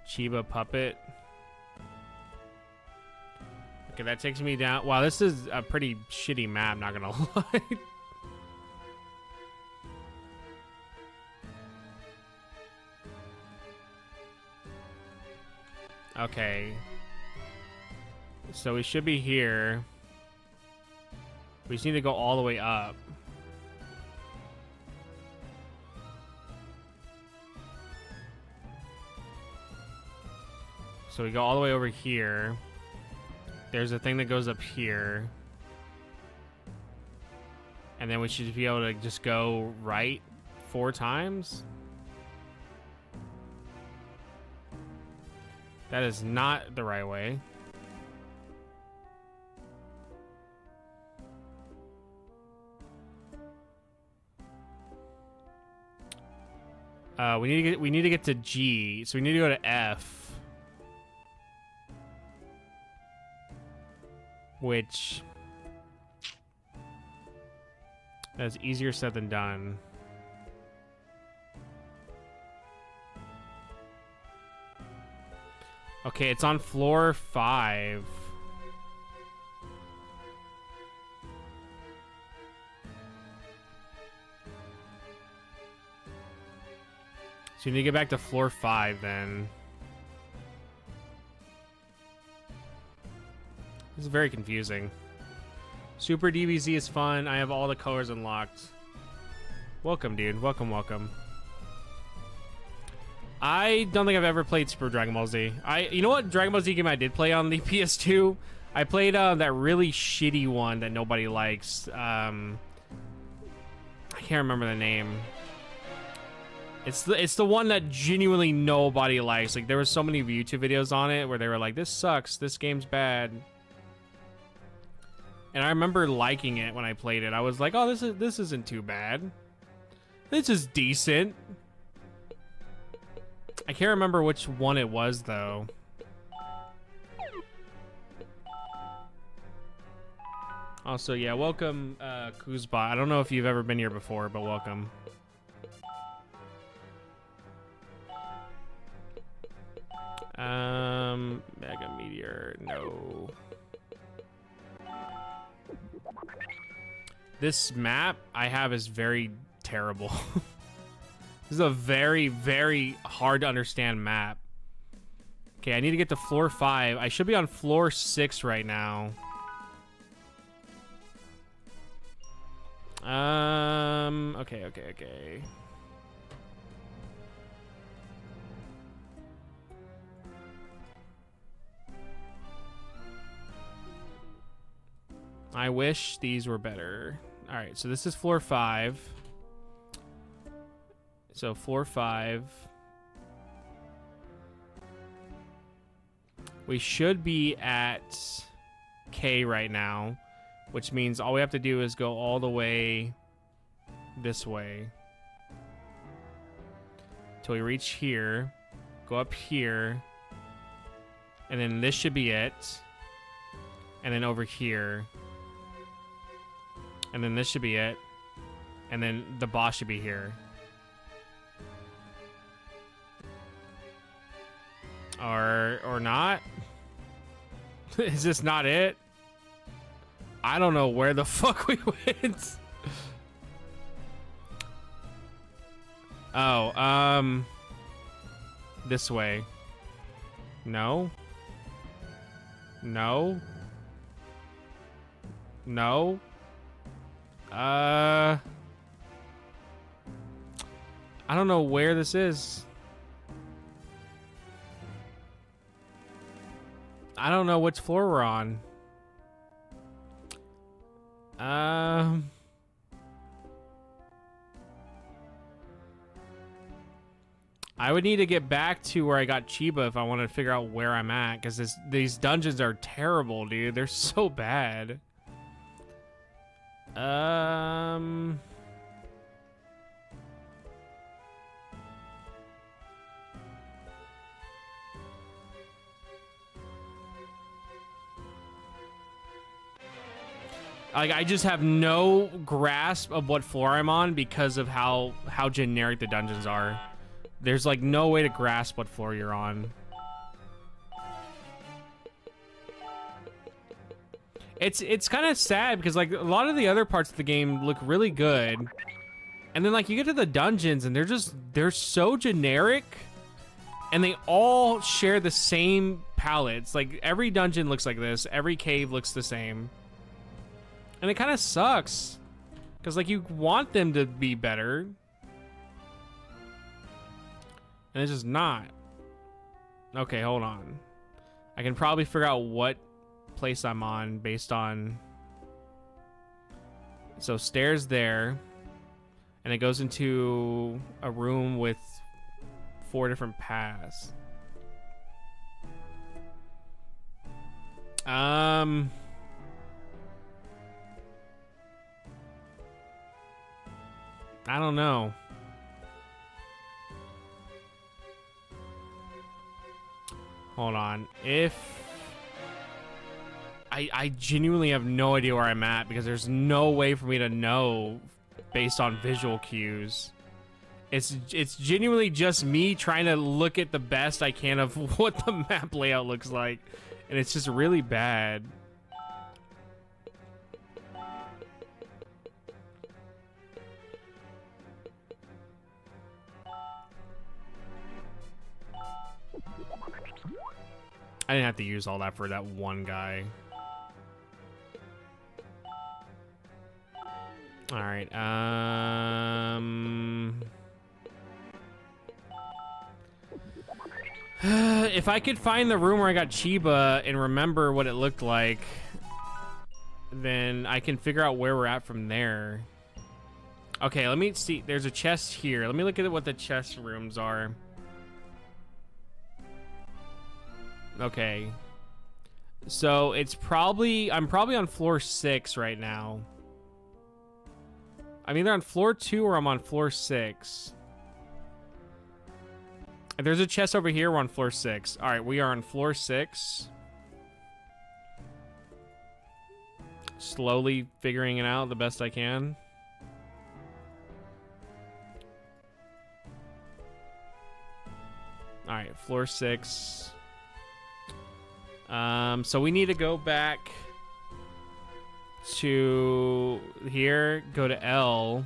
Chiba Puppet. Okay, that takes me down. Wow, this is a pretty shitty map, not gonna lie. Okay. So we should be here. We just need to go all the way up. So we go all the way over here. There's a thing that goes up here. And then we should be able to just go right 4 times. That is not the right way. We need to get to G, so we need to go to F. Which that's easier said than done. Okay, it's on floor 5. So you need to get back to floor 5 then. This is very confusing. Super DBZ is fun. I have all the colors unlocked. Welcome, dude. Welcome, welcome. I don't think I've ever played Super Dragon Ball Z. You know what Dragon Ball Z game I did play on the PS2? I played that really shitty one that nobody likes. I can't remember the name. It's the one that genuinely nobody likes. Like there were so many YouTube videos on it where they were like, "This sucks. This game's bad." And I remember liking it when I played it. I was like, "Oh, this isn't too bad. This is decent." I can't remember which one it was though. Also, yeah, welcome, Kuzbot. I don't know if you've ever been here before, but welcome. Mega Meteor, no. This map I have is very terrible. This is a very, very hard to understand map. Okay, I need to get to floor 5. I should be on floor 6 right now. Okay. I wish these were better. All right, so this is floor 5. So floor 5. We should be at K right now, which means all we have to do is go all the way this way till we reach here, go up here, and then this should be it, and then over here, and then this should be it, and then the boss should be here. Or not? Is this not it? I don't know where the fuck we went. Oh, this way. No. No. No. I don't know where this is. I don't know which floor we're on. I would need to get back to where I got Chiba if I want to figure out where I'm at, because these dungeons are terrible, dude. They're so bad. Like, I just have no grasp of what floor I'm on because of how generic the dungeons are. There's like no way to grasp what floor you're on. It's kind of sad because like a lot of the other parts of the game look really good, and then like you get to the dungeons and they're so generic, and they all share the same palettes. Like every dungeon looks like this, every cave looks the same. And it kind of sucks, because like you want them to be better, and it's just not. Okay, hold on. I can probably figure out what place I'm on based on. So stairs there, and it goes into a room with 4 different paths. I don't know. Hold on. If I genuinely have no idea where I'm at because there's no way for me to know based on visual cues. It's genuinely just me trying to look at the best I can of what the map layout looks like, and it's just really bad. I didn't have to use all that for that one guy. All right. If I could find the room where I got Chiba and remember what it looked like, then I can figure out where we're at from there. Okay, let me see. There's a chest here. Let me look at what the chest rooms are. Okay. So it's probably, I'm probably on floor 6 right now. I'm either on floor 2 or I'm on floor 6. If there's a chest over here, we're on floor 6. All right, we are on floor 6. Slowly figuring it out the best I can. All right, floor 6. So we need to go back to here, go to L.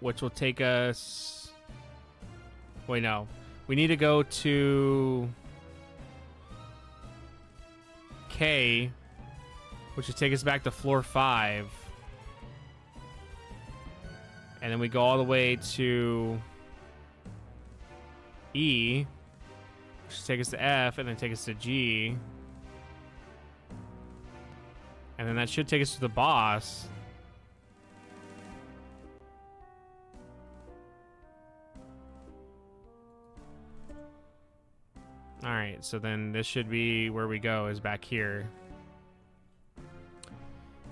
Which will take us... Wait, no. We need to go to K, which will take us back to floor 5. And then we go all the way to E, which will take us to F, and then take us to G. And then that should take us to the boss. Alright, so then this should be where we go, is back here.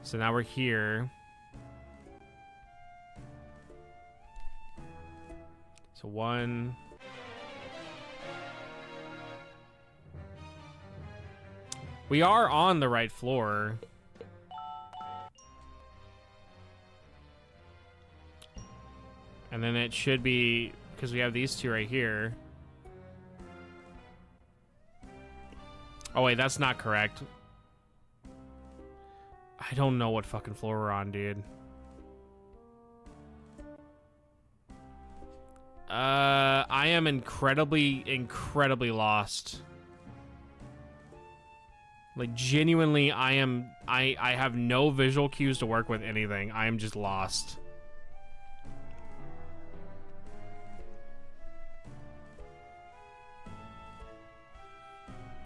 So now we're here. So 1. We are on the right floor. And then it should be, because we have these two right here. Oh wait, that's not correct. I don't know what fucking floor we're on, dude. I am incredibly lost. Like, genuinely, I have no visual cues to work with anything. I am just lost.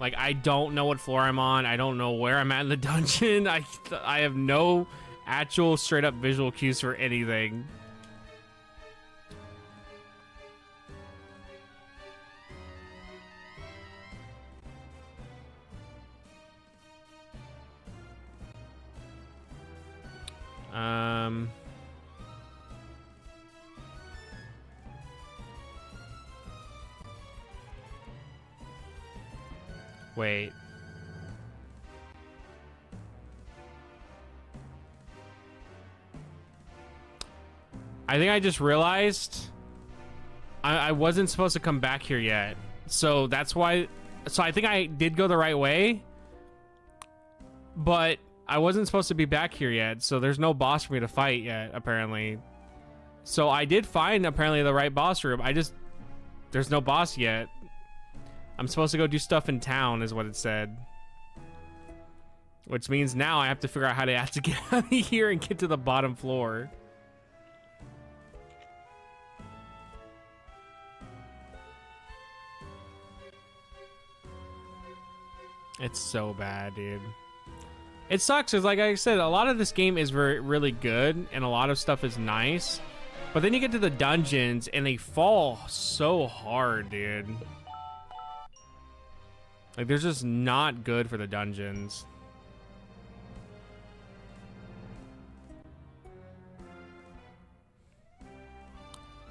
Like, I don't know what floor I'm on. I don't know where I'm at in the dungeon. I have no actual straight up visual cues for anything. Wait. I think I just realized I wasn't supposed to come back here yet. So that's why. So I think I did go the right way, but I wasn't supposed to be back here yet. So there's no boss for me to fight yet, apparently. So I did find apparently the right boss room. There's no boss yet. I'm supposed to go do stuff in town, is what it said. Which means now I have to figure out how to get out of here and get to the bottom floor. It's so bad, dude. It sucks, because like I said, a lot of this game is really good, and a lot of stuff is nice. But then you get to the dungeons and they fall so hard, dude. Like, they're just not good for the dungeons.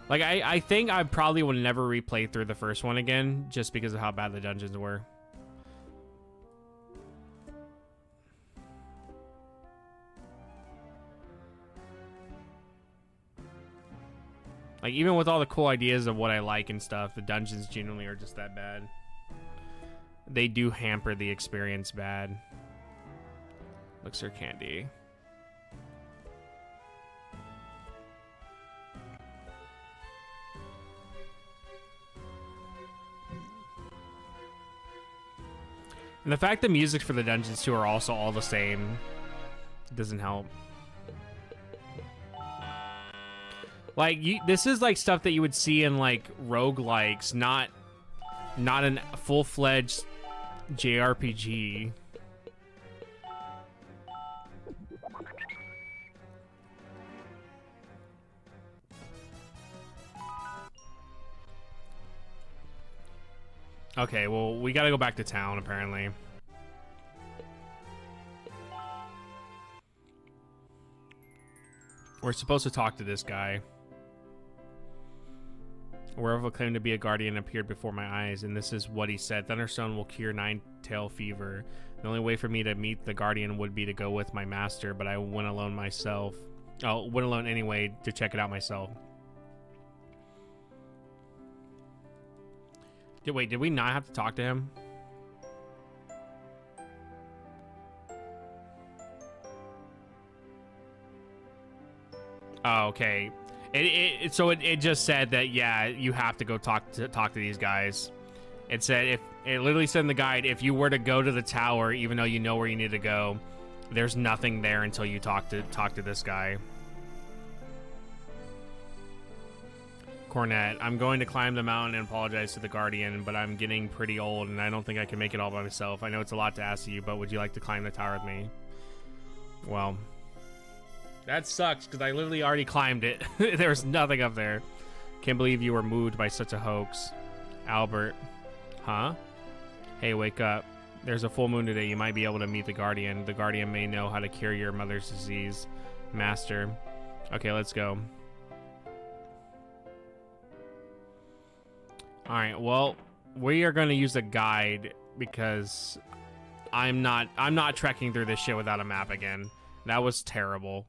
Like, I think I probably will never replay through the first one again just because of how bad the dungeons were. Like, even with all the cool ideas of what I like and stuff, the dungeons genuinely are just that bad. They do hamper the experience bad. Elixir candy. And the fact the music for the dungeons too are also all the same doesn't help. Like, this is like stuff that you would see in like roguelikes, not an full-fledged JRPG. Okay, well, we gotta go back to town, apparently. We're supposed to talk to this guy. Wherever claimed to be a guardian appeared before my eyes, and this is what he said. Thunderstone will cure nine-tail fever. The only way for me to meet the guardian would be to go with my master, but I went alone myself. Oh, went alone anyway to check it out myself. Wait, did we not have to talk to him? Oh, okay. So it just said that, yeah, you have to go talk to these guys. It said, it literally said in the guide, if you were to go to the tower, even though you know where you need to go, there's nothing there until you talk to this guy. Cornet, I'm going to climb the mountain and apologize to the guardian, but I'm getting pretty old and I don't think I can make it all by myself. I know it's a lot to ask of you, but would you like to climb the tower with me? Well, that sucks because I literally already climbed it. There was nothing up there. Can't believe you were moved by such a hoax. Albert. Huh? Hey, wake up. There's a full moon today. You might be able to meet the guardian. The guardian may know how to cure your mother's disease. Master. Okay, let's go. Alright, well, we are going to use a guide because I'm not trekking through this shit without a map again. That was terrible.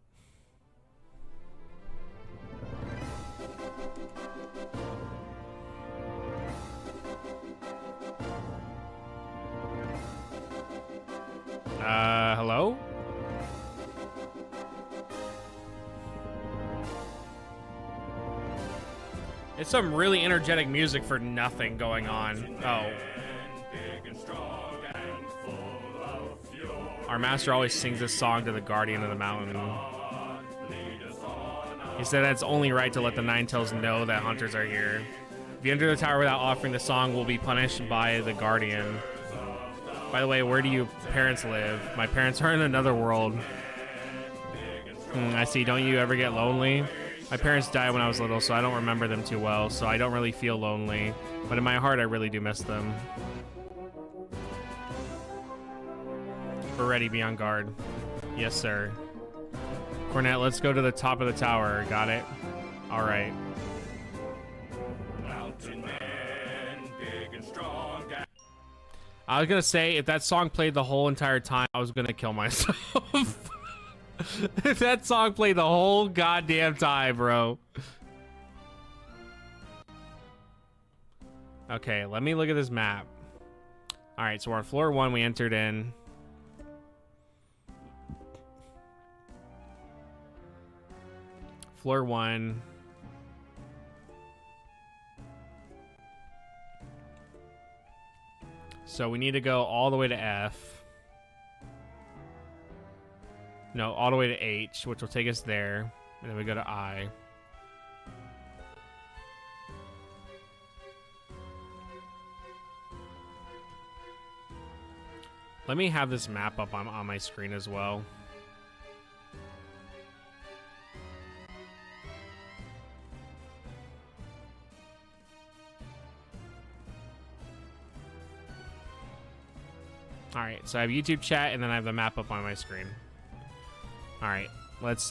Hello? It's some really energetic music for nothing going on. Oh. Our master always sings this song to the guardian of the mountain. He said that it's only right to let the Nine Tails know that hunters are here. If you enter the tower without offering the song, will be punished by the guardian. By the way, where do your parents live? My parents are in another world. I see. Don't you ever get lonely? My parents died when I was little, so I don't remember them too well, so I don't really feel lonely. But in my heart, I really do miss them. We're ready. Be on guard. Yes, sir. Cornet, let's go to the top of the tower. Got it? All right. I was gonna say, if that song played the whole entire time, I was gonna kill myself. If that song played the whole goddamn time, bro. Okay, let me look at this map. Alright, so we're on floor 1, we entered in. Floor 1. So we need to go all the way to F. No, all the way to H, which will take us there. And then we go to I. Let me have this map up on my screen as well. All right, so I have YouTube chat, and then I have the map up on my screen. All right, let's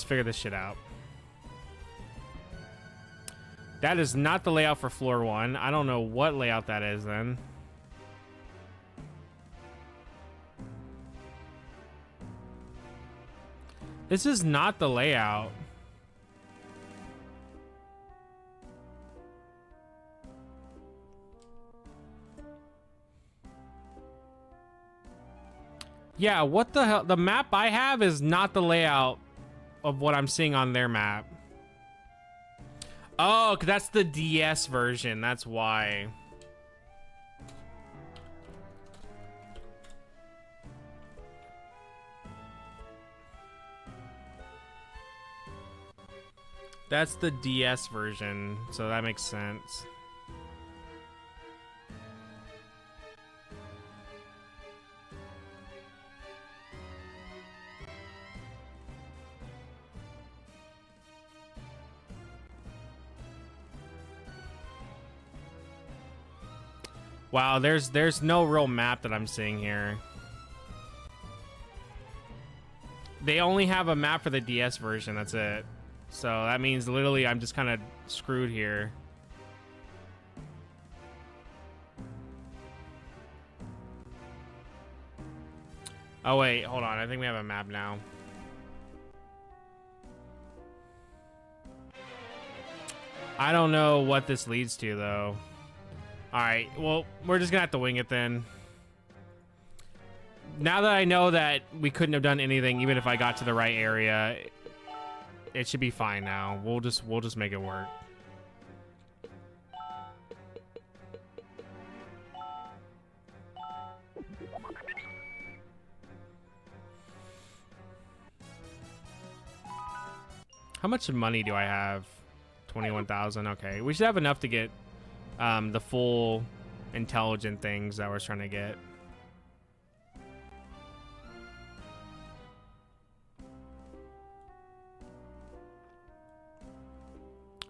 figure this shit out. That is not the layout for floor 1. I don't know what layout that is then. This is not the layout. Yeah, what the hell? The map I have is not the layout of what I'm seeing on their map. Oh, 'cause that's the DS version. That's why. That's the DS version, so that makes sense. Wow, there's no real map that I'm seeing here. They only have a map for the DS version, that's it. So that means literally I'm just kind of screwed here. Oh wait, hold on. I think we have a map now. I don't know what this leads to though. All right, well, we're just gonna have to wing it then. Now that I know that we couldn't have done anything, even if I got to the right area, it should be fine now. We'll just make it work. How much money do I have? 21,000. Okay, we should have enough to get the full intelligent things that we're trying to get.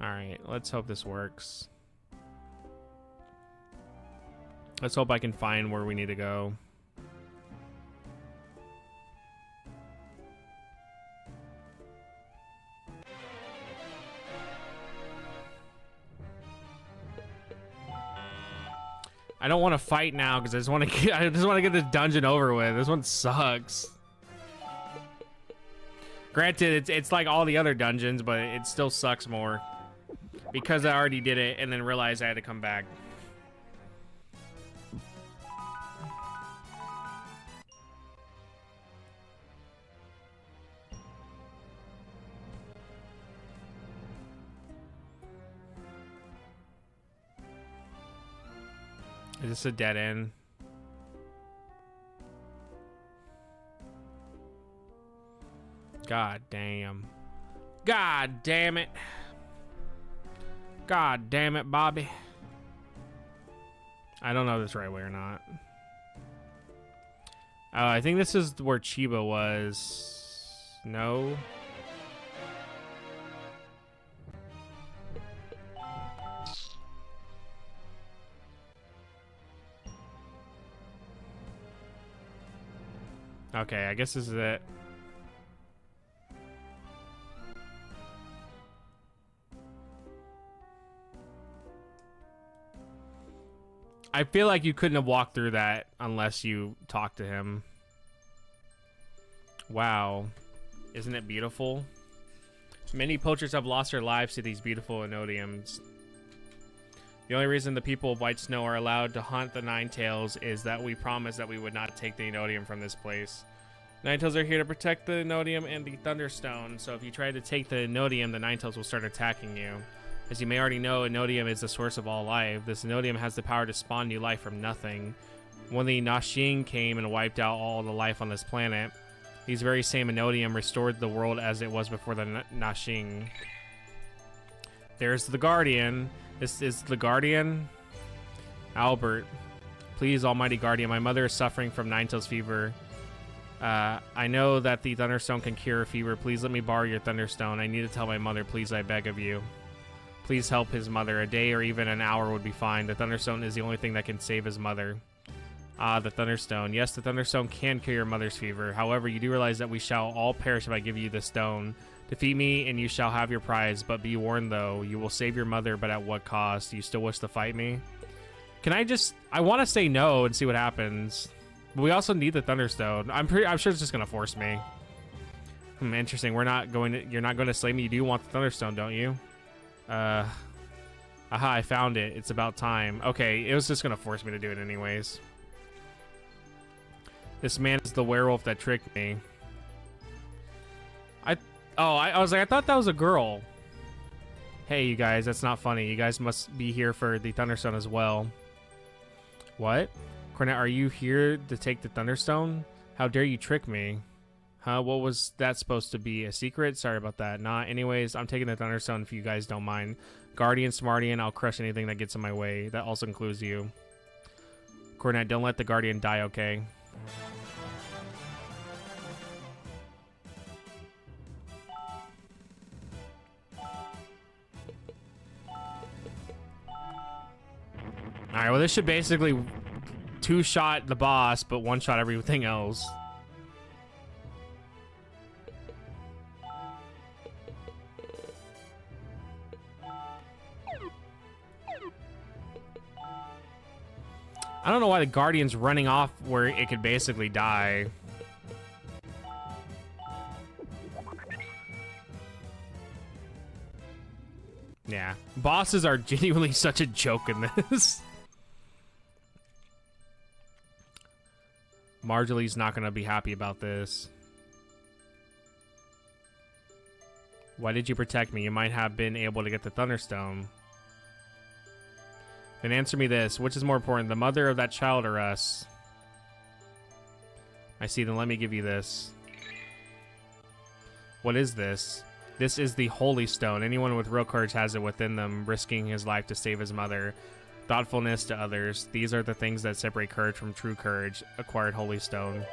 All right, let's hope this works. Let's hope I can find where we need to go. I don't want to fight now because I just want to get this dungeon over with. This one sucks. Granted, it's like all the other dungeons, but it still sucks more because I already did it and then realized I had to come back. Is this a dead end? God damn. God damn it. God damn it, Bobby. I don't know if this is the right way or not. I think this is where Chiba was. No. Okay, I guess this is it. I feel like you couldn't have walked through that unless you talked to him. Wow. Isn't it beautiful? Many poachers have lost their lives to these beautiful Enodiums. The only reason the people of White Snow are allowed to hunt the Ninetales is that we promised that we would not take the Enodium from this place. Ninetales are here to protect the Enodium and the Thunderstone, so if you try to take the Enodium, the Ninetales will start attacking you. As you may already know, Enodium is the source of all life. This Enodium has the power to spawn new life from nothing. When the Nashing came and wiped out all the life on this planet, these very same Enodium restored the world as it was before the Nashing. There's the Guardian. This is the Guardian. Albert. Please, Almighty Guardian, my mother is suffering from Ninetales fever. I know that the Thunderstone can cure fever. Please let me borrow your Thunderstone. I need to tell my mother, please, I beg of you. Please help his mother. A day or even an hour would be fine. The Thunderstone is the only thing that can save his mother. Ah, the Thunderstone. Yes, the Thunderstone can cure your mother's fever. However, you do realize that we shall all perish if I give you the stone. Defeat me, and you shall have your prize. But be warned, though, you will save your mother, but at what cost? Do you still wish to fight me? Can I just... I want to say no and see what happens. But we also need the Thunderstone. I'm sure it's just going to force me. Interesting. You're not going to slay me. You do want the Thunderstone, don't you? Aha, I found it. It's about time. Okay, it was just going to force me to do it anyways. This man is the werewolf that tricked me. I was like, I thought that was a girl. Hey, you guys, that's not funny. You guys must be here for the Thunderstone as well. What? Cornet, are you here to take the Thunderstone? How dare you trick me? Huh? What was that supposed to be? A secret? Sorry about that. Nah, anyways, I'm taking the Thunderstone if you guys don't mind. Guardian, Smartian, I'll crush anything that gets in my way. That also includes you. Cornet, don't let the Guardian die, okay? Alright, well this should basically two-shot the boss, but one-shot everything else. I don't know why the Guardian's running off where it could basically die. Yeah, bosses are genuinely such a joke in this. Marjolie's not gonna be happy about this. Why did you protect me? You might have been able to get the Thunderstone. Then answer me this. Which is more important, the mother of that child or us? I see, then let me give you this. What is this? This is the Holy Stone. Anyone with real courage has it within them, risking his life to save his mother. Thoughtfulness to others. These are the things that separate courage from true courage. Acquired Holy Stone.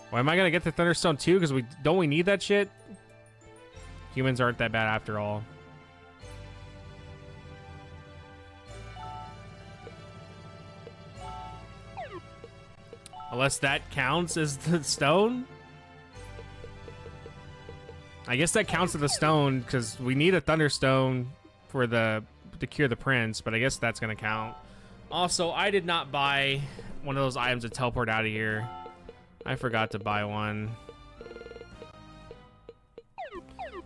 Why am I gonna get the Thunderstone too? Because don't we need that shit? Humans aren't that bad after all. Unless that counts as the stone? I guess that counts as the stone because we need a Thunderstone for to cure the prince, but I guess that's gonna count. Also, I did not buy one of those items to teleport out of here. I forgot to buy one.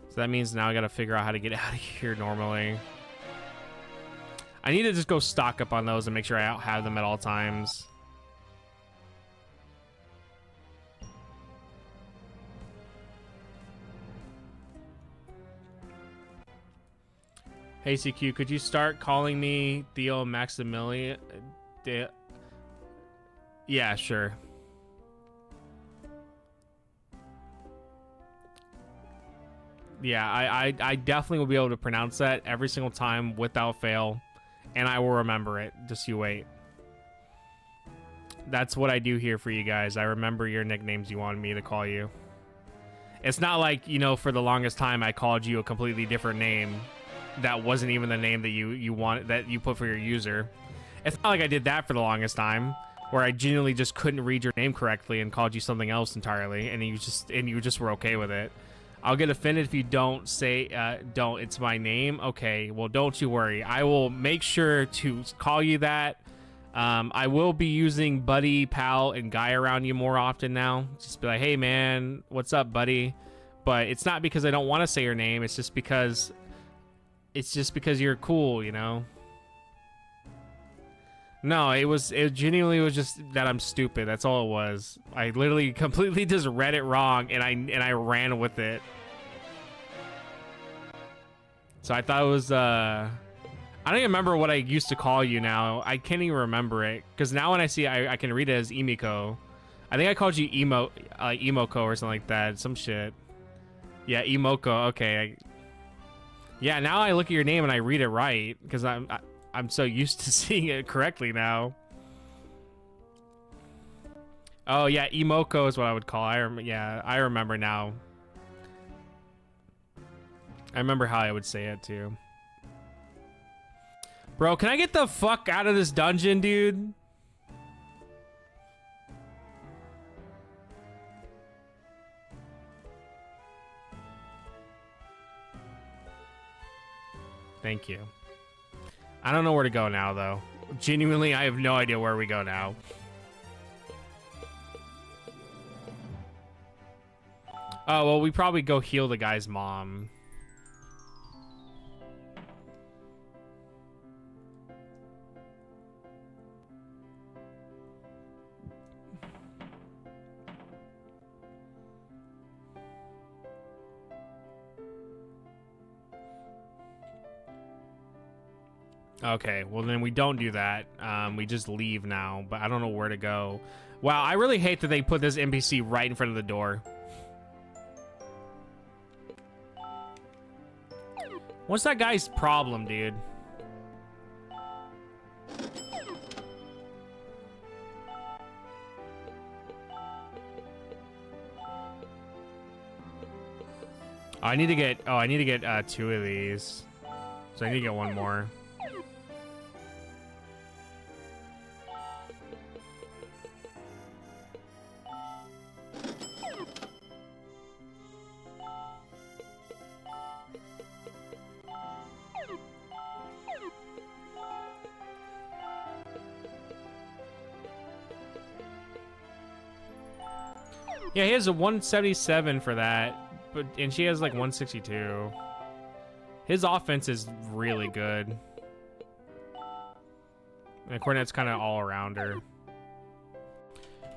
So that means now I gotta figure out how to get out of here normally. I need to just go stock up on those and make sure I have them at all times. Hey CQ, could you start calling me Theo Maximilian? Yeah, sure. Yeah, I definitely will be able to pronounce that every single time without fail, and I will remember it. Just you wait. That's what I do here for you guys. I remember your nicknames you wanted me to call you. It's not like, you know, for the longest time I called you a completely different name that wasn't even the name that you wanted, that you put for your user. It's not like I did that for the longest time, where I genuinely just couldn't read your name correctly and called you something else entirely, and you just were okay with it. I'll get offended if you don't say don't. It's my name. Okay, well, don't you worry. I will make sure to call you that. I will be using buddy, pal, and guy around you more often now. Just be like, hey man, what's up, buddy? But it's not because I don't want to say your name. It's just because you're cool, you know? No, it genuinely was just that I'm stupid. That's all it was. I literally completely just read it wrong and I ran with it. So I thought it was I don't even remember what I used to call you now. I can't even remember it. Because now when I see it, I can read it as Emiko. I think I called you Emoko or something like that. Some shit. Yeah, Emoko. Okay. Yeah, now I look at your name and I read it right because I'm so used to seeing it correctly now. Oh yeah, Emoko is what I would call. I remember now. I remember how I would say it too. Bro, can I get the fuck out of this dungeon, dude? Thank you. I don't know where to go now, though. Genuinely, I have no idea where we go now. Oh, well, we probably go heal the guy's mom. Okay, well then we don't do that. We just leave now, but I don't know where to go. Wow, I really hate that they put this NPC right in front of the door. What's that guy's problem, dude? Oh, I need to get 2 of these. So I need to get one more. Yeah, he has a 177 for that, and she has like 162. His offense is really good. And Cornette's kind of all around her.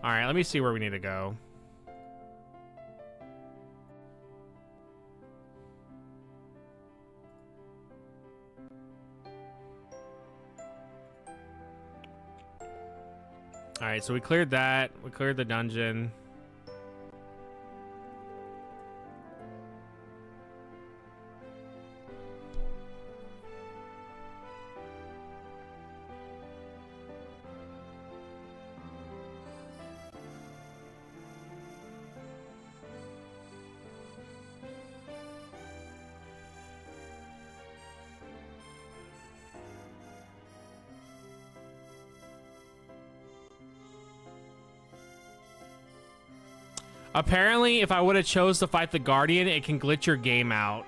All right, let me see where we need to go. All right, so we cleared that. We cleared the dungeon. Apparently, if I would have chose to fight the Guardian, it can glitch your game out.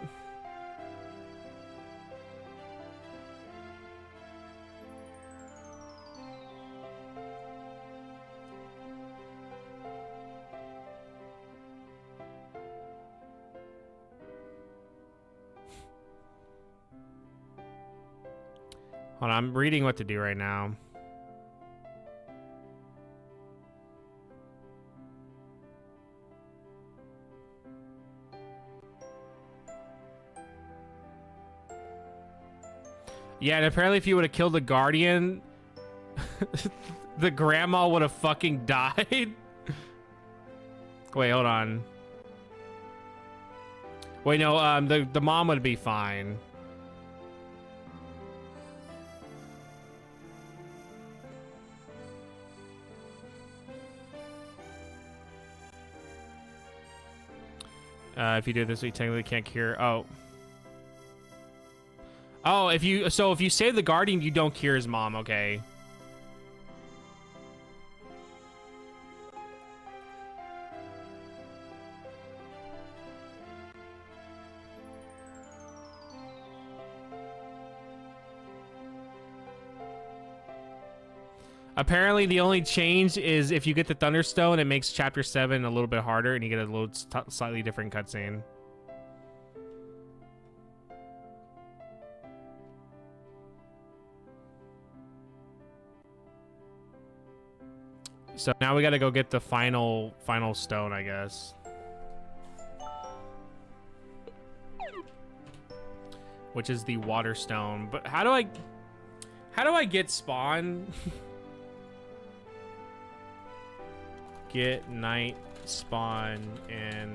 Hold on, I'm reading what to do right now. Yeah, and apparently if you would have killed the Guardian, the grandma would have fucking died. Wait, hold on. Wait, no, the mom would be fine. If you do this, we technically can't cure. Oh. Oh, if you save the Guardian, you don't cure his mom, okay. Apparently, the only change is if you get the Thunderstone, it makes Chapter 7 a little bit harder, and you get a little slightly different cutscene. So now we gotta go get the final stone, I guess. Which is the water stone. But how do I get spawn? Get night spawn and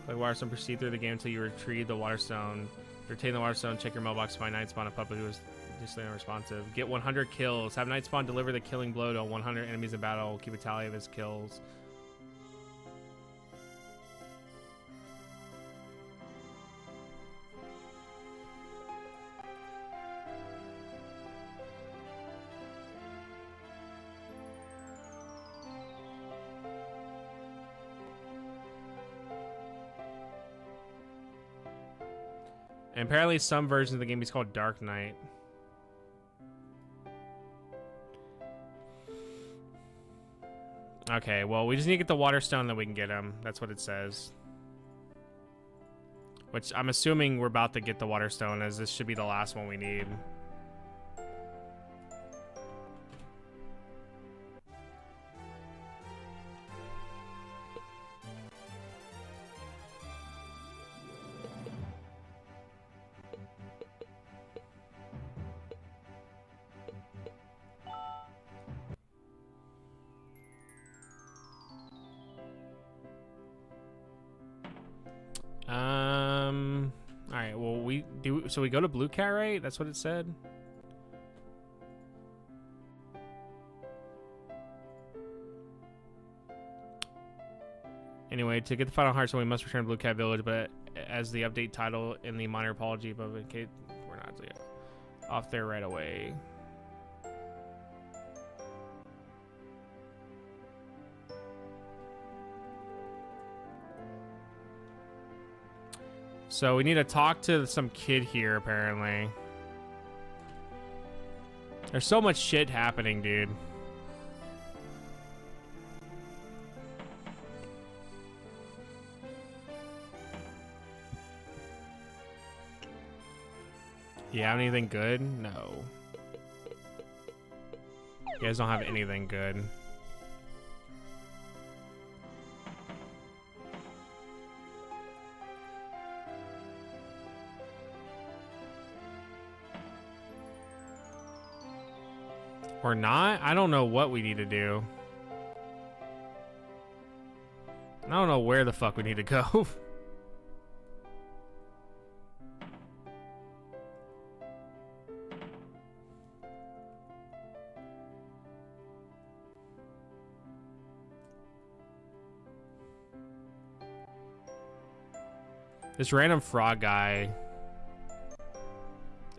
play water stone, proceed through the game until you retrieve the water stone. Retain the water stone, check your mailbox, find night spawn a puppet who is just unresponsive. Get 100 kills. Have night spawn deliver the killing blow to 100 enemies in battle. Keep a tally of his kills. And apparently some versions of the game is called Dark Knight. Okay, well, we just need to get the water stone, then we can get him. That's what it says. Which I'm assuming we're about to get the water stone, as this should be the last one we need. All right. Well, we do. So we go to Blue Cat, right? That's what it said. Anyway, to get the final heart, so we must return to Blue Cat Village. But as the update title in the minor apology above indicate, we're not off there right away. So we need to talk to some kid here, apparently. There's so much shit happening, dude. You have anything good? No. You guys don't have anything good. Or not? I don't know what we need to do. I don't know where the fuck we need to go. This random frog guy,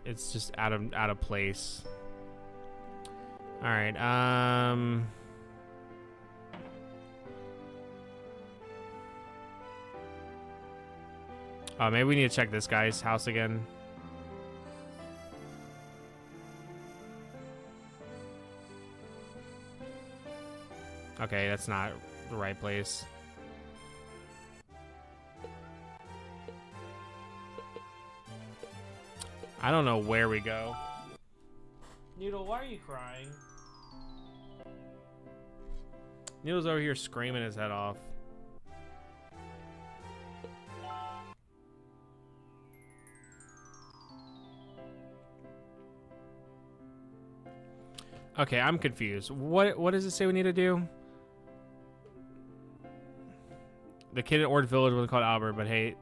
it's just out of place. All right. Oh, maybe we need to check this guy's house again. Okay, that's not the right place. I don't know where we go. Noodle, why are you crying? Noodle's over here screaming his head off. Okay, I'm confused. What does it say we need to do? The kid at Ord Village wasn't called Albert, but hey,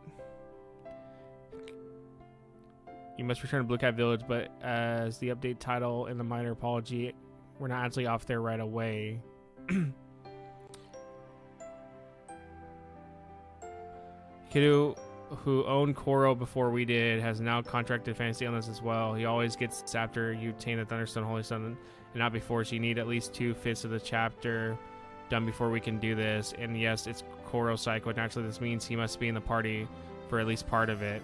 you must return to Blue Cat Village, but as the update title in the minor apology, we're not actually off there right away. Kid who owned Koro before we did has now contracted fantasy illness as well. He always gets after you obtain the Thunderstone, Holy Stone, and not before, so you need at least 2/5 of the chapter done before we can do this. And yes, it's Koro Psycho. Naturally, this means he must be in the party for at least part of it.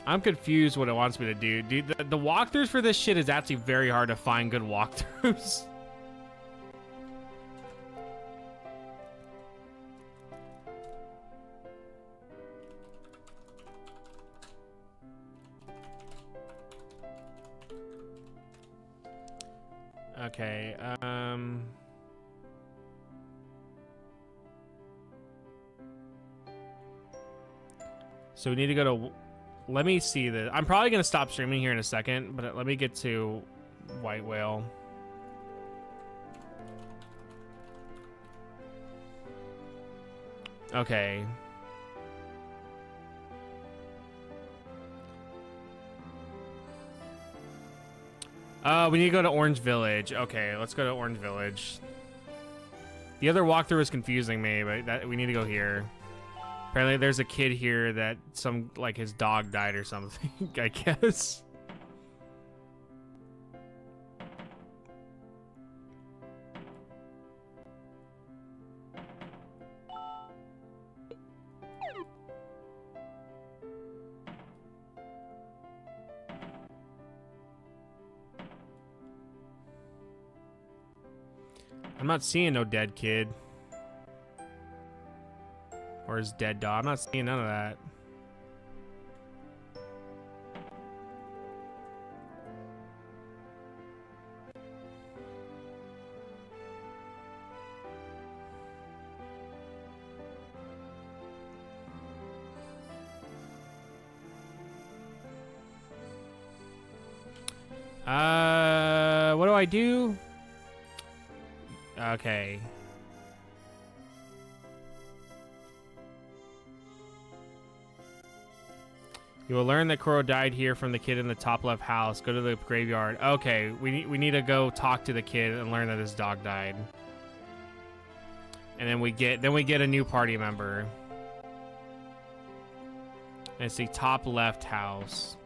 I'm confused what it wants me to do. Dude, the walkthroughs for this shit is actually very hard to find good walkthroughs. Okay, so we need to go to... Let me see this. I'm probably going to stop streaming here in a second, but let me get to White Whale. Okay. We need to go to Orange Village. Okay, let's go to Orange Village. The other walkthrough is confusing me, but we need to go here. Apparently there's a kid here that like his dog died or something, I guess. I'm not seeing no dead kid. Or his dead dog. I'm not seeing none of that. What do I do? Okay. You will learn that Koro died here from the kid in the top left house. Go to the graveyard. Okay, we need to go talk to the kid and learn that his dog died. And then we get a new party member. And it's the top left house.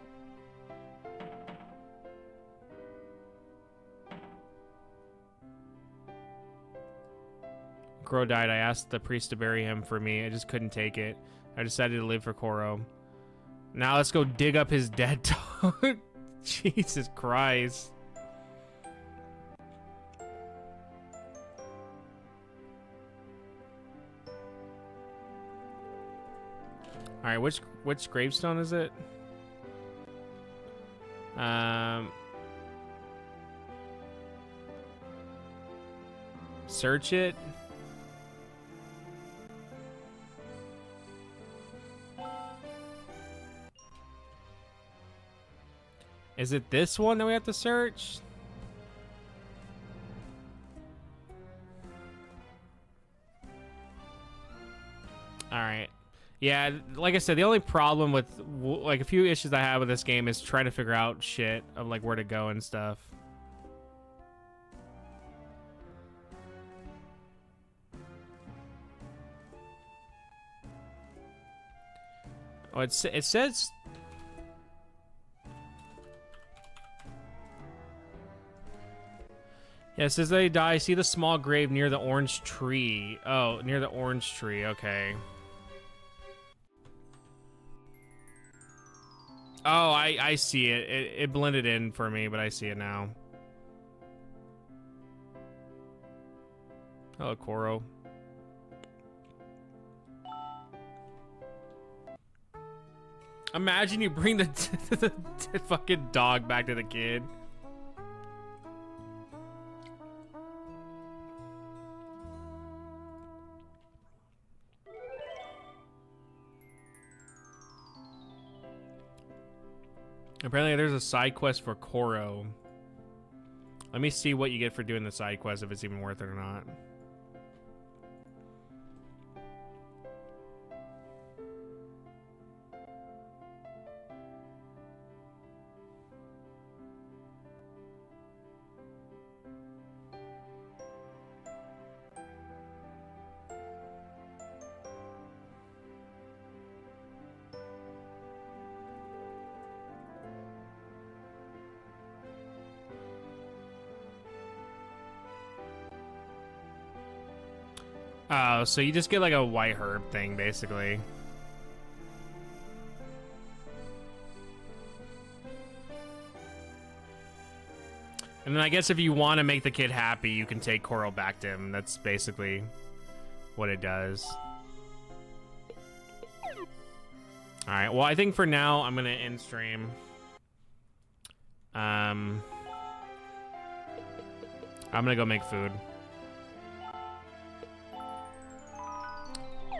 Koro died. I asked the priest to bury him for me. I just couldn't take it. I decided to live for Koro. Now let's go dig up his dead dog. Jesus Christ. Alright, which gravestone is it? Search it. Is it this one that we have to search? Alright. Yeah, like I said, the only problem with, like, a few issues I have with this game is trying to figure out shit of, like, where to go and stuff. Oh, it says... Yeah, it says they die. See the small grave near the orange tree. Oh, near the orange tree. Okay. Oh, I see it. It blended in for me, but I see it now. Hello, Koro. Imagine you bring the fucking dog back to the kid. Apparently there's a side quest for Koro. Let me see what you get for doing the side quest, if it's even worth it or not. Oh, so you just get like a white herb thing, basically. And then I guess if you want to make the kid happy, you can take Koro back to him. That's basically what it does. Alright, well, I think for now, I'm going to end stream. I'm going to go make food.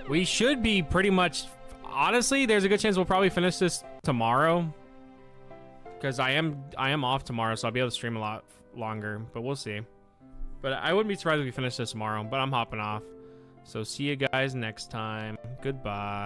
We should be pretty much... Honestly, there's a good chance we'll probably finish this tomorrow. Because I am off tomorrow, so I'll be able to stream a lot longer. But we'll see. But I wouldn't be surprised if we finish this tomorrow. But I'm hopping off. So see you guys next time. Goodbye.